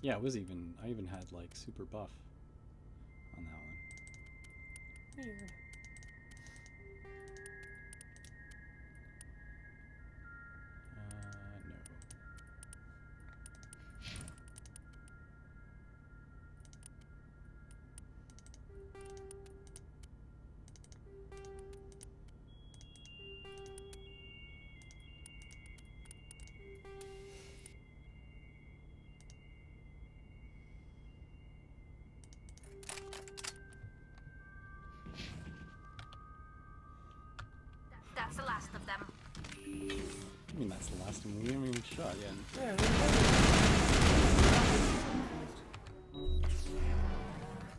Yeah, it was even... I even had, like, super buff on that one. Weird. No. I mean, that's the last one we haven't even shot yet. Yeah,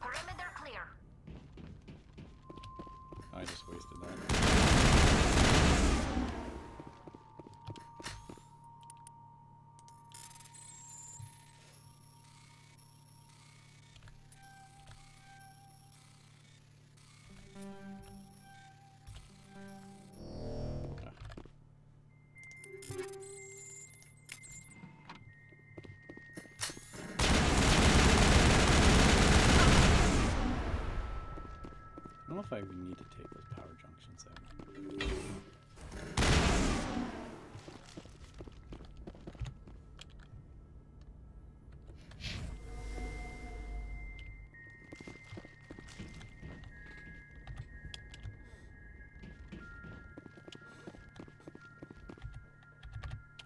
Perimeter clear. I just wasted that. I don't know if I even need to take those power junctions out.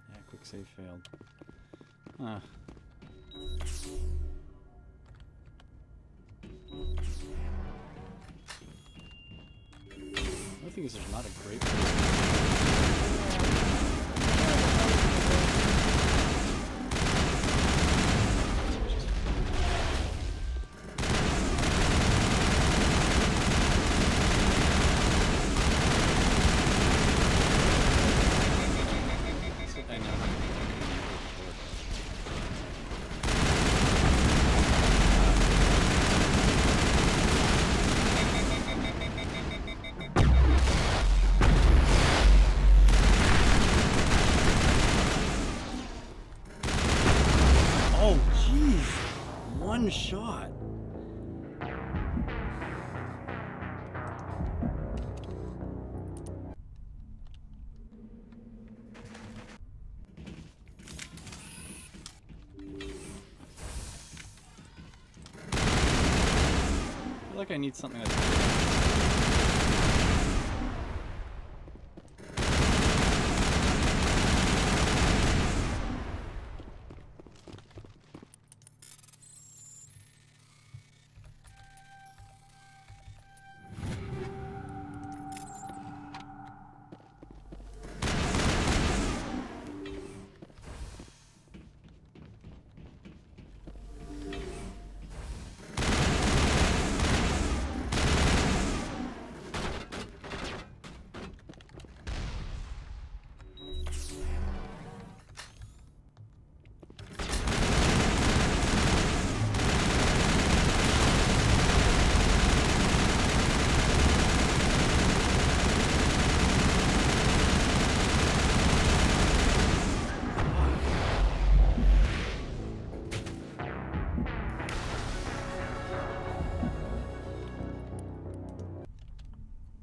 Yeah, quick save failed. Ah. The thing is, there's not a great one shot. I feel like I need something that's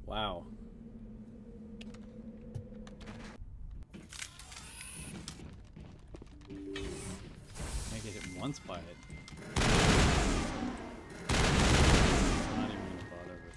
wow. I get hit once by it. I'm not even gonna bother with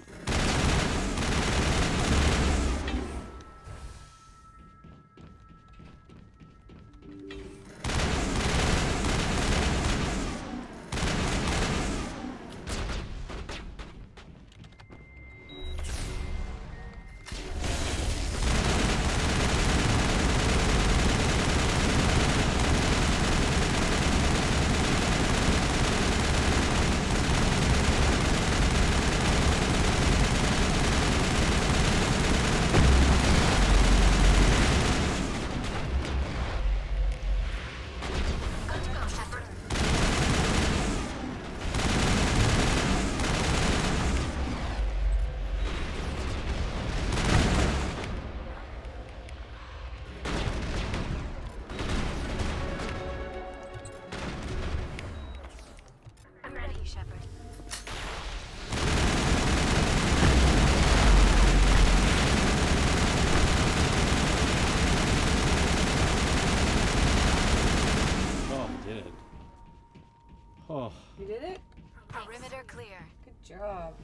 oh. You did it? Perimeter clear. Good job.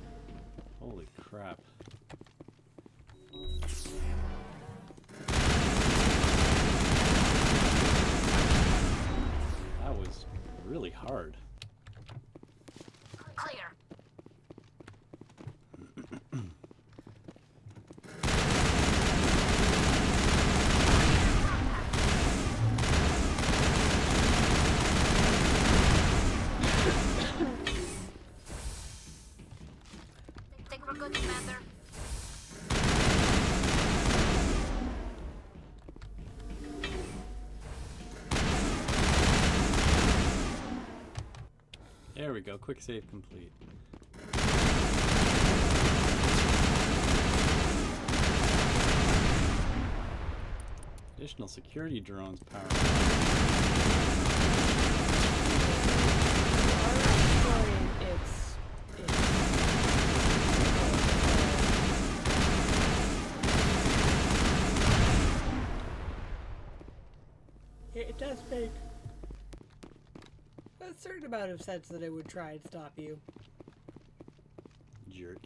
Holy crap. That was really hard. Clear. There we go. Quick save complete. Additional security drones power. It does make a certain amount of sense that it would try and stop you. Jerk.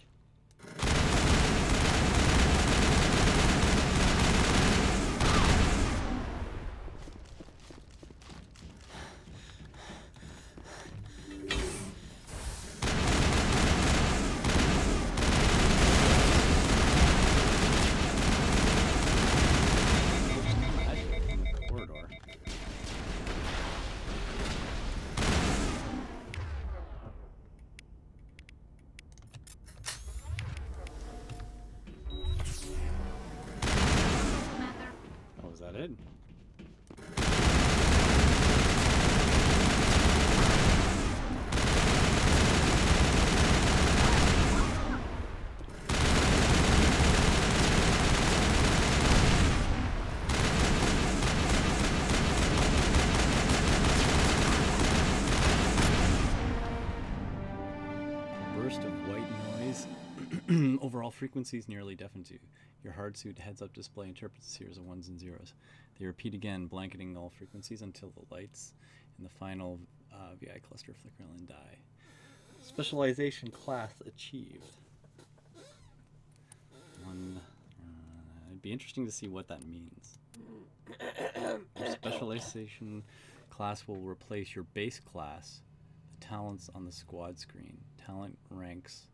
Overall frequencies nearly deafens you. Your hardsuit heads-up display interprets a series of ones and zeros. They repeat again, blanketing all frequencies until the lights in the final VI cluster flicker and die. Specialization class achieved. It'd be interesting to see what that means. Your specialization class will replace your base class, the talents on the squad screen. Talent ranks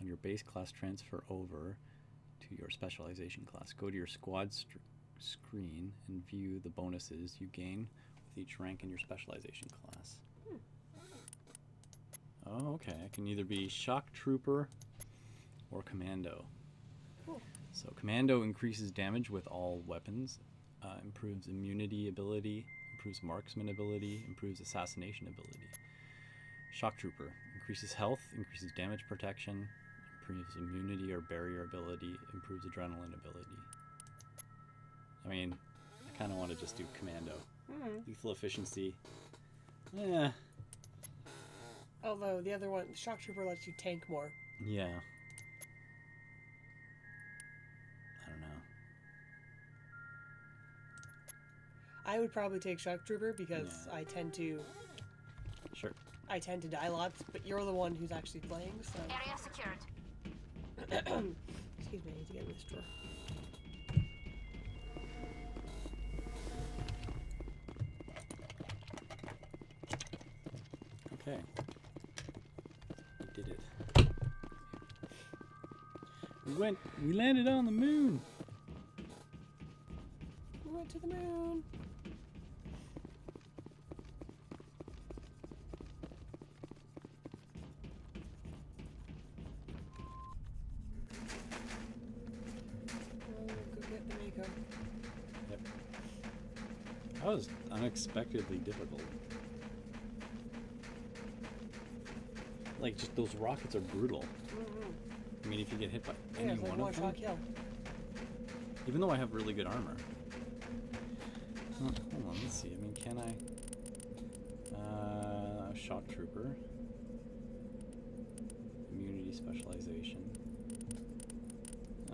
on your base class transfer over to your specialization class. Go to your squad screen and view the bonuses you gain with each rank in your specialization class. Oh, okay. I can either be shock trooper or commando. Cool. So commando increases damage with all weapons, improves immunity ability, improves marksman ability, improves assassination ability. Shock trooper increases health, increases damage protection, improves immunity or barrier ability, improves adrenaline ability. I mean, I kind of want to just do commando. Lethal efficiency. Yeah. Although the other one, shock trooper, lets you tank more. Yeah. I don't know. I would probably take shock trooper because I tend to. Sure. I tend to die lots, but you're the one who's actually playing, so. Area secured. Excuse me, I need to get in this drawer. Okay. We did it. We landed on the moon. We went to the moon. Yep. That was unexpectedly difficult. Like, just those rockets are brutal. I mean, if you get hit by any it's like one of them. kill. Even though I have really good armor. Hold on, let's see. I mean, can I? Shock trooper. Immunity specialization.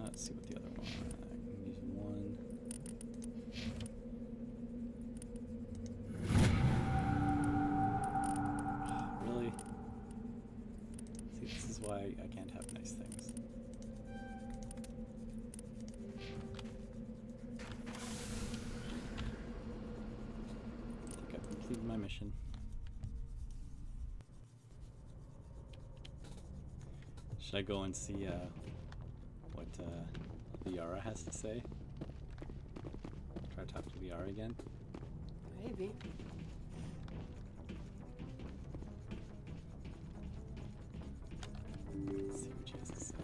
Let's see what the other one. I can use one. Really? See, this is why I can't have nice things. I think I've completed my mission. Should I go and see what Liara has to say? Try to talk to Liara again? Maybe. Let's see what she has to say.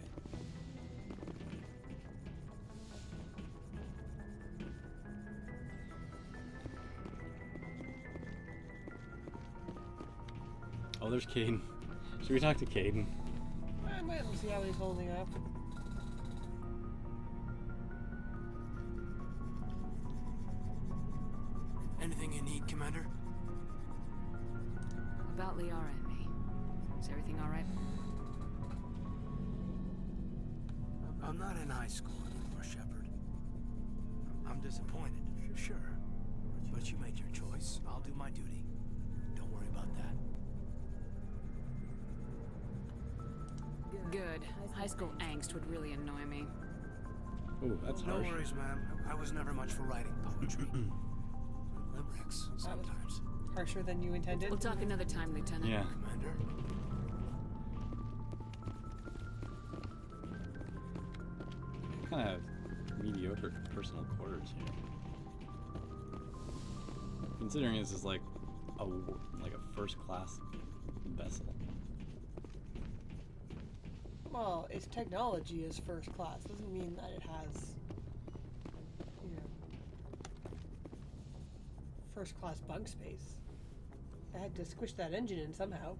Oh, there's Caden. Should we talk to Caden? I might see how he's holding up. Anything you need, Commander? About Liara and me. Is everything all right? I'm not in high school anymore, Shepard. I'm disappointed, sure. But you made your choice. I'll do my duty. Don't worry about that. Good. High school angst would really annoy me. Ooh, that's No harsh. worries, ma'am. I was never much for writing poetry. Limericks, sometimes. Harsher than you intended? We'll talk another time, Lieutenant. Yeah. Commander. Kind of mediocre personal quarters here. Considering this is like a first-class vessel. Well, its technology is first class. Doesn't mean that it has, you know, first class bunk space. I had to squish that engine in somehow.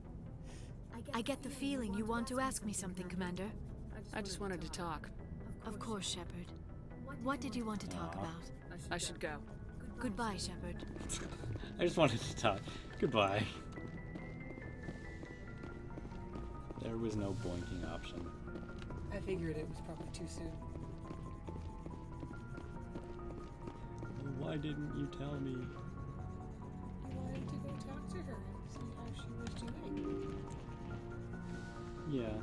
I get the feeling you want to ask me something, Commander. I just wanted to talk. Of course, Shepard. What did you want to talk about? I should go. Goodbye, Shepard. I just wanted to talk. Goodbye. There was no blinking option. I figured it was probably too soon. Why didn't you tell me? You wanted to go talk to her, see how she was doing. Yeah.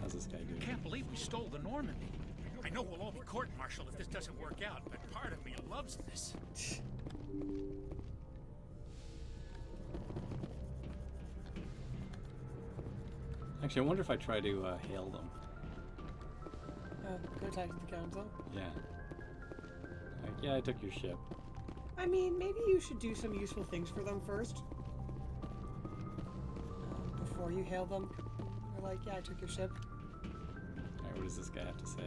How's this guy doing? Can't believe we stole the Normandy. I know we'll all be court-martialed if this doesn't work out, but part of me loves this. Actually, I wonder if I try to hail them. Go talk to the council? Yeah. Like, yeah, I took your ship. I mean, maybe you should do some useful things for them first. Before you hail them. You're like, yeah, I took your ship. Alright, what does this guy have to say?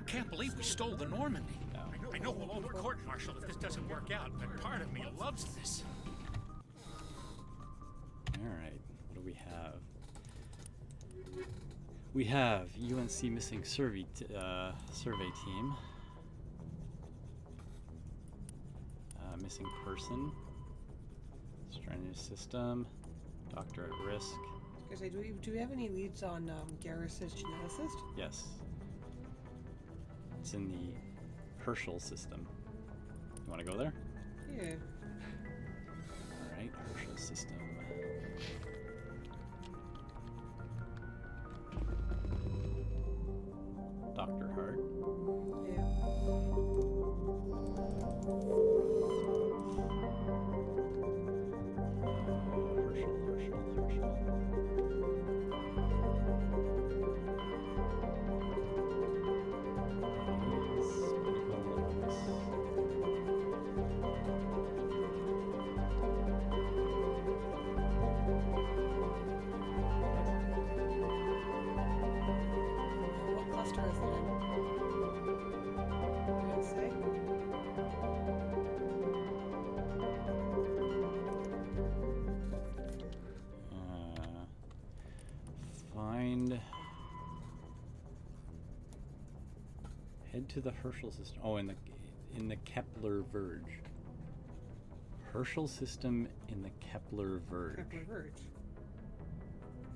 Can't believe we stole the Normandy. No. I know we'll all be court-martialed if this doesn't work out, but part of me loves this. Alright, what do we have? We have UNC missing survey team. Missing person. Stranded system. Doctor at risk. I was gonna say, do we have any leads on Garrus's geneticist? Yes. It's in the Herschel system. You want to go there? Yeah. Alright, Herschel system. Dr. Hart. What cluster is it in? Did it say? Find. Head to the Herschel system. Oh, in the Kepler Verge. Herschel system in the Kepler Verge. Kepler Verge.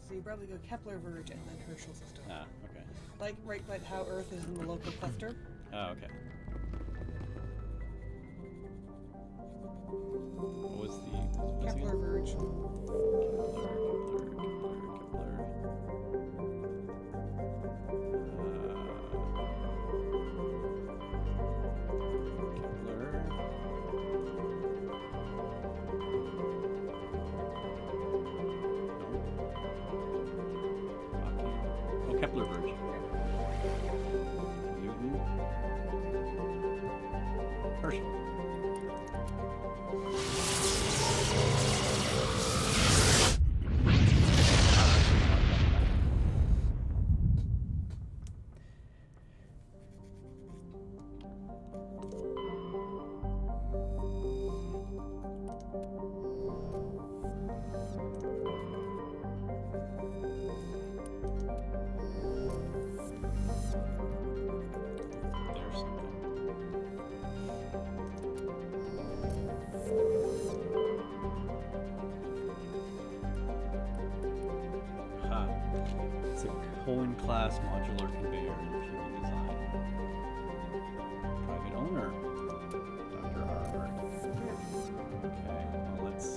So you probably go Kepler Verge and then Herschel system. Ah, okay. Like how Earth is in the local cluster. Oh, okay. What was the Kepler Verge. Kepler Verge. Newton. Herschel. Hohen-class modular conveyor in Fury design. Private owner, Dr. Harvard. Okay, well, let's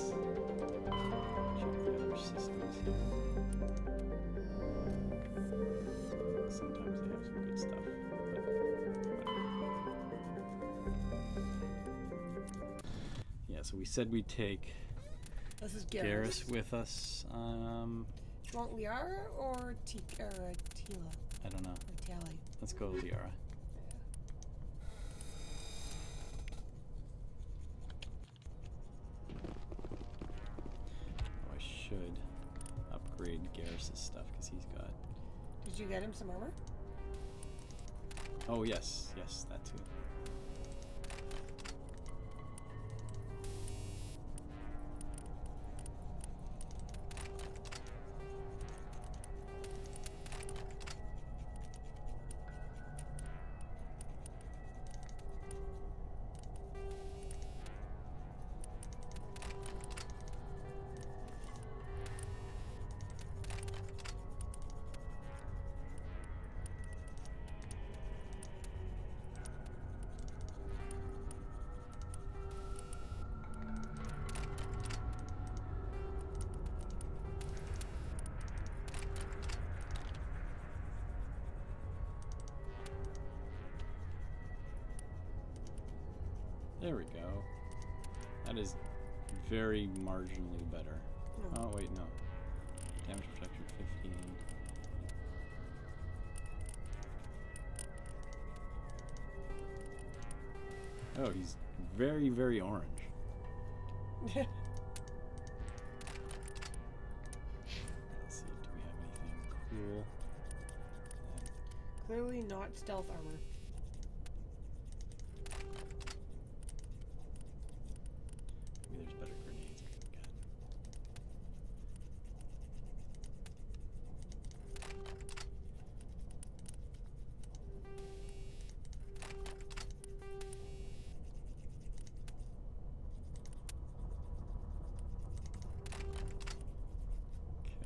check the other systems here. Sometimes they have some good stuff, but yeah, so we said we'd take This is Garrus with us. Do you want Liara or Tila? I don't know. Or Tally? Let's go Liara. Oh, I should upgrade Garrus's stuff because he's got. Did you get him some armor? Oh yes, yes, that too. There we go. That is very marginally better. Oh wait, no. Damage protection 15. Oh, he's very, very orange. Let's see, do we have anything cool? Clearly not stealth armor. Maybe there's better grenades we can get.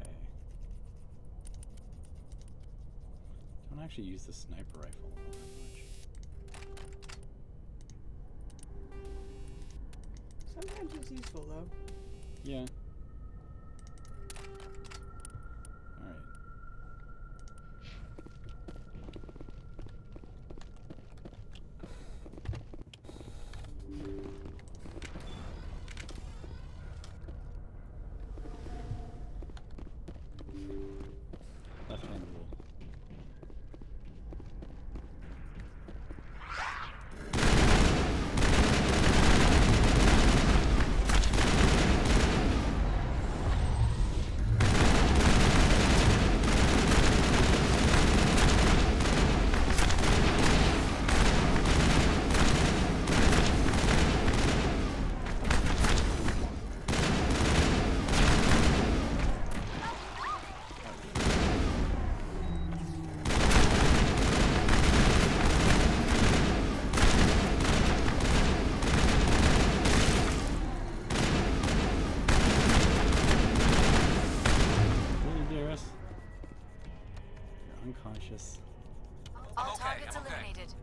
Okay. Don't actually use the sniper rifle all that much. Sometimes it's useful though. Yeah. Alright. Left hand rule. You're unconscious. All targets eliminated.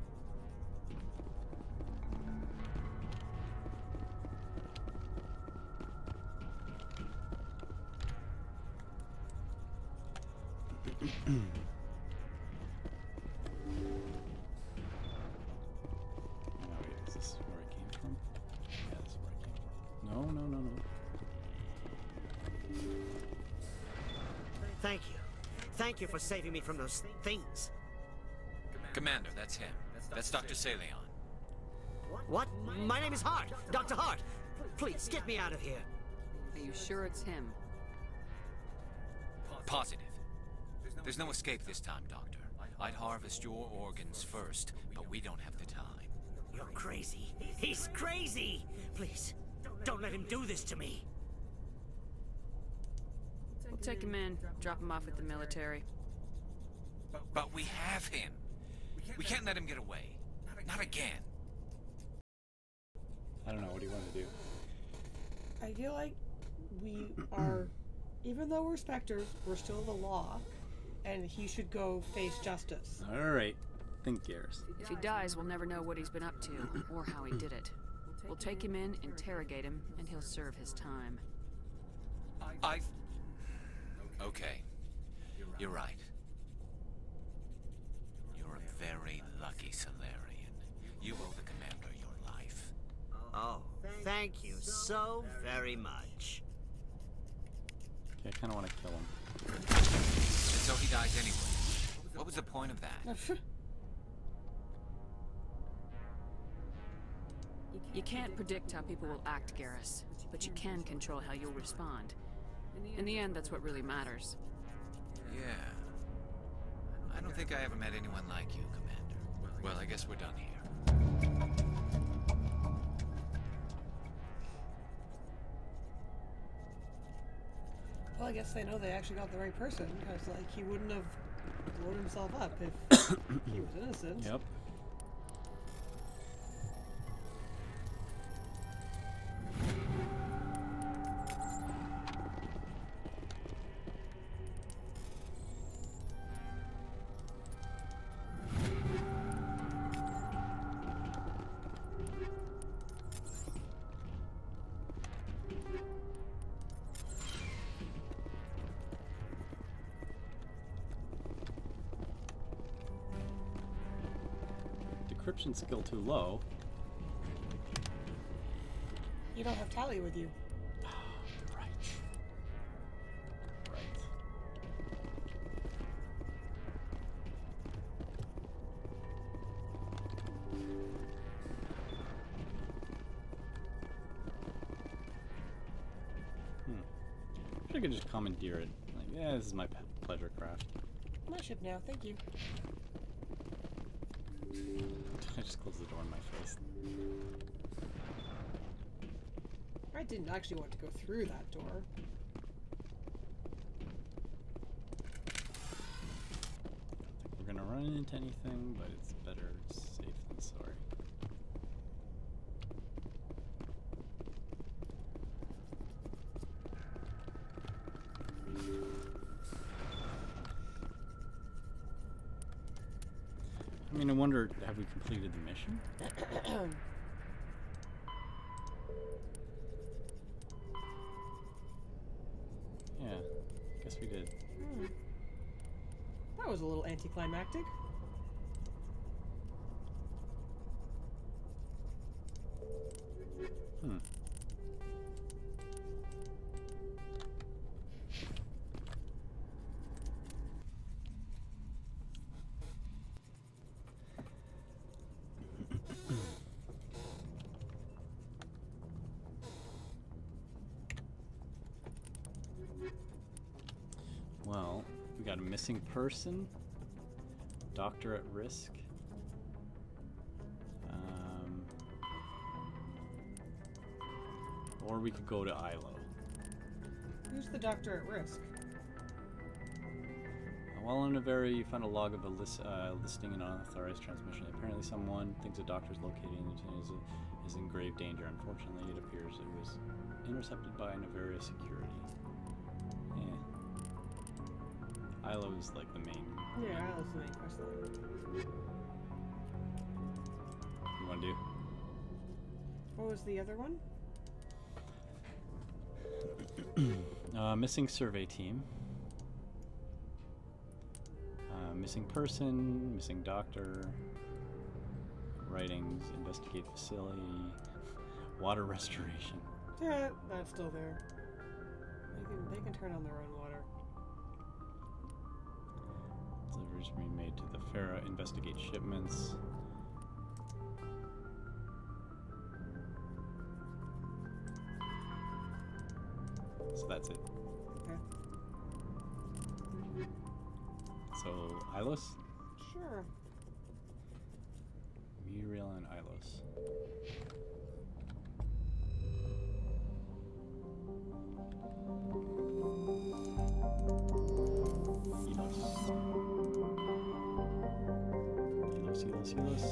Oh wait, is this where I came from? Yeah, this is where I came from. No, no, no, no. Thank you. Thank you for saving me from those things. Commander, that's him. That's Dr. Saleon. What? My name is Hart. Dr. Hart. Please, get me out of here. Are you sure it's him? Positive. There's no escape this time, Doctor. I'd harvest your organs first, but we don't have the time. You're crazy. He's crazy! Please, don't let him do this to me. We'll take him in, drop him off at the military. But we have him. We can't let him get away. Not again. I don't know, what do you want to do? I feel like we are, even though we're specters, we're still the law. and he should go face justice. All right. Think, Garrus. If he dies, we'll never know what he's been up to or how he did it. We'll take him in, interrogate him, and he'll serve his time. Okay. You're right. You're a very lucky Salarian. You owe the commander your life. Oh, thank you so very much. Okay, I kind of want to kill him. So he dies anyway. What was the point of that? You can't predict how people will act, Garrus, but you can control how you'll respond. In the end, that's what really matters. Yeah. I don't think I ever met anyone like you, Commander. Well, I guess we're done here. Well, I guess they know they actually got the right person, because, like, he wouldn't have blown himself up if he was innocent. Yep. Decryption skill too low. You don't have Tally with you. Right. Right. I could just commandeer it. Like, yeah, this is my pleasure craft. My ship now, thank you. I just closed the door in my face. I didn't actually want to go through that door. I don't think we're gonna run into anything, but it's better safe than sorry. I mean, I wonder, have we completed the mission? Yeah, guess we did. That was a little anticlimactic. Well, we got a missing person, doctor at risk. Or we could go to Ilo. Who's the doctor at risk? While on Navarra, you found a log of a listing an unauthorized transmission. Apparently someone thinks a doctor is located and is in grave danger. Unfortunately, it appears it was intercepted by Navarra security. Ilo is like the main. Yeah, Ilo's the main quest line. You want to do? What was the other one? Missing survey team. Missing person, missing doctor, writings, investigate facility, water restoration. Yeah, that's still there. They can turn on their own water. Deliveries being made to the Farah, investigate shipments. So that's it. Okay. So, Ilos? Sure. Muriel and Ilos. Elos.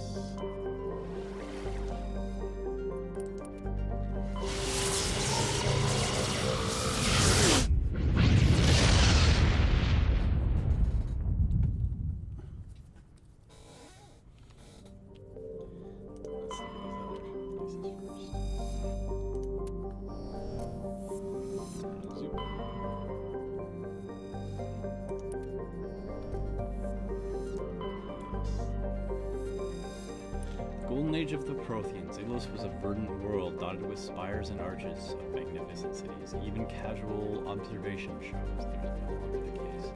Protheans, Ilos was a verdant world dotted with spires and arches of magnificent cities. Even casual observation shows that is no longer the case.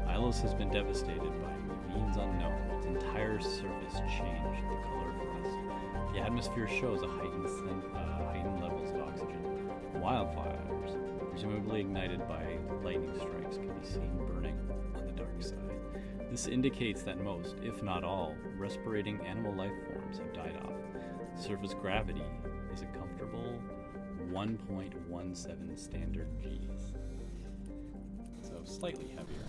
Ilos has been devastated by means unknown. Its entire surface changed the color for us. The atmosphere shows a heightened levels of oxygen. Wildfires, presumably ignited by lightning strikes, can be seen burning on the dark side. This indicates that most, if not all, respirating animal life forms have died off. Surface gravity is a comfortable 1.17 standard Gs. So slightly heavier.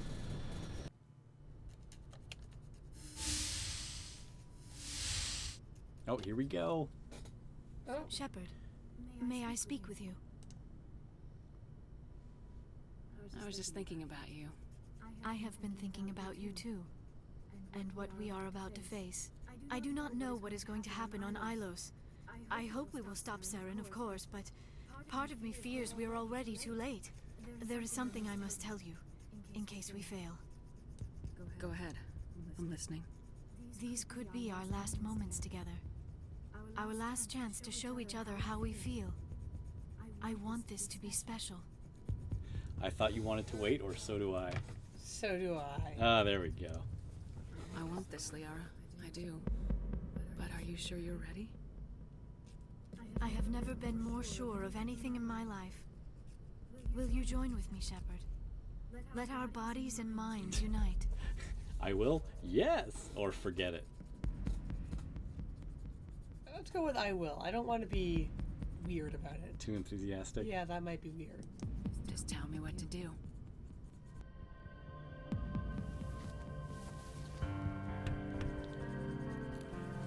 Oh, here we go. Oh. Shepard, may I speak with you? I was just thinking about you. I have been thinking about you too, and what we are about to face. I do not know what is going to happen on Ilos. I hope we will stop Saren, of course, but part of me fears we are already too late. There is something I must tell you, in case we fail. Go ahead. I'm listening. These could be our last moments together. Our last chance to show each other how we feel. I want this to be special. I thought you wanted to wait, or so do I. So do I. Ah, there we go. I want this, Liara. I do. But are you sure you're ready? I have never been more sure of anything in my life. Will you join with me, Shepard? Let our bodies and minds unite. I will? Yes! Or forget it. Let's go with I will. I don't want to be weird about it. Too enthusiastic? Yeah, that might be weird. Just tell me what to do.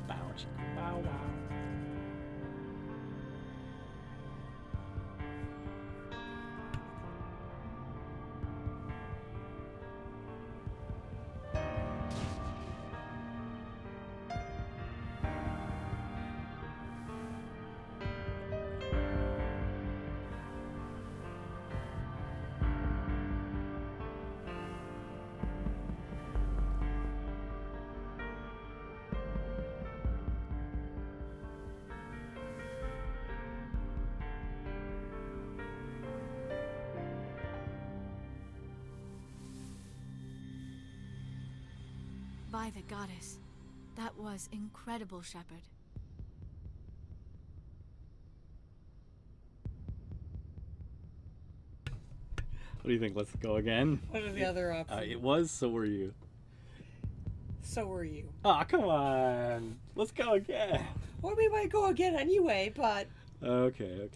Bow, bow, wow. By the goddess. That was incredible, Shepard. What do you think? Let's go again? What are the other options? It was, so were you. So were you. Aw, come on. Let's go again. Well, we might go again anyway, but... Okay.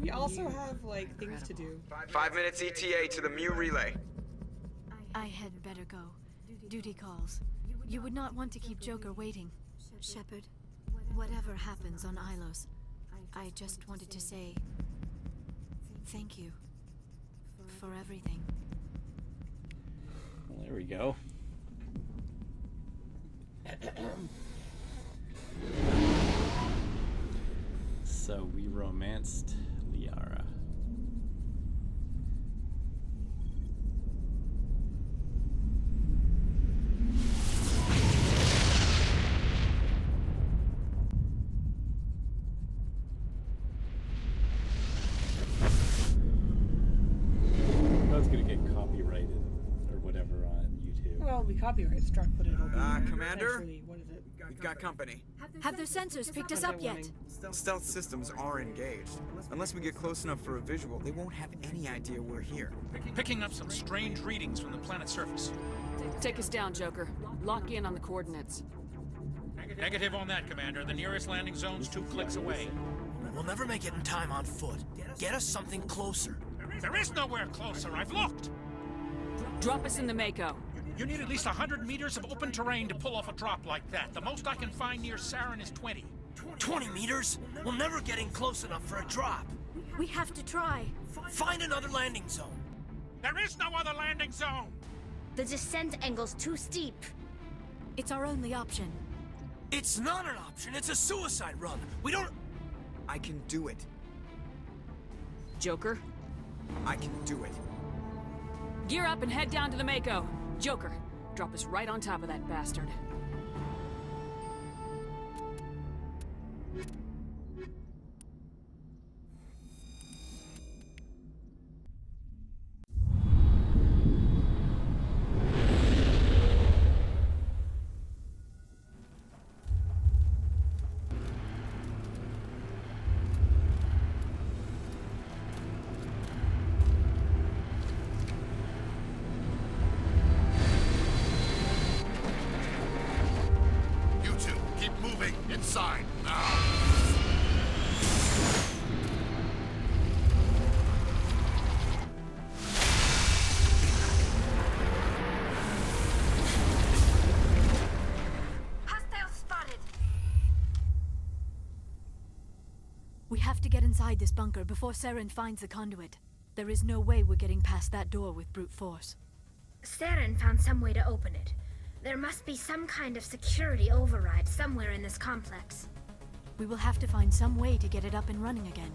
We also have, like, things to do. 5 minutes ETA to the Mu relay. I had better go. Duty calls. You would not want to keep Joker waiting. Shepard, whatever happens on Ilos, I just wanted to say thank you for everything. Well, there we go. So we romanced Liara. That's gonna get copyrighted or whatever on YouTube. Well, we copyright struck, but it'll be Commander? what is it? We've got company. Have their sensors picked us up yet? Stealth systems are engaged. Unless we get close enough for a visual, they won't have any idea we're here. Picking up some strange readings from the planet's surface. Take us down, Joker. Lock in on the coordinates. Negative on that, Commander. The nearest landing zone's 2 clicks away. We'll never make it in time on foot. Get us something closer. There is nowhere closer. I've looked. Drop us in the Mako. You need at least 100 meters of open terrain to pull off a drop like that. The most I can find near Saren is 20. 20 meters? We'll never get in close enough for a drop. We have to try. Find another landing zone. There is no other landing zone. The descent angle's too steep. It's our only option. It's not an option. It's a suicide run. We don't... I can do it. Joker? I can do it. Gear up and head down to the Mako. Joker, drop us right on top of that bastard. inside this bunker before Saren finds the conduit. There is no way we're getting past that door with brute force. Saren found some way to open it. There must be some kind of security override somewhere in this complex. We will have to find some way to get it up and running again.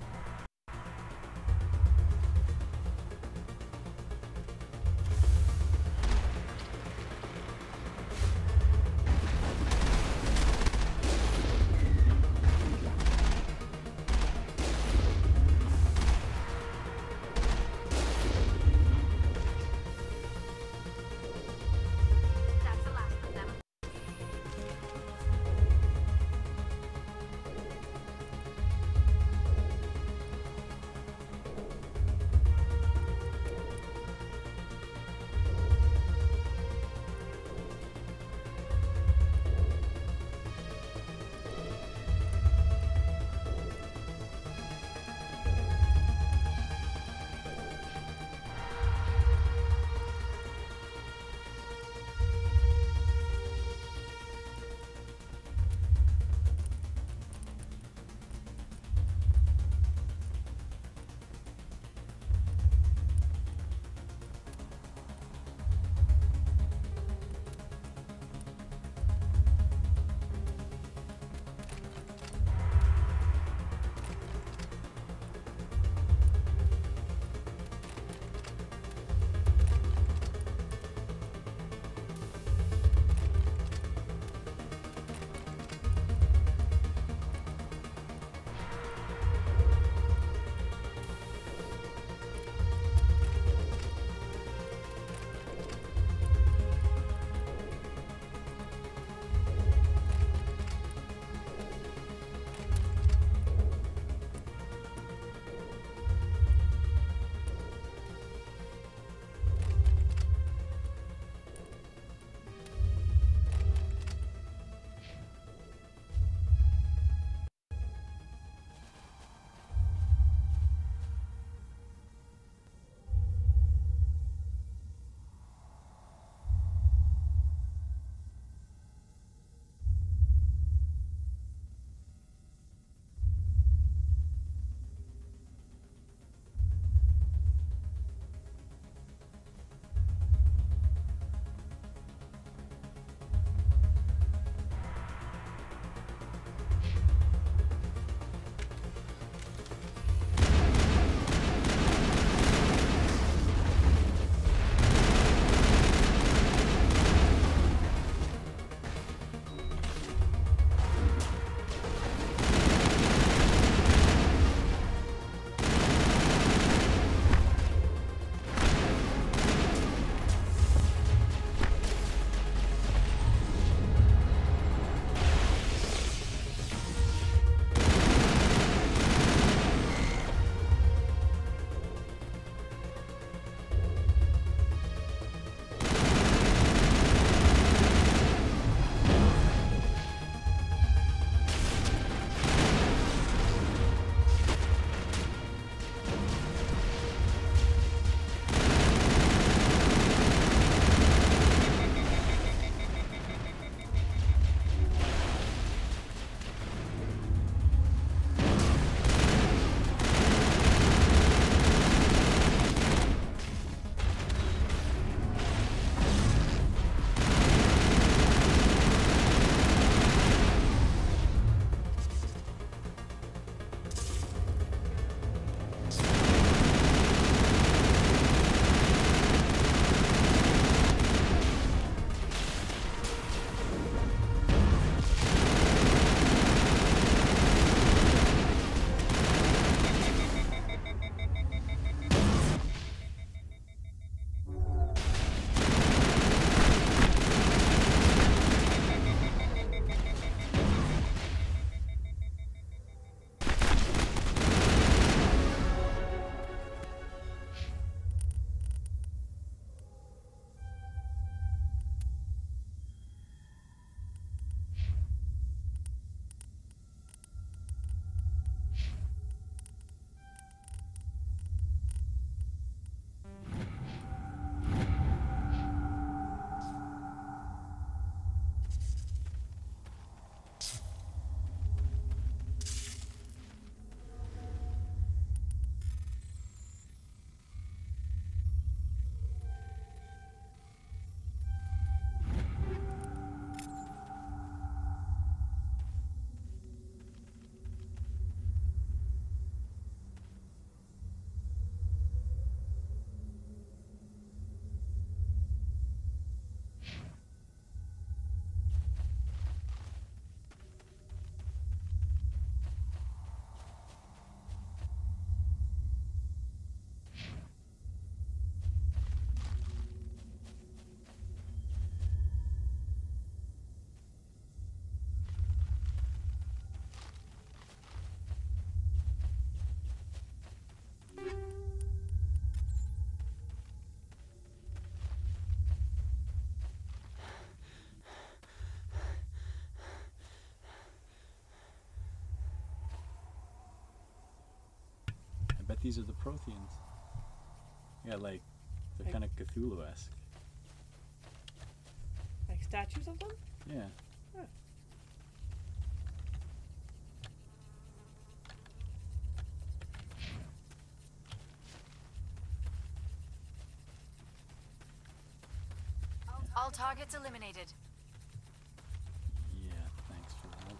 if these are the Protheans. Yeah, like they're Like- kind of Cthulhu-esque. Like statues of them? Yeah. Huh. All targets eliminated. Yeah, thanks for that.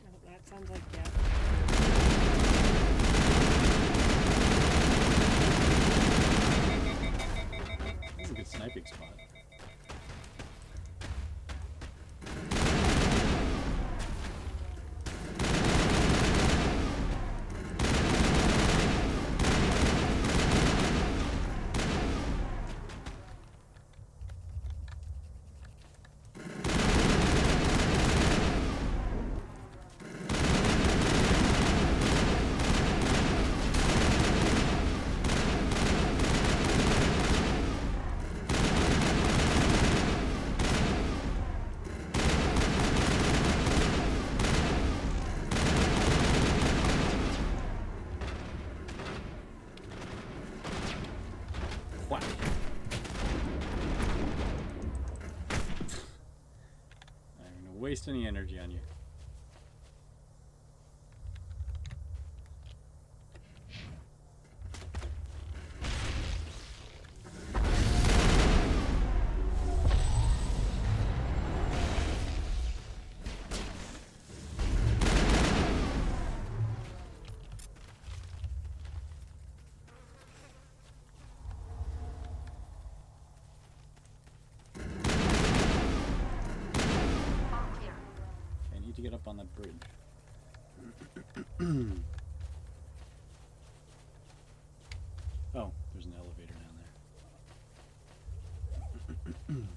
Oh, that sounds like yeah. This is a good sniping spot. Whack. I'm not gonna waste any energy on you. I need to get up on that bridge. Oh, there's an elevator down there.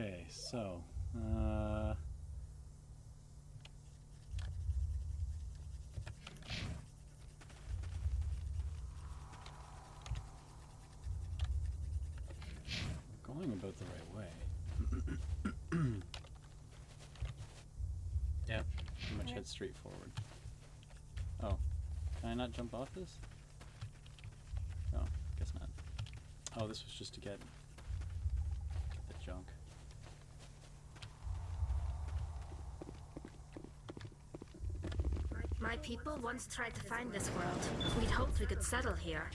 Okay, so, going about the right way. Yeah, pretty much head straight forward. Oh, can I not jump off this? No, guess not. Oh, this was just to get the junk. My people once tried to find this world. We'd hoped we could settle here.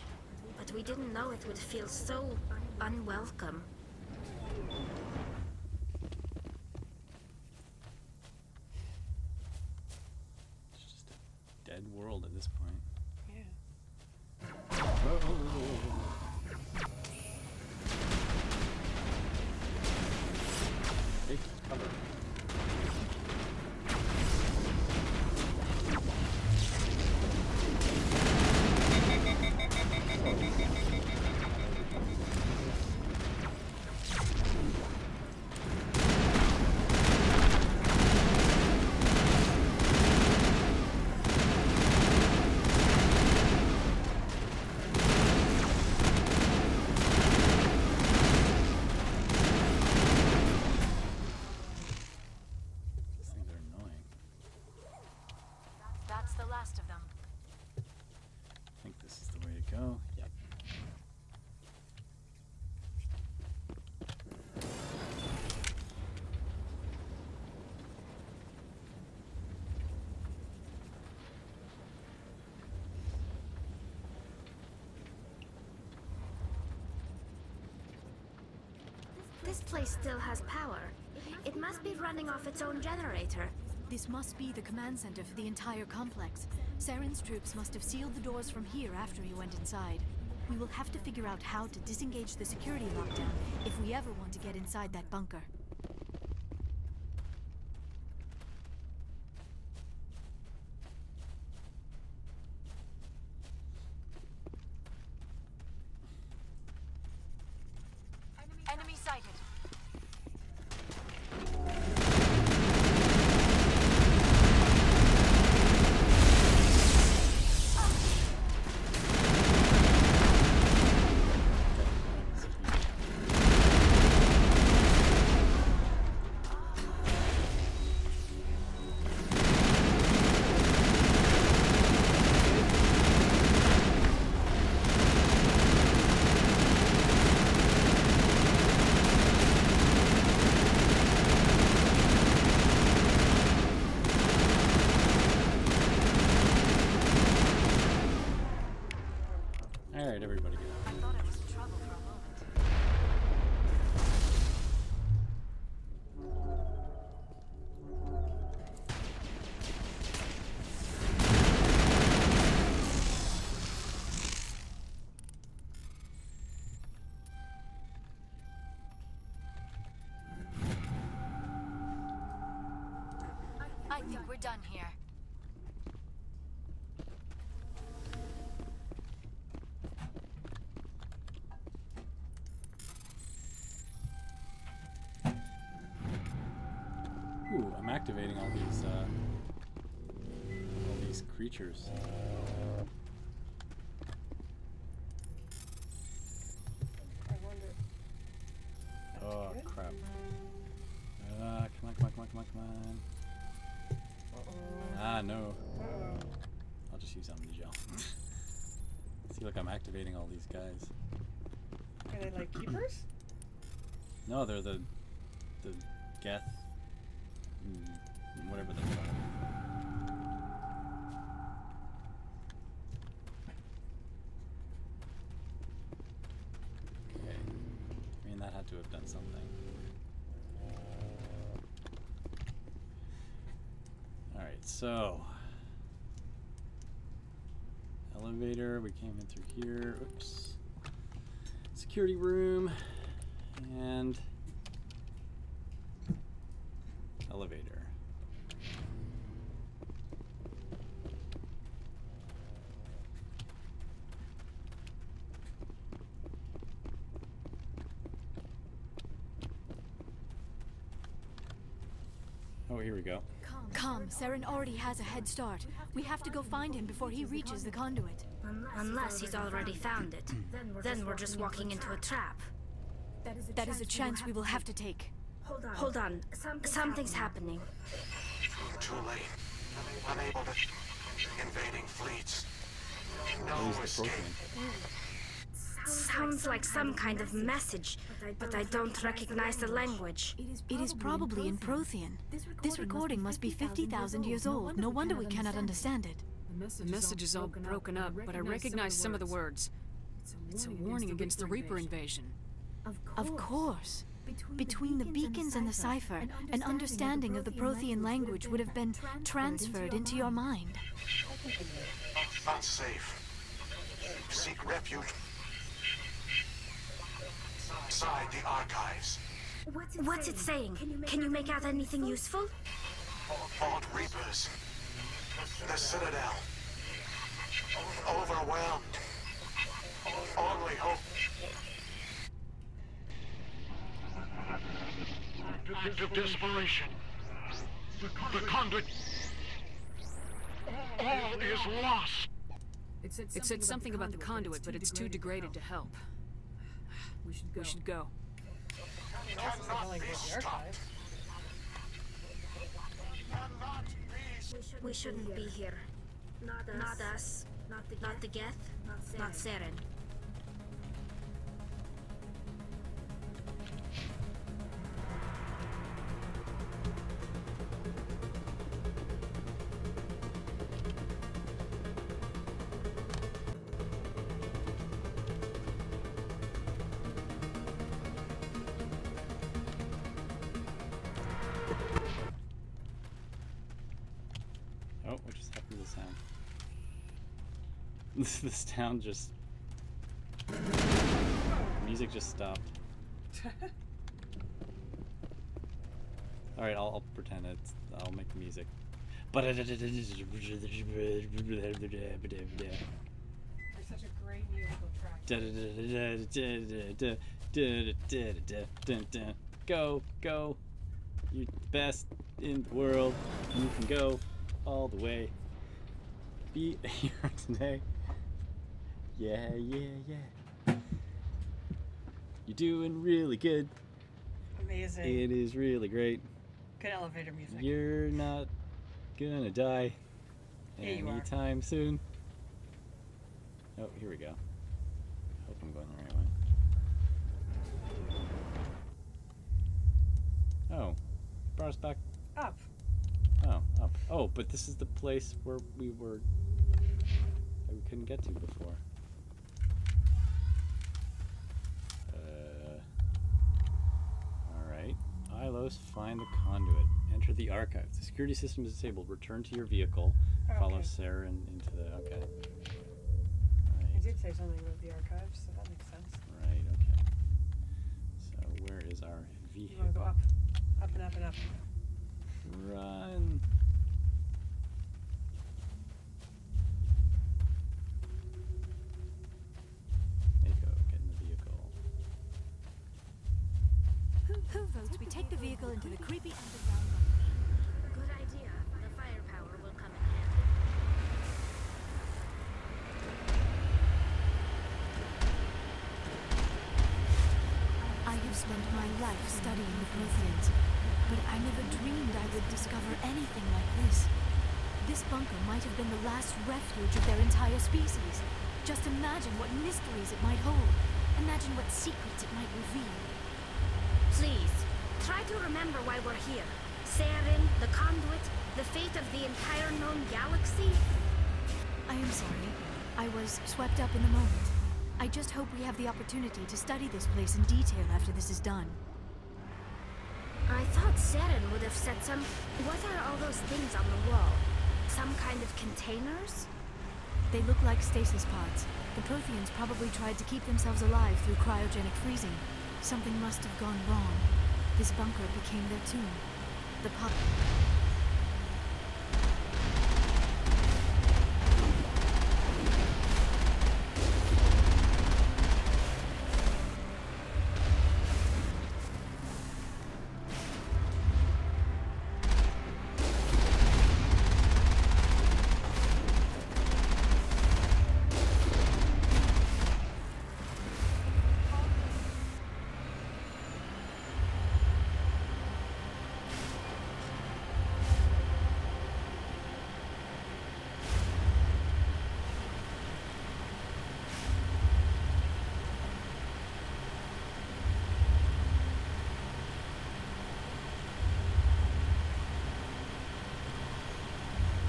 But we didn't know it would feel so unwelcome. It's just a dead world at this point. Yeah. Take cover. These things are annoying. That's the last of them. I think this is the way to go. Yep. This place still has power. It must be running off its own generator. This must be the command center for the entire complex. Saren's troops must have sealed the doors from here after he went inside. We will have to figure out how to disengage the security lockdown if we ever want to get inside that bunker. Enemy sighted. Alright, everybody get out. I thought I was in trouble for a moment. I think we're done here. Ooh, I'm activating all these creatures. I wonder. Oh crap! Come on! Ah no! I'll just use Omni Gel. See, look, I'm activating all these guys. Are they like keepers? No, they're the Geth. Whatever they're called. Okay. I mean, that had to have done something. Alright, so. Elevator, we came in through here. Oops. Security room. And. Elevator. Oh, here we go. Come, Saren already has a head start. We have to go find him before he reaches the conduit. Unless he's already found it. Then we're just walking into a trap. That is a chance we will have to take. Hold on. Something's happening. Too late. Unable to. Invading fleets. No escape. Sounds like some kind of message, but I don't recognize the language. It is probably in Prothean. This recording must be 50,000 years old. No wonder we cannot understand it. The message is all broken up, but I recognize some of the words. It's a warning against the Reaper invasion. Of course. Between the beacons and the cipher, an understanding of the Prothean language would have been transferred into your mind. Unsafe. Seek refuge inside the archives. What's it saying? Can you make out anything useful? Fought Reapers. The Citadel. Overwhelmed. Only hope. Desperation. The conduit. All is lost. It said something about the conduit, but it's too degraded to help. We should go. Cannot be stopped. We shouldn't be here. Not us. Not the Geth. Not Saren. Oh, what just happened to the sound? This town just music just stopped. All right, I'll pretend it's. I'll make the music. There's such a great musical track. Go, go. You're the best in the world. You can go all the way. Be a hero today. Yeah, yeah, yeah. You're doing really good. Amazing. It is really great. Good elevator music. You're not gonna die anytime soon. Oh, here we go. Hope I'm going the right way. Oh, brought us back up. Oh, up. Oh, but this is the place where we were that we couldn't get to before. Alright. Ilos, find the conduit. Enter the archives. The security system is disabled. Return to your vehicle. Okay. Follow Saren into the... Okay. I did say something about the archives, so that makes sense. Right, okay. So where is our vehicle? You want to go up. Up and up and up. Run. Mako, get in the vehicle. Who votes we take the vehicle into the creepy underground? Good idea. The firepower will come in handy. I have spent my life studying the Protheans, but I never dreamed I would discover anything like this. This bunker might have been the last refuge of their entire species. Just imagine what mysteries it might hold. Imagine what secrets it might reveal. Please, try to remember why we're here. Saren, the conduit, the fate of the entire known galaxy. I am sorry. I was swept up in the moment. I just hope we have the opportunity to study this place in detail after this is done. I thought Saren would have said some... What are all those things on the wall? Some kind of containers? They look like stasis pods. The Protheans probably tried to keep themselves alive through cryogenic freezing. Something must have gone wrong. This bunker became their tomb. The pub...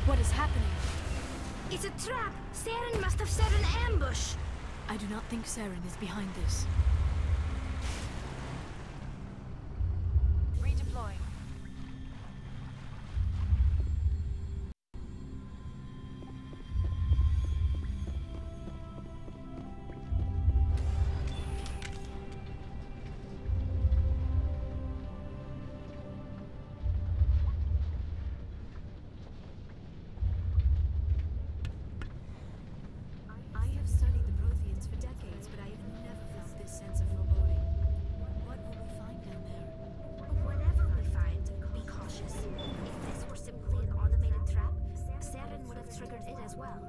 What is happening? It's a trap! Saren must have set an ambush! I do not think Saren is behind this. Redeploying. I have studied the Protheans for decades, but I have never felt this sense of foreboding. What will we find down there? Whatever we find, be cautious. If this were simply an automated trap, Saren would have triggered it as well.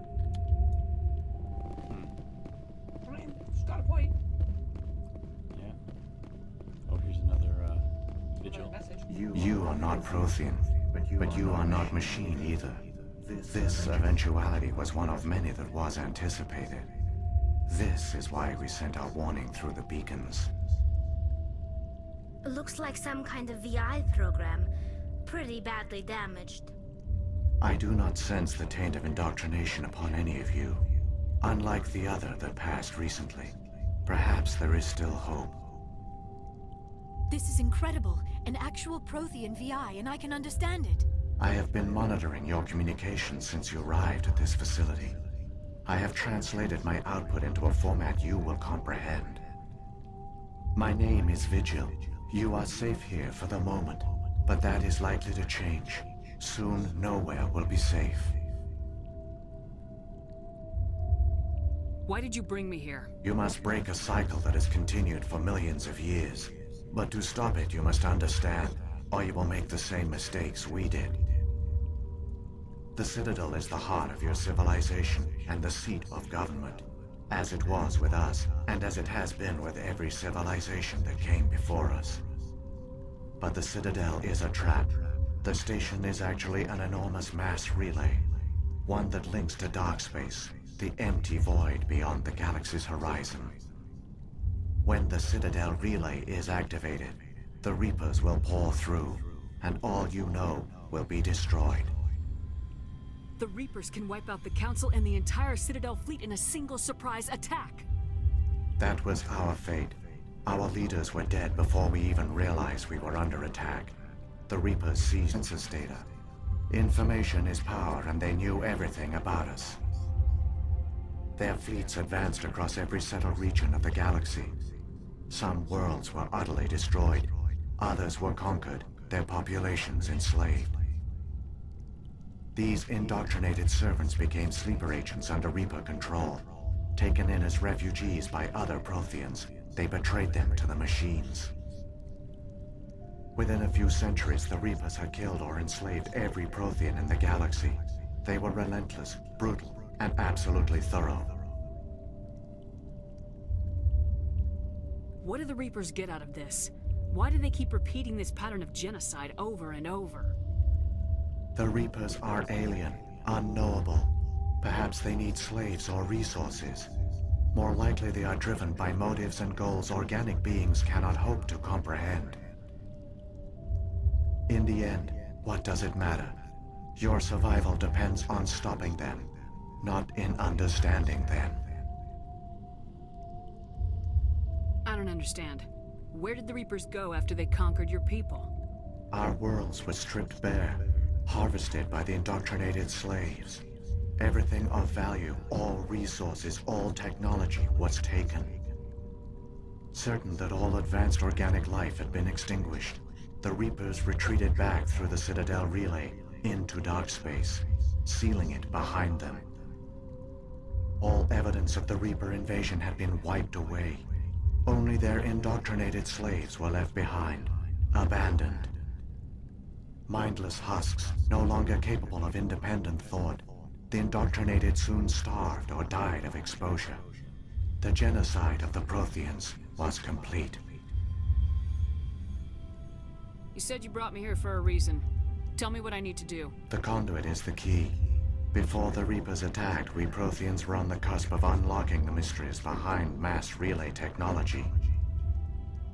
She's got a point. Yeah. Oh, here's another vigil. You are not Prothean, but you are not machine either. This eventuality was one of many that was anticipated. This is why we sent our warning through the beacons. Looks like some kind of VI program. Pretty badly damaged. I do not sense the taint of indoctrination upon any of you. Unlike the other that passed recently. Perhaps there is still hope. This is incredible. An actual Prothean VI, and I can understand it. I have been monitoring your communications since you arrived at this facility. I have translated my output into a format you will comprehend. My name is Vigil. You are safe here for the moment, but that is likely to change. Soon, nowhere will be safe. Why did you bring me here? You must break a cycle that has continued for millions of years. But to stop it, you must understand, or you will make the same mistakes we did. The Citadel is the heart of your civilization and the seat of government, as it was with us, and as it has been with every civilization that came before us. But the Citadel is a trap. The station is actually an enormous mass relay, one that links to dark space, the empty void beyond the galaxy's horizon. When the Citadel relay is activated, the Reapers will pour through, and all you know will be destroyed. The Reapers can wipe out the Council and the entire Citadel fleet in a single surprise attack. That was our fate. Our leaders were dead before we even realized we were under attack. The Reapers seized census data. Information is power, and they knew everything about us. Their fleets advanced across every settled region of the galaxy. Some worlds were utterly destroyed. Others were conquered, their populations enslaved. These indoctrinated servants became sleeper agents under Reaper control. Taken in as refugees by other Protheans, they betrayed them to the machines. Within a few centuries, the Reapers had killed or enslaved every Prothean in the galaxy. They were relentless, brutal, and absolutely thorough. What do the Reapers get out of this? Why do they keep repeating this pattern of genocide over and over? The Reapers are alien, unknowable. Perhaps they need slaves or resources. More likely they are driven by motives and goals organic beings cannot hope to comprehend. In the end, what does it matter? Your survival depends on stopping them, not in understanding them. I don't understand. Where did the Reapers go after they conquered your people? Our worlds were stripped bare, harvested by the indoctrinated slaves. Everything of value, all resources, all technology was taken. Certain that all advanced organic life had been extinguished, the Reapers retreated back through the Citadel relay into dark space, sealing it behind them. All evidence of the Reaper invasion had been wiped away. Only their indoctrinated slaves were left behind, abandoned. Mindless husks, no longer capable of independent thought, the indoctrinated soon starved or died of exposure. The genocide of the Protheans was complete. You said you brought me here for a reason. Tell me what I need to do. The conduit is the key. Before the Reapers attacked, we Protheans were on the cusp of unlocking the mysteries behind mass relay technology.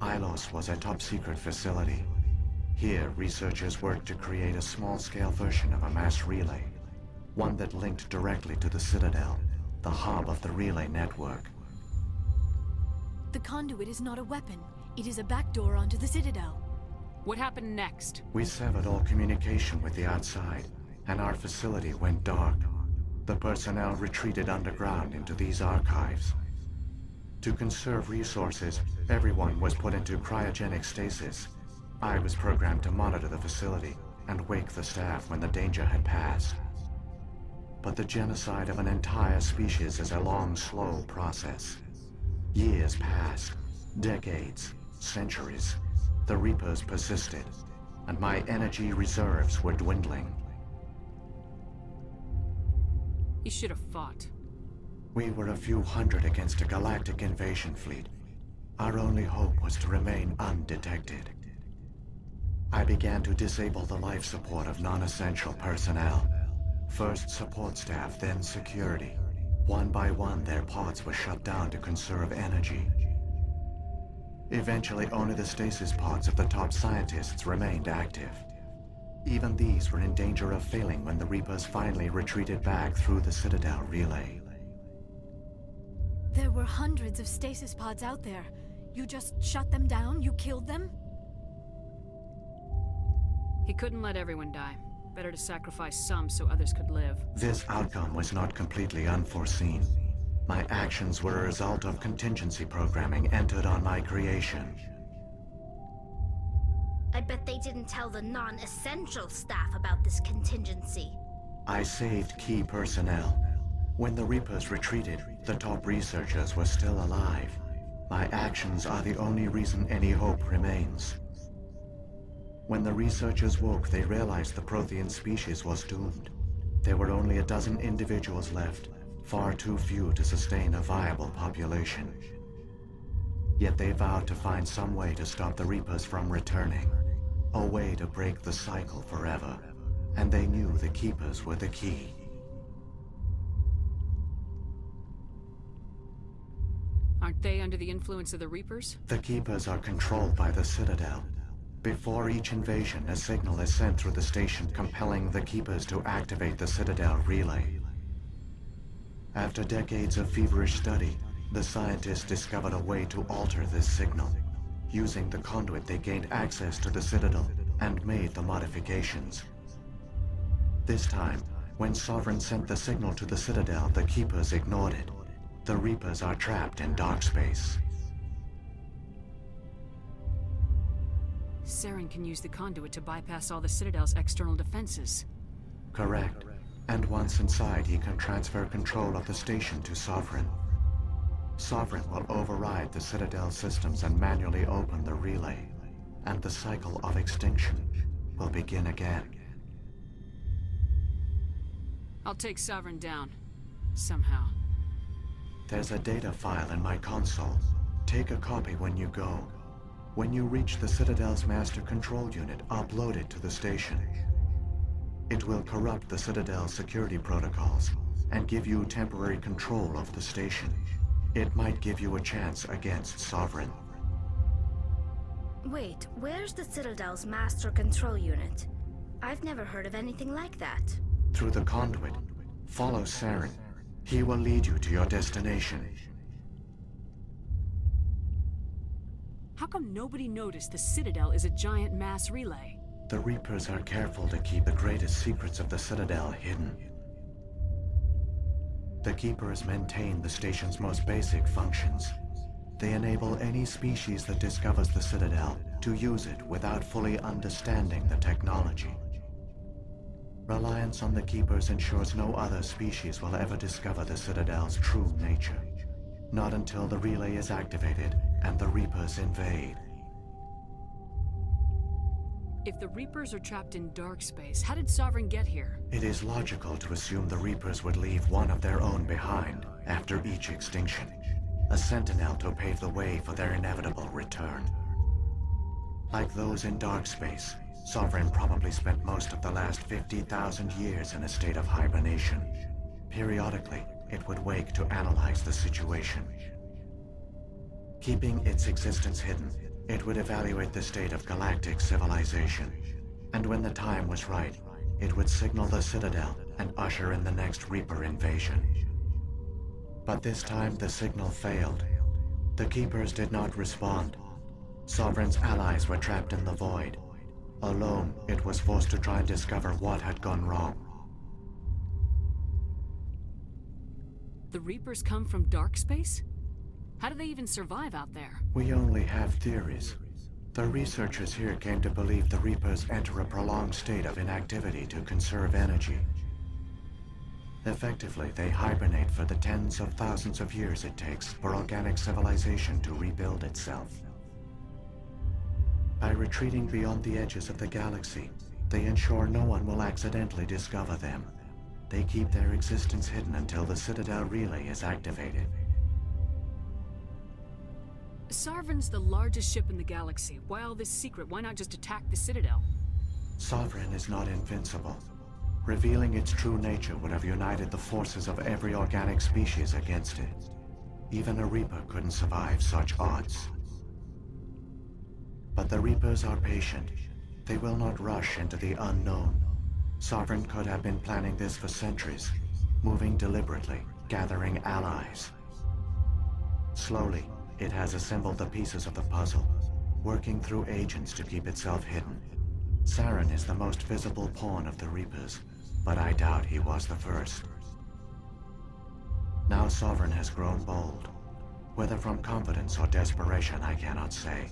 Ilos was a top-secret facility. Here, researchers worked to create a small-scale version of a mass relay, one that linked directly to the Citadel, the hub of the relay network. The conduit is not a weapon. It is a backdoor onto the Citadel. What happened next? We severed all communication with the outside, and our facility went dark. The personnel retreated underground into these archives. To conserve resources, everyone was put into cryogenic stasis. I was programmed to monitor the facility and wake the staff when the danger had passed. But the genocide of an entire species is a long, slow process. Years passed, decades, centuries. The Reapers persisted, and my energy reserves were dwindling. You should have fought. We were a few hundred against a galactic invasion fleet. Our only hope was to remain undetected. I began to disable the life support of non-essential personnel. First support staff, then security. One by one, their pods were shut down to conserve energy. Eventually, only the stasis pods of the top scientists remained active. Even these were in danger of failing when the Reapers finally retreated back through the Citadel relay. There were hundreds of stasis pods out there. You just shut them down? You killed them? He couldn't let everyone die. Better to sacrifice some so others could live. This outcome was not completely unforeseen. My actions were a result of contingency programming entered on my creation. I bet they didn't tell the non-essential staff about this contingency. I saved key personnel. When the Reapers retreated, the top researchers were still alive. My actions are the only reason any hope remains. When the researchers woke, they realized the Prothean species was doomed. There were only a dozen individuals left, far too few to sustain a viable population. Yet they vowed to find some way to stop the Reapers from returning, a way to break the cycle forever. And they knew the Keepers were the key. Aren't they under the influence of the Reapers? The Keepers are controlled by the Citadel. Before each invasion, a signal is sent through the station compelling the Keepers to activate the Citadel relay. After decades of feverish study, the scientists discovered a way to alter this signal. Using the conduit, they gained access to the Citadel and made the modifications. This time, when Sovereign sent the signal to the Citadel, the Keepers ignored it. The Reapers are trapped in dark space. Saren can use the conduit to bypass all the Citadel's external defenses. Correct. And once inside, he can transfer control of the station to Sovereign. Sovereign will override the Citadel systems and manually open the relay. And the cycle of extinction will begin again. I'll take Sovereign down. Somehow. There's a data file in my console. Take a copy when you go. When you reach the Citadel's master control unit, upload it to the station. It will corrupt the Citadel's security protocols and give you temporary control of the station. It might give you a chance against Sovereign. Wait, where's the Citadel's master control unit? I've never heard of anything like that. Through the conduit, follow Saren. He will lead you to your destination. How come nobody noticed the Citadel is a giant mass relay? The Reapers are careful to keep the greatest secrets of the Citadel hidden. The Keepers maintain the station's most basic functions. They enable any species that discovers the Citadel to use it without fully understanding the technology. Reliance on the Keepers ensures no other species will ever discover the Citadel's true nature. Not until the relay is activated and the Reapers invade. If the Reapers are trapped in dark space, how did Sovereign get here? It is logical to assume the Reapers would leave one of their own behind after each extinction. A sentinel to pave the way for their inevitable return. Like those in dark space, Sovereign probably spent most of the last 50,000 years in a state of hibernation. Periodically, it would wake to analyze the situation. Keeping its existence hidden, it would evaluate the state of galactic civilization. And when the time was right, it would signal the Citadel and usher in the next Reaper invasion. But this time the signal failed. The Keepers did not respond. Sovereign's allies were trapped in the void. Alone, it was forced to try and discover what had gone wrong. The Reapers come from dark space? How do they even survive out there? We only have theories. The researchers here came to believe the Reapers enter a prolonged state of inactivity to conserve energy. Effectively, they hibernate for the tens of thousands of years it takes for organic civilization to rebuild itself. By retreating beyond the edges of the galaxy, they ensure no one will accidentally discover them. They keep their existence hidden until the Citadel relay is activated. Sovereign's the largest ship in the galaxy. Why all this secret? Why not just attack the Citadel? Sovereign is not invincible. Revealing its true nature would have united the forces of every organic species against it. Even a Reaper couldn't survive such odds. But the Reapers are patient. They will not rush into the unknown. Sovereign could have been planning this for centuries, moving deliberately, gathering allies. Slowly, it has assembled the pieces of the puzzle, working through agents to keep itself hidden. Saren is the most visible pawn of the Reapers, but I doubt he was the first. Now Sovereign has grown bold. Whether from confidence or desperation, I cannot say.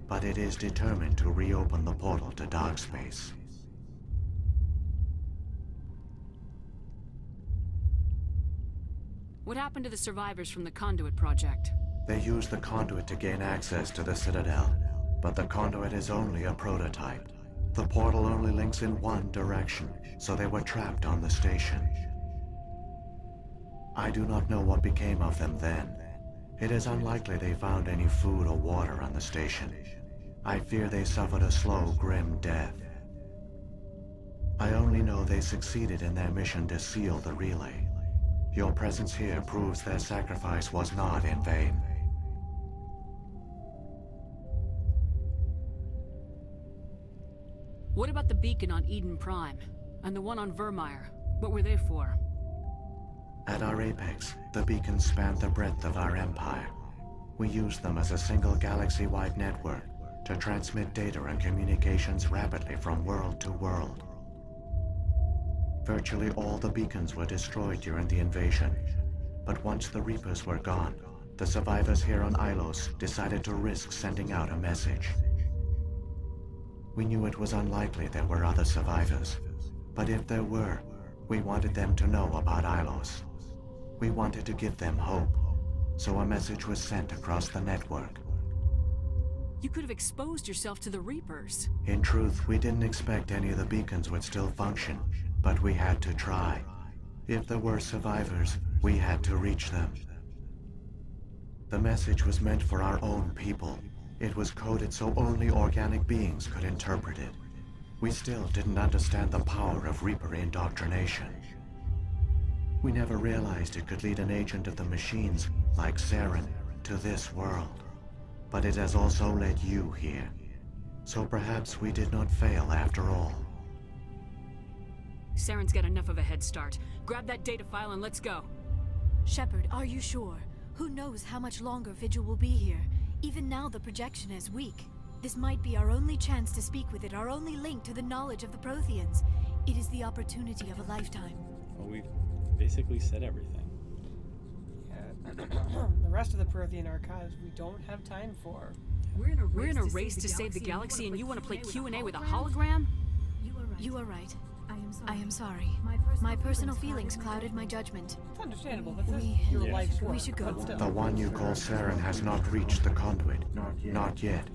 But it is determined to reopen the portal to dark space. What happened to the survivors from the Conduit project? They used the Conduit to gain access to the Citadel, but the Conduit is only a prototype. The portal only links in one direction, so they were trapped on the station. I do not know what became of them then. It is unlikely they found any food or water on the station. I fear they suffered a slow, grim death. I only know they succeeded in their mission to seal the relay. Your presence here proves their sacrifice was not in vain. What about the beacon on Eden Prime? And the one on Vermeer? What were they for? At our apex, the beacons spanned the breadth of our empire. We used them as a single galaxy-wide network to transmit data and communications rapidly from world to world. Virtually all the beacons were destroyed during the invasion, but once the Reapers were gone, the survivors here on Ilos decided to risk sending out a message. We knew it was unlikely there were other survivors, but if there were, we wanted them to know about Ilos. We wanted to give them hope, so a message was sent across the network. You could have exposed yourself to the Reapers. In truth, we didn't expect any of the beacons would still function, but we had to try. If there were survivors, we had to reach them. The message was meant for our own people. It was coded so only organic beings could interpret it. We still didn't understand the power of Reaper indoctrination. We never realized it could lead an agent of the machines, like Saren, to this world. But it has also led you here. So perhaps we did not fail after all. Saren's got enough of a head start. Grab that data file and let's go. Shepard, are you sure? Who knows how much longer Vigil will be here? Even now the projection is weak. This might be our only chance to speak with it, our only link to the knowledge of the Protheans. It is the opportunity of a lifetime. Well, we've basically said everything. The rest of the Prothean archives we don't have time for. We're in a race to save the galaxy and you want to play Q&A with a hologram? You are right. I am sorry. My personal feelings clouded my judgment. It's understandable, but this is your life's work. We should go. The one you call Saren has not reached the conduit. Not yet.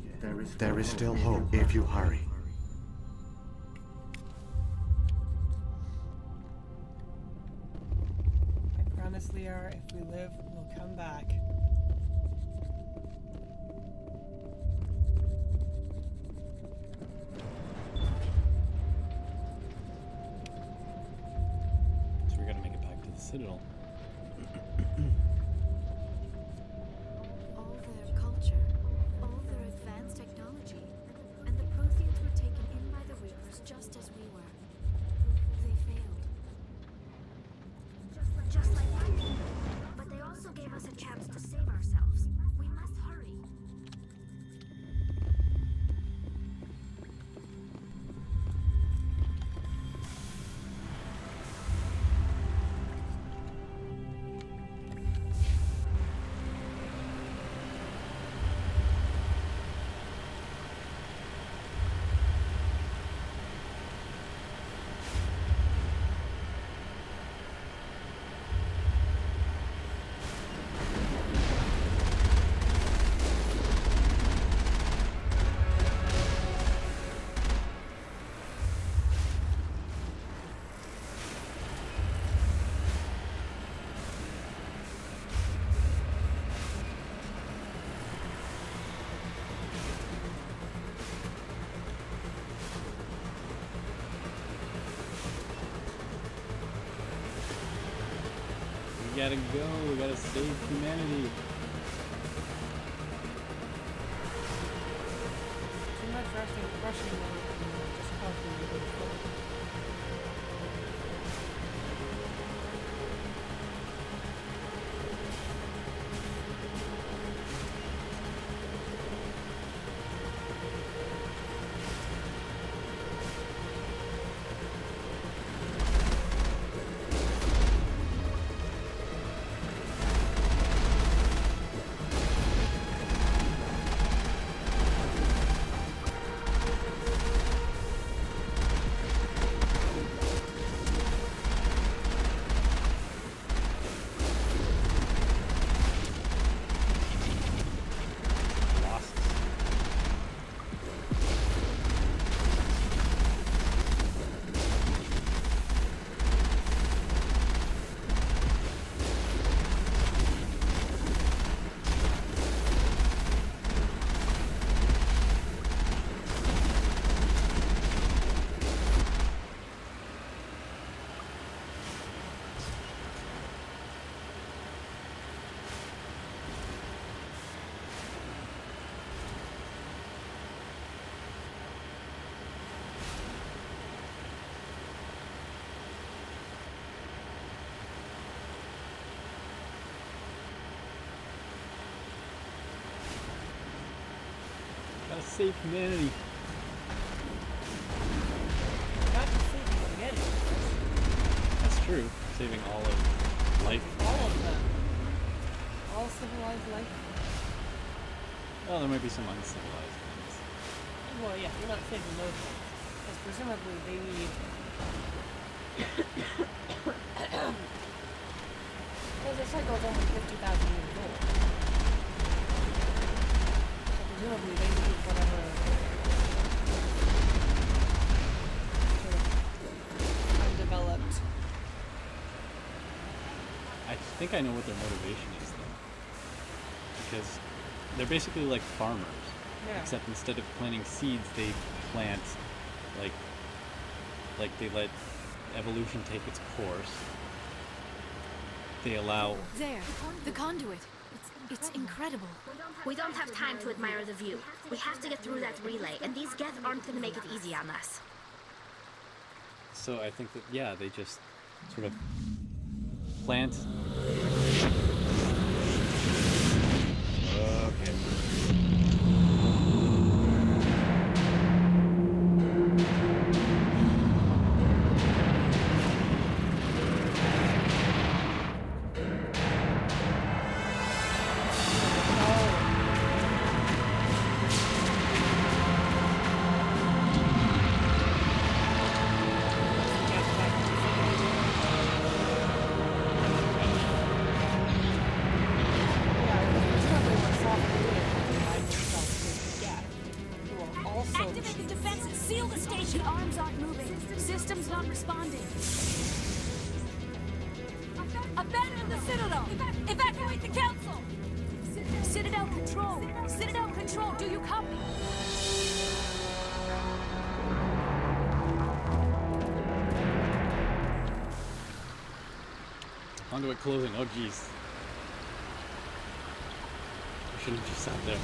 There is still hope if you hurry. I promise, Liara, if we live, we'll come back. So we gotta make it back to the Citadel. All their culture, all their advanced technology, and the Protheans were taken in by the Reapers just as we were. They failed. Just like that. But they also gave us a chance to save ourselves. We must hurry. We gotta go, we gotta save humanity. Too much rushing just helping you go forward. save humanity. Not just saving humanity. That's true. Saving all of life. All of them. All civilized life. Well, there might be some uncivilized things. Well, yeah, you're not saving those ones. Because presumably they need... Because the cycle's only 50,000 years old. So presumably they need whatever... sort of undeveloped... I think I know what their motivation is, though. Because they're basically like farmers. Yeah. Except instead of planting seeds, they plant, like they let evolution take its course. They allow... There, the conduit. It's incredible. We don't have time to admire the view. We have to get through that relay, and these Geth aren't going to make it easy on us. So I think that, yeah, they just sort of plant... Okay. Activating defenses. Seal the station. The arms aren't moving. System's not responding. Abandon the Citadel. Evacuate the Council. Citadel Control. Citadel Control. Do you copy? Conduit closing. Oh, jeez. I shouldn't have just sat there.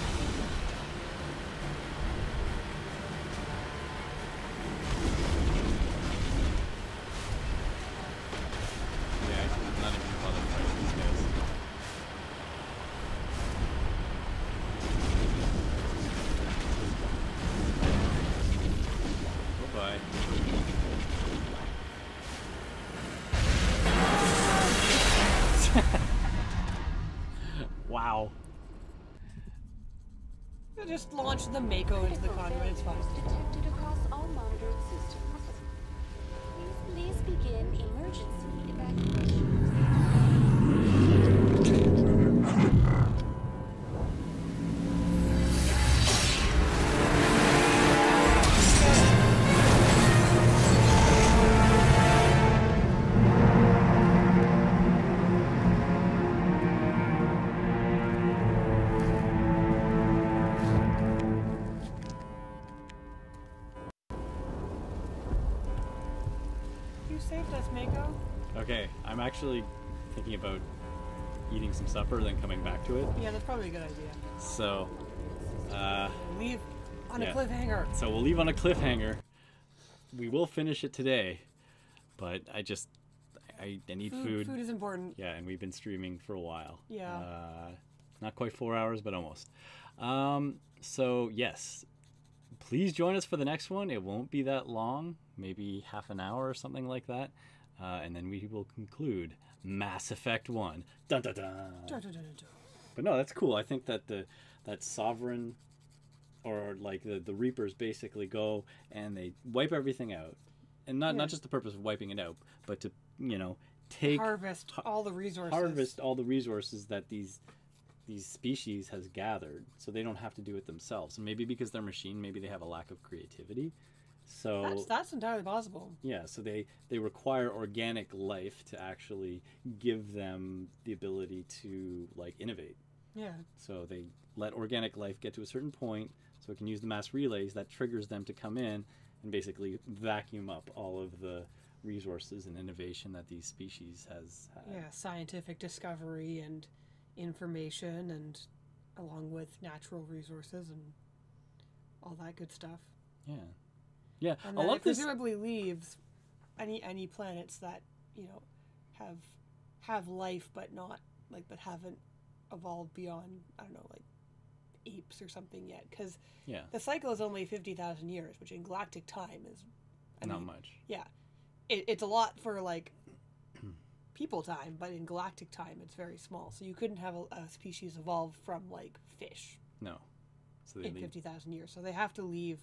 Wow. I just launched the Mako into the conduit, it's fine. Detected across all monitored systems. Please begin emergency evacuation. You saved us, Mako. Okay, I'm actually thinking about eating some supper, then coming back to it. Yeah, that's probably a good idea. So, Leave on yeah. a cliffhanger. So we'll leave on a cliffhanger. We will finish it today, but I need food. Food is important. Yeah, and we've been streaming for a while. Yeah. Not quite 4 hours, but almost. So yes, please join us for the next one. It won't be that long, maybe half an hour or something like that. And then we will conclude Mass Effect 1. Dun dun dun. Dun, dun, dun, dun. But no, that's cool. I think that that Sovereign, or like the Reapers, basically go and they wipe everything out, and not just the purpose of wiping it out, but to take harvest all the resources. Harvest all the resources that these species has gathered, so they don't have to do it themselves. And maybe because they're machine, maybe they have a lack of creativity. So that's entirely possible. Yeah, so they require organic life to actually give them the ability to like innovate. Yeah. So they let organic life get to a certain point, so it can use the mass relays that triggers them to come in and basically vacuum up all of the resources and innovation that these species has had. Yeah, scientific discovery and information, and along with natural resources and all that good stuff. Yeah. Yeah, and I then love it this. presumably leaves any planets that have life but not but haven't evolved beyond, I don't know, like apes or something yet, because Yeah. the cycle is only 50,000 years, which in galactic time is Not much. Yeah, it's a lot for like people time, but in galactic time it's very small. So you couldn't have a species evolve from like fish No. So they in leave. 50,000 years. So they have to leave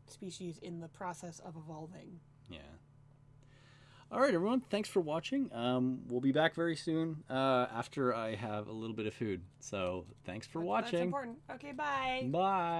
species in the process of evolving. Yeah. All right, everyone. Thanks for watching. We'll be back very soon after I have a little bit of food. So thanks for watching. That's important. Okay, bye. Bye.